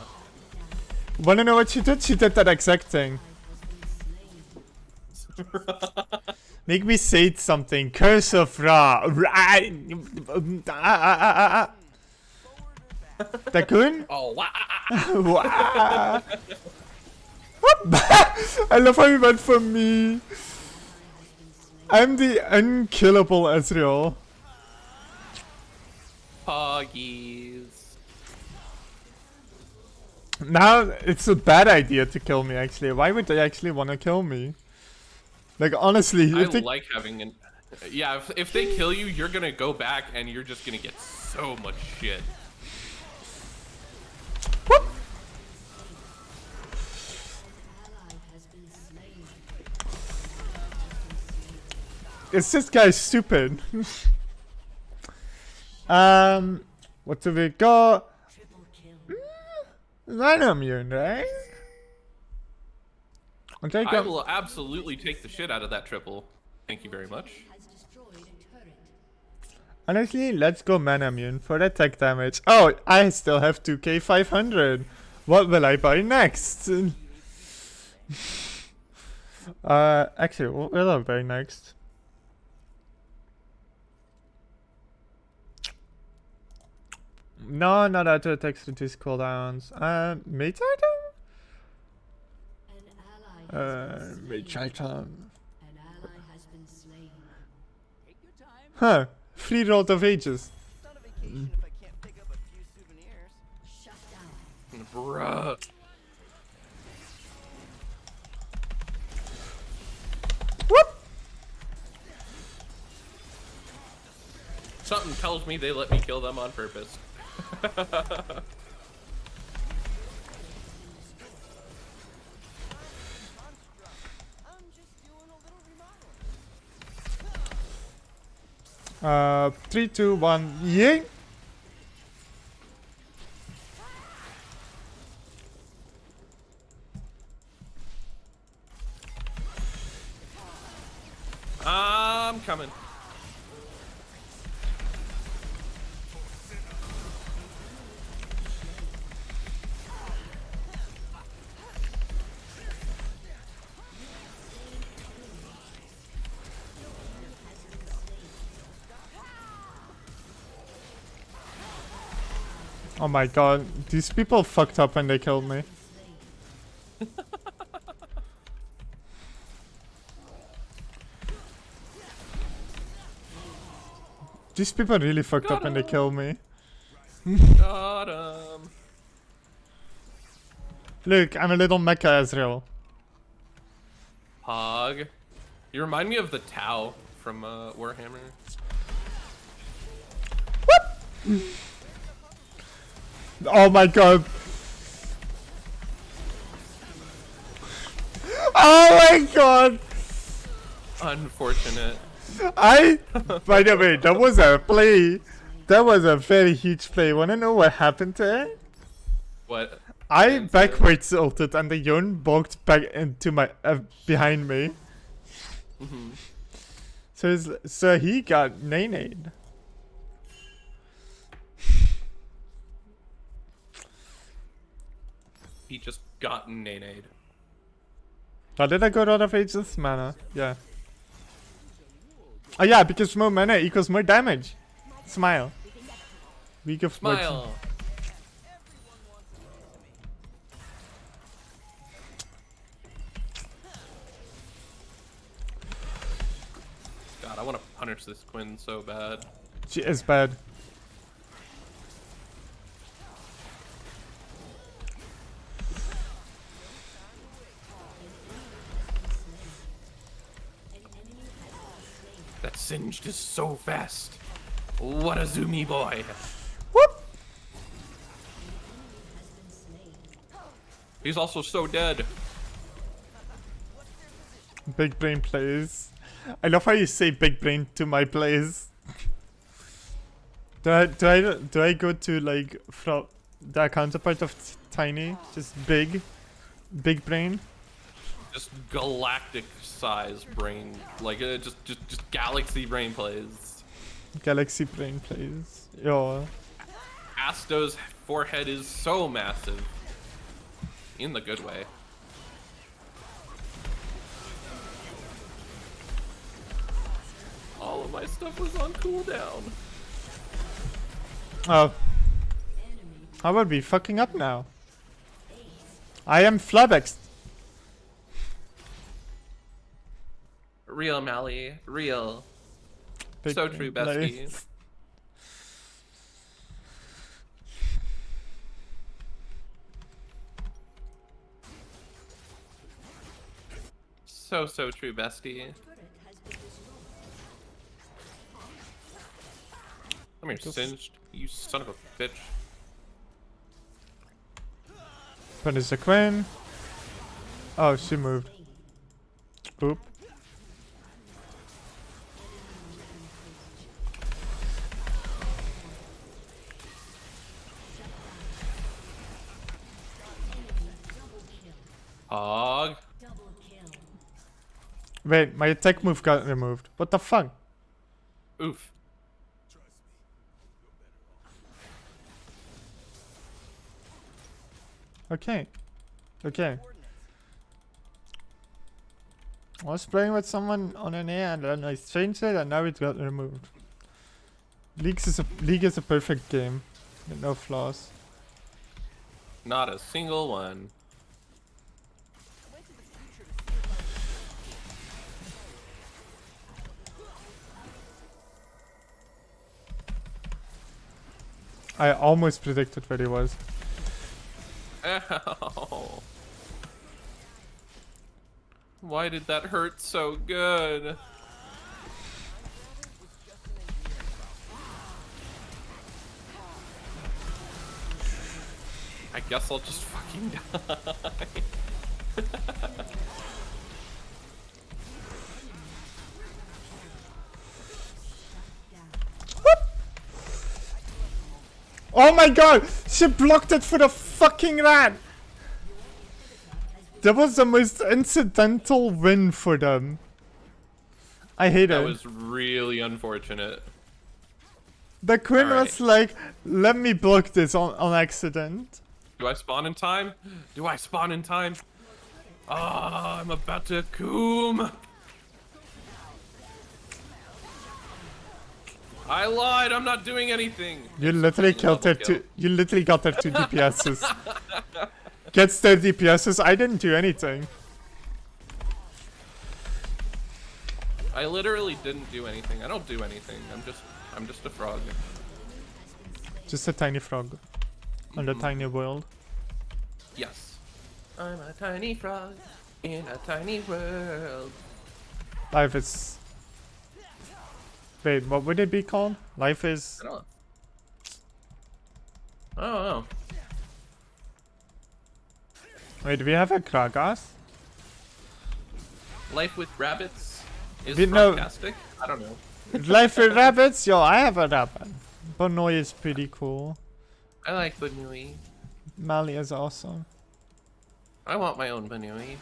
Wanna know what she did? She did that exact thing. Make me say something. Curse of Ra. Dakun? Oh, wow. Wah. I love how you went for me. I'm the unkillable Ezreal. Poggies. Now it's a bad idea to kill me actually. Why would they actually want to kill me? Like honestly, I if they, like having an. Yeah, if they kill you, you're gonna go back and you're just gonna get so much shit. it's this guy's stupid. What do we got? Immune, right? I'll take I him. will absolutely take the shit out of that triple. Thank you very much. Has destroyed a turret. Honestly, let's go immune for attack damage. Oh, I still have 2k 500. What will I buy next? Actually, what will I buy next? No, not auto attacks reduce cooldowns. Mage item? An ally has been Mage slain. item. An ally has been slain. Take your time. Huh. Free roll of ages. It's not a vacation if I can't pick up a few souvenirs. Shut down. Bruh. Whoop! Something tells me they let me kill them on purpose. I'm just doing a little remodeling. 3, 2, 1, yay! I'm coming. Oh my god, these people fucked up when they killed me. These people really fucked up when they killed me. Got him. Look, I'm a little mecha Ezreal. Hog. You remind me of the Tau from Warhammer. Oh my god. Oh my god. Unfortunate. By the way, that was a play. That was a very huge play. Wanna know what happened to it? What? I Answer. backwards ulted and the Yon bulked back into my behind me. Mhm. So he got nade. He just got nade. How did I go out of ages? Mana. Yeah. Oh yeah, because more mana equals more damage. Smile. Weak of fortune. Smile. Everyone wants a piece of me. God, I want to punish this Quinn so bad. She is bad. That Singed is so fast. What a zoomy boy. Whoop! He's also so dead. Big brain plays. I love how you say big brain to my plays. Do I go to like from the counterpart of tiny, just big brain? Just galactic size brain, like just galaxy brain plays. Galaxy brain plays. Yo. Asto's forehead is so massive, in the good way. All of my stuff was on cooldown. Oh. I would be fucking up now. I am flabbergasted. Real Mally, real. Big So brain true, plays. bestie. So true, bestie. Turret has been destroyed. Come here, Singed. You son of a bitch. Punish the queen. Oh, she moved. Oop. Hog. Double kill. Wait, my attack move got removed. What the fuck? Oof. Okay. Okay. I was playing with someone on an air and then I changed it and now it got removed. League is a perfect game. With no flaws. Not a single one. I went to the future to see if I almost predicted where he was. Ow. Why did that hurt so good? I guess I'll just fucking die. Oh my god! She blocked it for the fucking rat! That was the most incidental win for them. I hate That it. was really unfortunate. The queen Alright. was like, let me block this on accident. Do I spawn in time? Do I spawn in time? Ah, I'm about to coom. I lied. I'm not doing anything. You literally killed her Double two. You literally got her 2 DPSs. Gets their DPSs. I didn't do anything. I literally didn't do anything. I don't do anything. I'm just a frog. Just a tiny frog on the tiny world. Yes. I'm a tiny frog in a tiny world. Life is. Wait, what would it be called? Life is. I don't know. I don't know. Wait, do we have a Kragas? Life with rabbits is We know- fantastic. I don't know. Life with rabbits? Yo, I have a rabbit. Bonoy is pretty cool. I like Banui. Mali is awesome. I want my own Banui.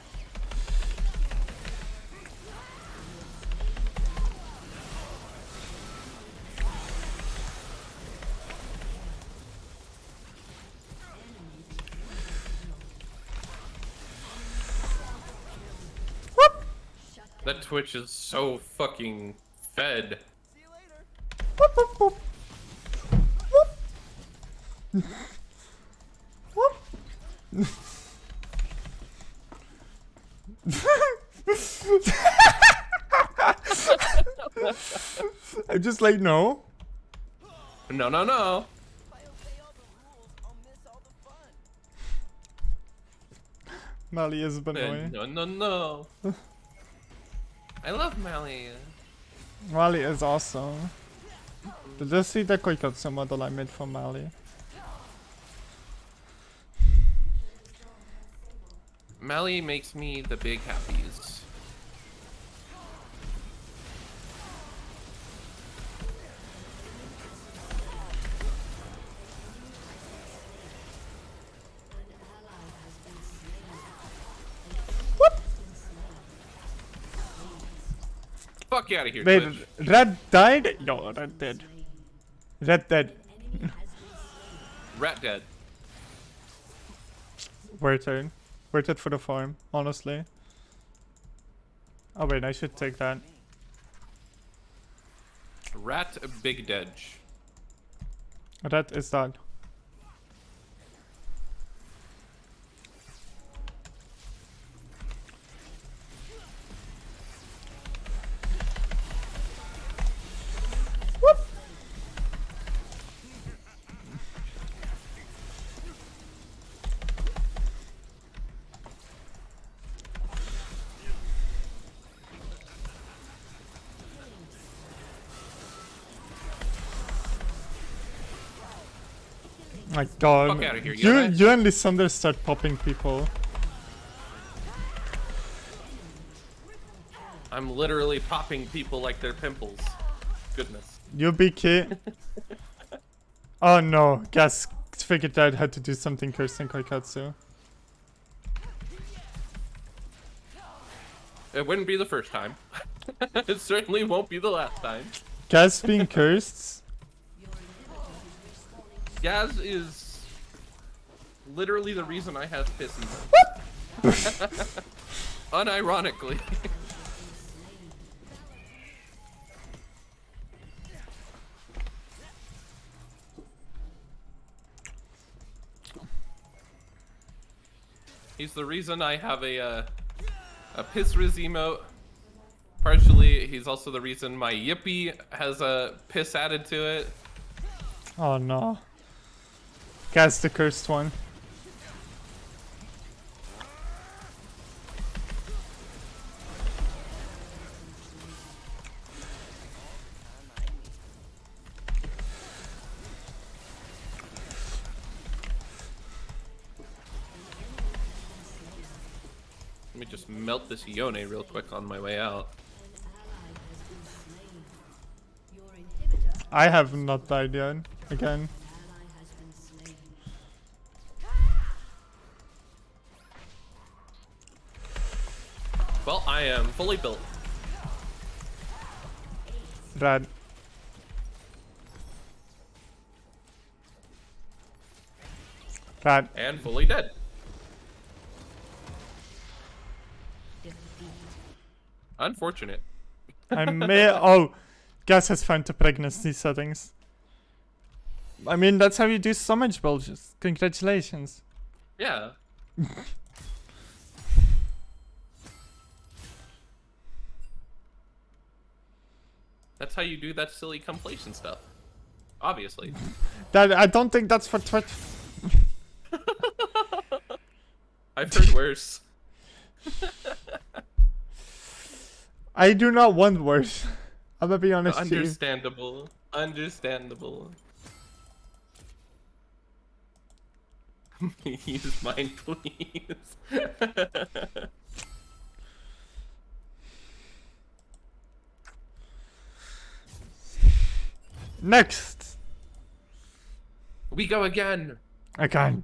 That Twitch is so fucking fed. see you later. Whoop, whoop, whoop. Whoop. I'm just like, no. No, no, no. If I obey all the rules, I'll miss all the fun. Mali is Bonoy. No, no, no. I love Mally. Mali is awesome. Did you see the Koikotsu model I made for Mali? Mally makes me the big happies. Fuck you out of here, Wait, Twitch. Red died? Yo, Red dead. Red dead. Rat dead. Worth it. Worth it for the farm, honestly. Oh wait, I should take that. Rat big dead. Red is that. Whoop. My god. Fuck outta here, you Yone. you and Lysander start popping people. I'm literally popping people like they're pimples. Goodness. You BK. Oh no, Gas figured out how to do something cursed in Koikatsu. It wouldn't be the first time. It certainly won't be the last time. Gas being cursed. Gaz is literally the reason I have pissy. Unironically. He's the reason I have a piss riz emote. Partially, he's also the reason my yippee has a piss added to it. Oh no. Gas the cursed one. Let me just melt this Yone real quick on my way out. I have not died yet. Again. Well, I am fully built. Rad. Rad. And fully dead. Unfortunate. I may. Oh, Gas has found the pregnancy settings. I mean, that's how you do so much bullshit. Congratulations. Yeah. That's how you do that silly conflation stuff. Obviously. That I don't think that's for Twitch. I've heard worse. I do not want worse. I'm gonna be honest with you. Understandable. Understandable. Use mine, please. Next. We go again. Again.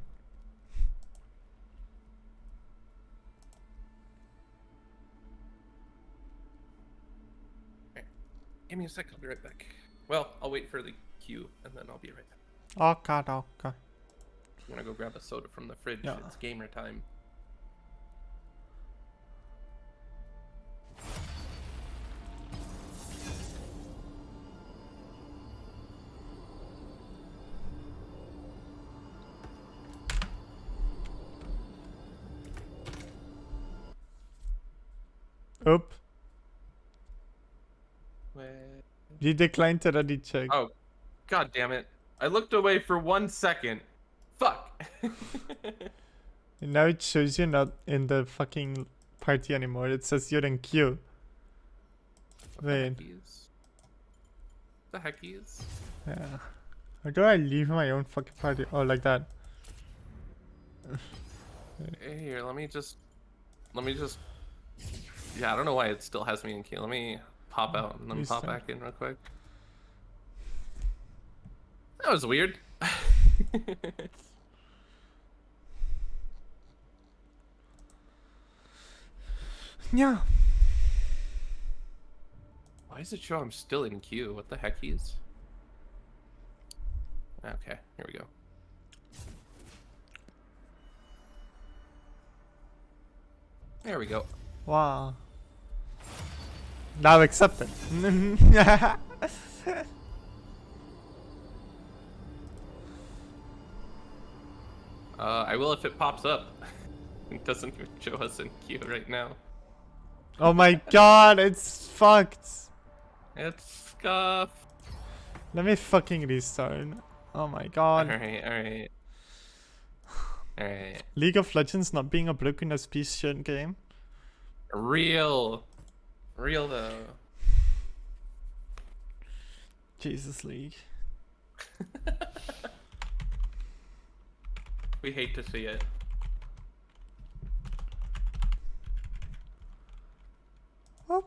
Give me a sec, I'll be right back. Well, I'll wait for the queue and then I'll be right back. Oh god, okay. I'm gonna go grab a soda from the fridge. Yeah. It's gamer time. Oop. Wait. You declined to ready check. Oh, god damn it. I looked away for 1 second. Fuck. And now it shows you not in the fucking party anymore. It says you're in queue. Wait. The heckies? Yeah. How do I leave my own fucking party? Oh, like that. Here, let me just. Yeah, I don't know why it still has me in queue. Let me pop out and then pop Restart. back in real quick. That was weird. Yeah. Why does it show I'm still in queue? What the heckies? Okay, here we go. There we go. Wow. Now accepted. I will if it pops up. It doesn't even show us in queue right now. Oh my god, it's fucked. It's scuff. Let me fucking restart. Oh my god. Alright. Alright. League of Legends not being a broken SP shit game. Real though. Jesus League. We hate to see it. Well,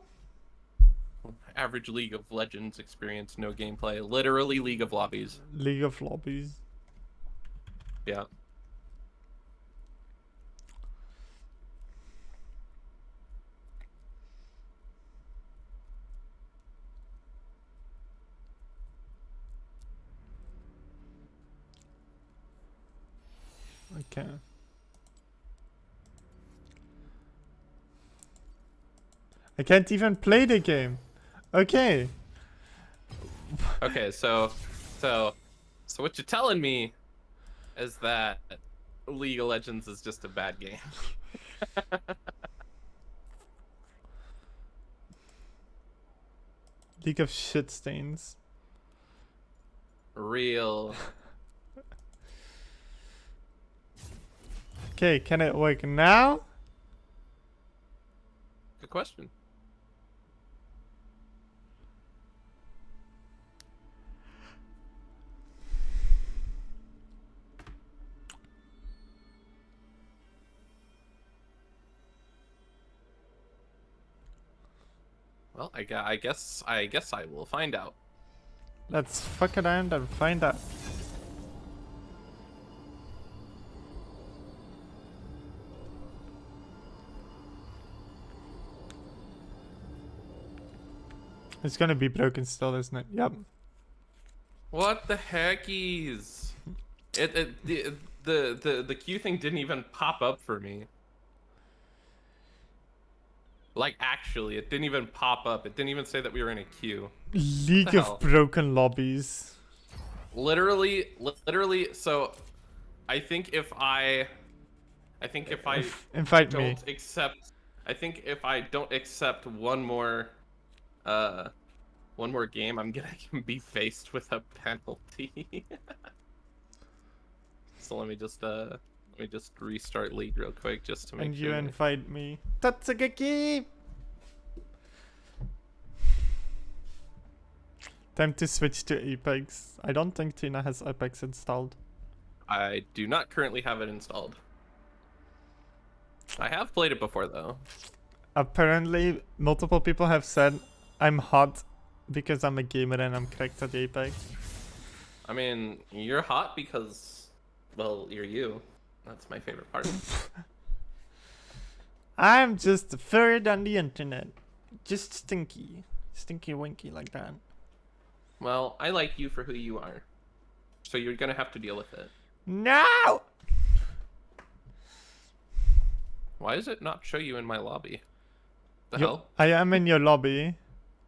Average League of Legends experience, no gameplay. Literally League of Lobbies. League of Lobbies. Yeah. Okay. I can't even play the game. Okay. Okay, so what you're telling me is that League of Legends is just a bad game. League of shit stains. Real. Okay, can it work now? Good question. Well, I guess I will find out. Let's fuck around and find out. It's gonna be broken still, isn't it? Yep. What the heckies? The queue thing didn't even pop up for me. Like actually, it didn't even pop up. It didn't even say that we were in a queue. League the of hell? broken lobbies. Literally. So, I think if I Invite me. don't accept, I think if I don't accept one more game, I'm gonna be faced with a penalty. So let me just restart League real quick just to make And sure. you invite me. Tatsugaki! Time to switch to Apex. I don't think Tina has Apex installed. I do not currently have it installed. I have played it before though. Apparently, multiple people have said I'm hot because I'm a gamer and I'm correct at Apex. I mean, you're hot because, well, you're you. That's my favorite part. I'm just a third on the internet. Just stinky. Stinky winky like that. Well, I like you for who you are. So you're gonna have to deal with it. No! Why does it not show you in my lobby? The You- hell? I am in your lobby.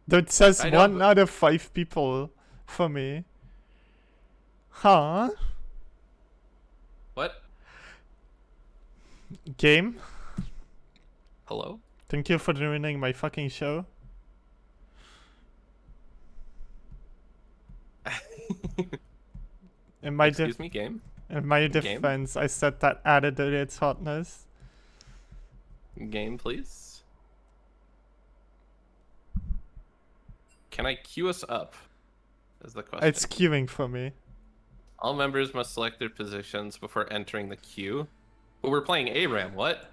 That says I know, 1 but- out of 5 people for me. Huh? What? Game? Hello? Thank you for ruining my fucking show. In my Excuse me, game? in my Game? defense, I said that added to its hotness. Game, please. Can I queue us up? Is the question. It's queuing for me. All members must select their positions before entering the queue. But we're playing ARAM. What?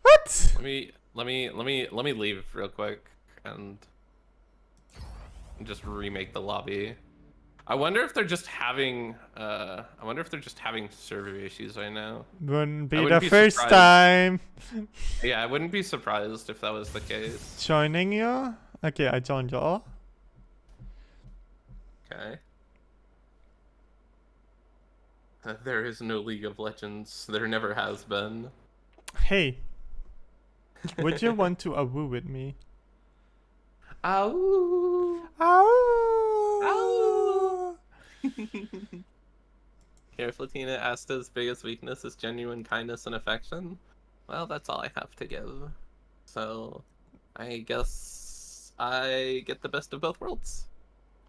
What? Let me leave real quick and just remake the lobby. I wonder if they're just having server issues right now. Wouldn't be I the wouldn't be first surprised. time. Yeah, I wouldn't be surprised if that was the case. Joining you? Okay, I joined you all. Okay. There is no League of Legends. There never has been. Hey. Would you want to awoo with me? Ow! Ow! Careful, Tina. Asta's biggest weakness is genuine kindness and affection. Well, that's all I have to give. So, I guess I get the best of both worlds.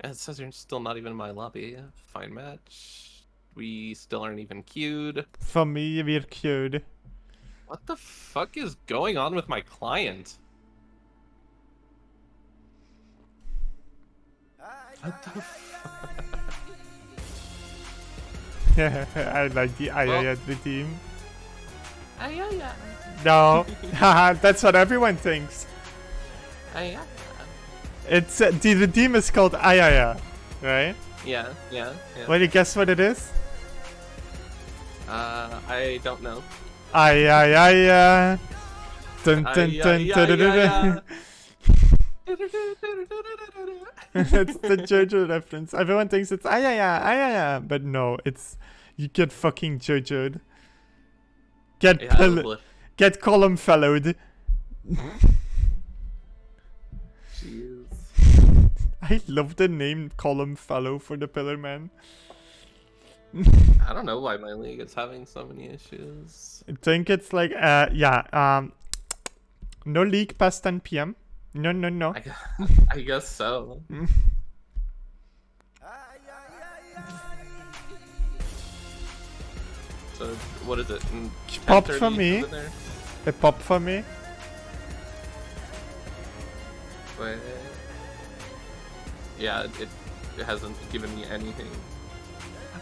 And it says you're still not even in my lobby. Fine match. We still aren't even queued. For me, we're queued. What the fuck is going on with my client? What the fuck? I like the Ayaya team. Ayaya. No, haha, that's what everyone thinks. Ayaya. It's the team is called Ayaya, right? Yeah. Want to guess what it is? I don't know. Ayaya. Dun dun dun dun dun dun. That's the JoJo reference. Everyone thinks it's ayaya, but no, it's you get fucking JoJo'd. Get column fellowed. Jeez. I love the name column fellow for the Pillar Man. I don't know why my league is having so many issues. I think it's like no league past 10 p.m. No. I guess so. So what is it? Popped for 10:30 me. over there? It popped for me. But yeah, it hasn't given me anything.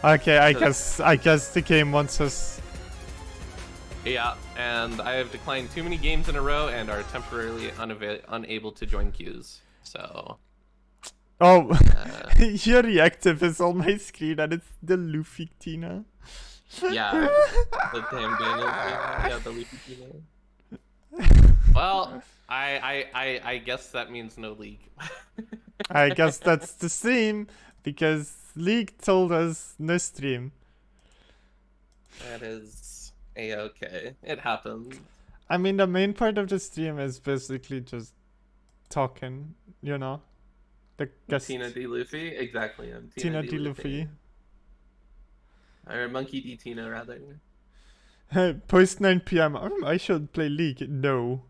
Okay, I guess the game wants us. Yeah, and I have declined too many games in a row and are temporarily unable to join queues. So. Oh, your reactive is on my screen and it's the Luffy Tina. Yeah, the damn Daniel thing. Yeah, the Luffy Tina. Well, I guess that means no league. I guess that's the stream because League told us no stream. That is a-okay. It happens. I mean, the main part of the stream is basically just talking, you know. The guest Tina D. Luffy? Exactly. I'm Tina D. Luffy. Or Monkey D. Tina, rather. Post 9 p.m. I should play League. No.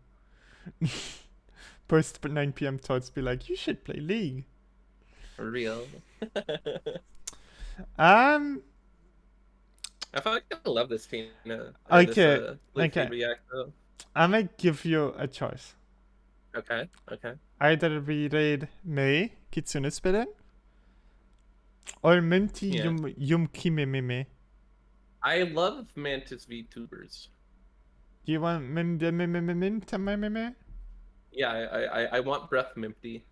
Post 9 p.m. thoughts be like, you should play League. For real. I feel like I love this Tina. Okay, Luffy okay. React, though. I might give you a choice. Okay. Either we raid Mei, Kitsune Spirit, or Minty Yeah. Yumkimimime. I love Mantis VTubers. Do you want Minty? Yeah, I want Breath Mimpty.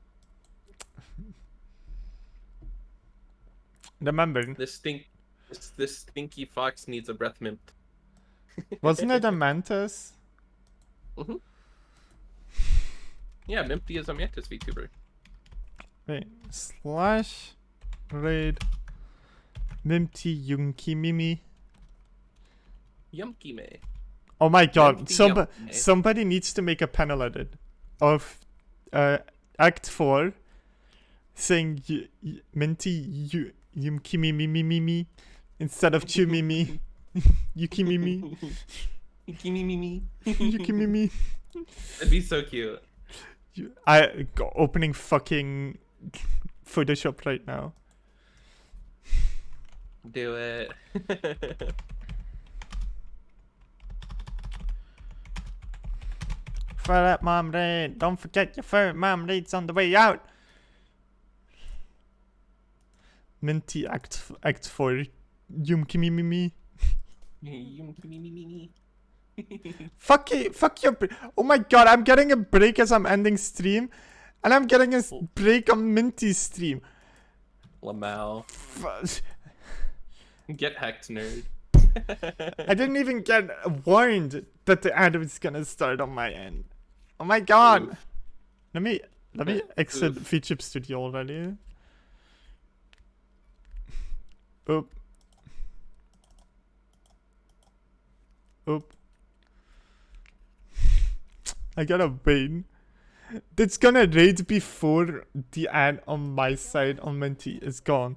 Remember, This stinky fox needs a Breath Mimp. wasn't it a Mantis? Mm-hmm. Yeah, Mimpty is a Mantis VTuber. Wait, slash raid Minty Yumkimimi. Yumky me. Oh my god, Minty Yumkime. somebody needs to make a panel edit of Act 4 saying Minty Yumkimimi instead of Chumimi. Yukimimi. Yukimimi. Yukimimi. That'd be so cute. Opening fucking Photoshop right now. Do it. Fire up, mom raid. Don't forget your fur mom raid's on the way out. Minty Act 4. Yumkimimi. Yumkimimi. Fuck your oh my god, I'm getting a break as I'm ending stream. And I'm getting a break on Minty's stream. Lamau. Get hacked, nerd. I didn't even get warned that the ad was gonna start on my end. Oh my god. Oof. Let me exit Oof. VTube Studio already. Oop. I gotta wait. It's gonna raid before the ad on my side on Minty is gone.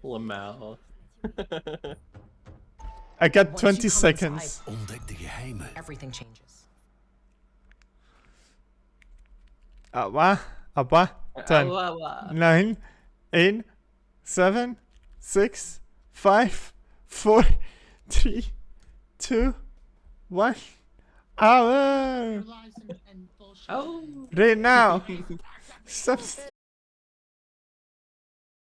Lamau. I got Once 20 you come seconds. inside, everything changes. Apa? 10, Awa, awa. 9, 8, 7, 6, 5, 4, 3, 2, 1. Hour! Oh. Right now. Stop.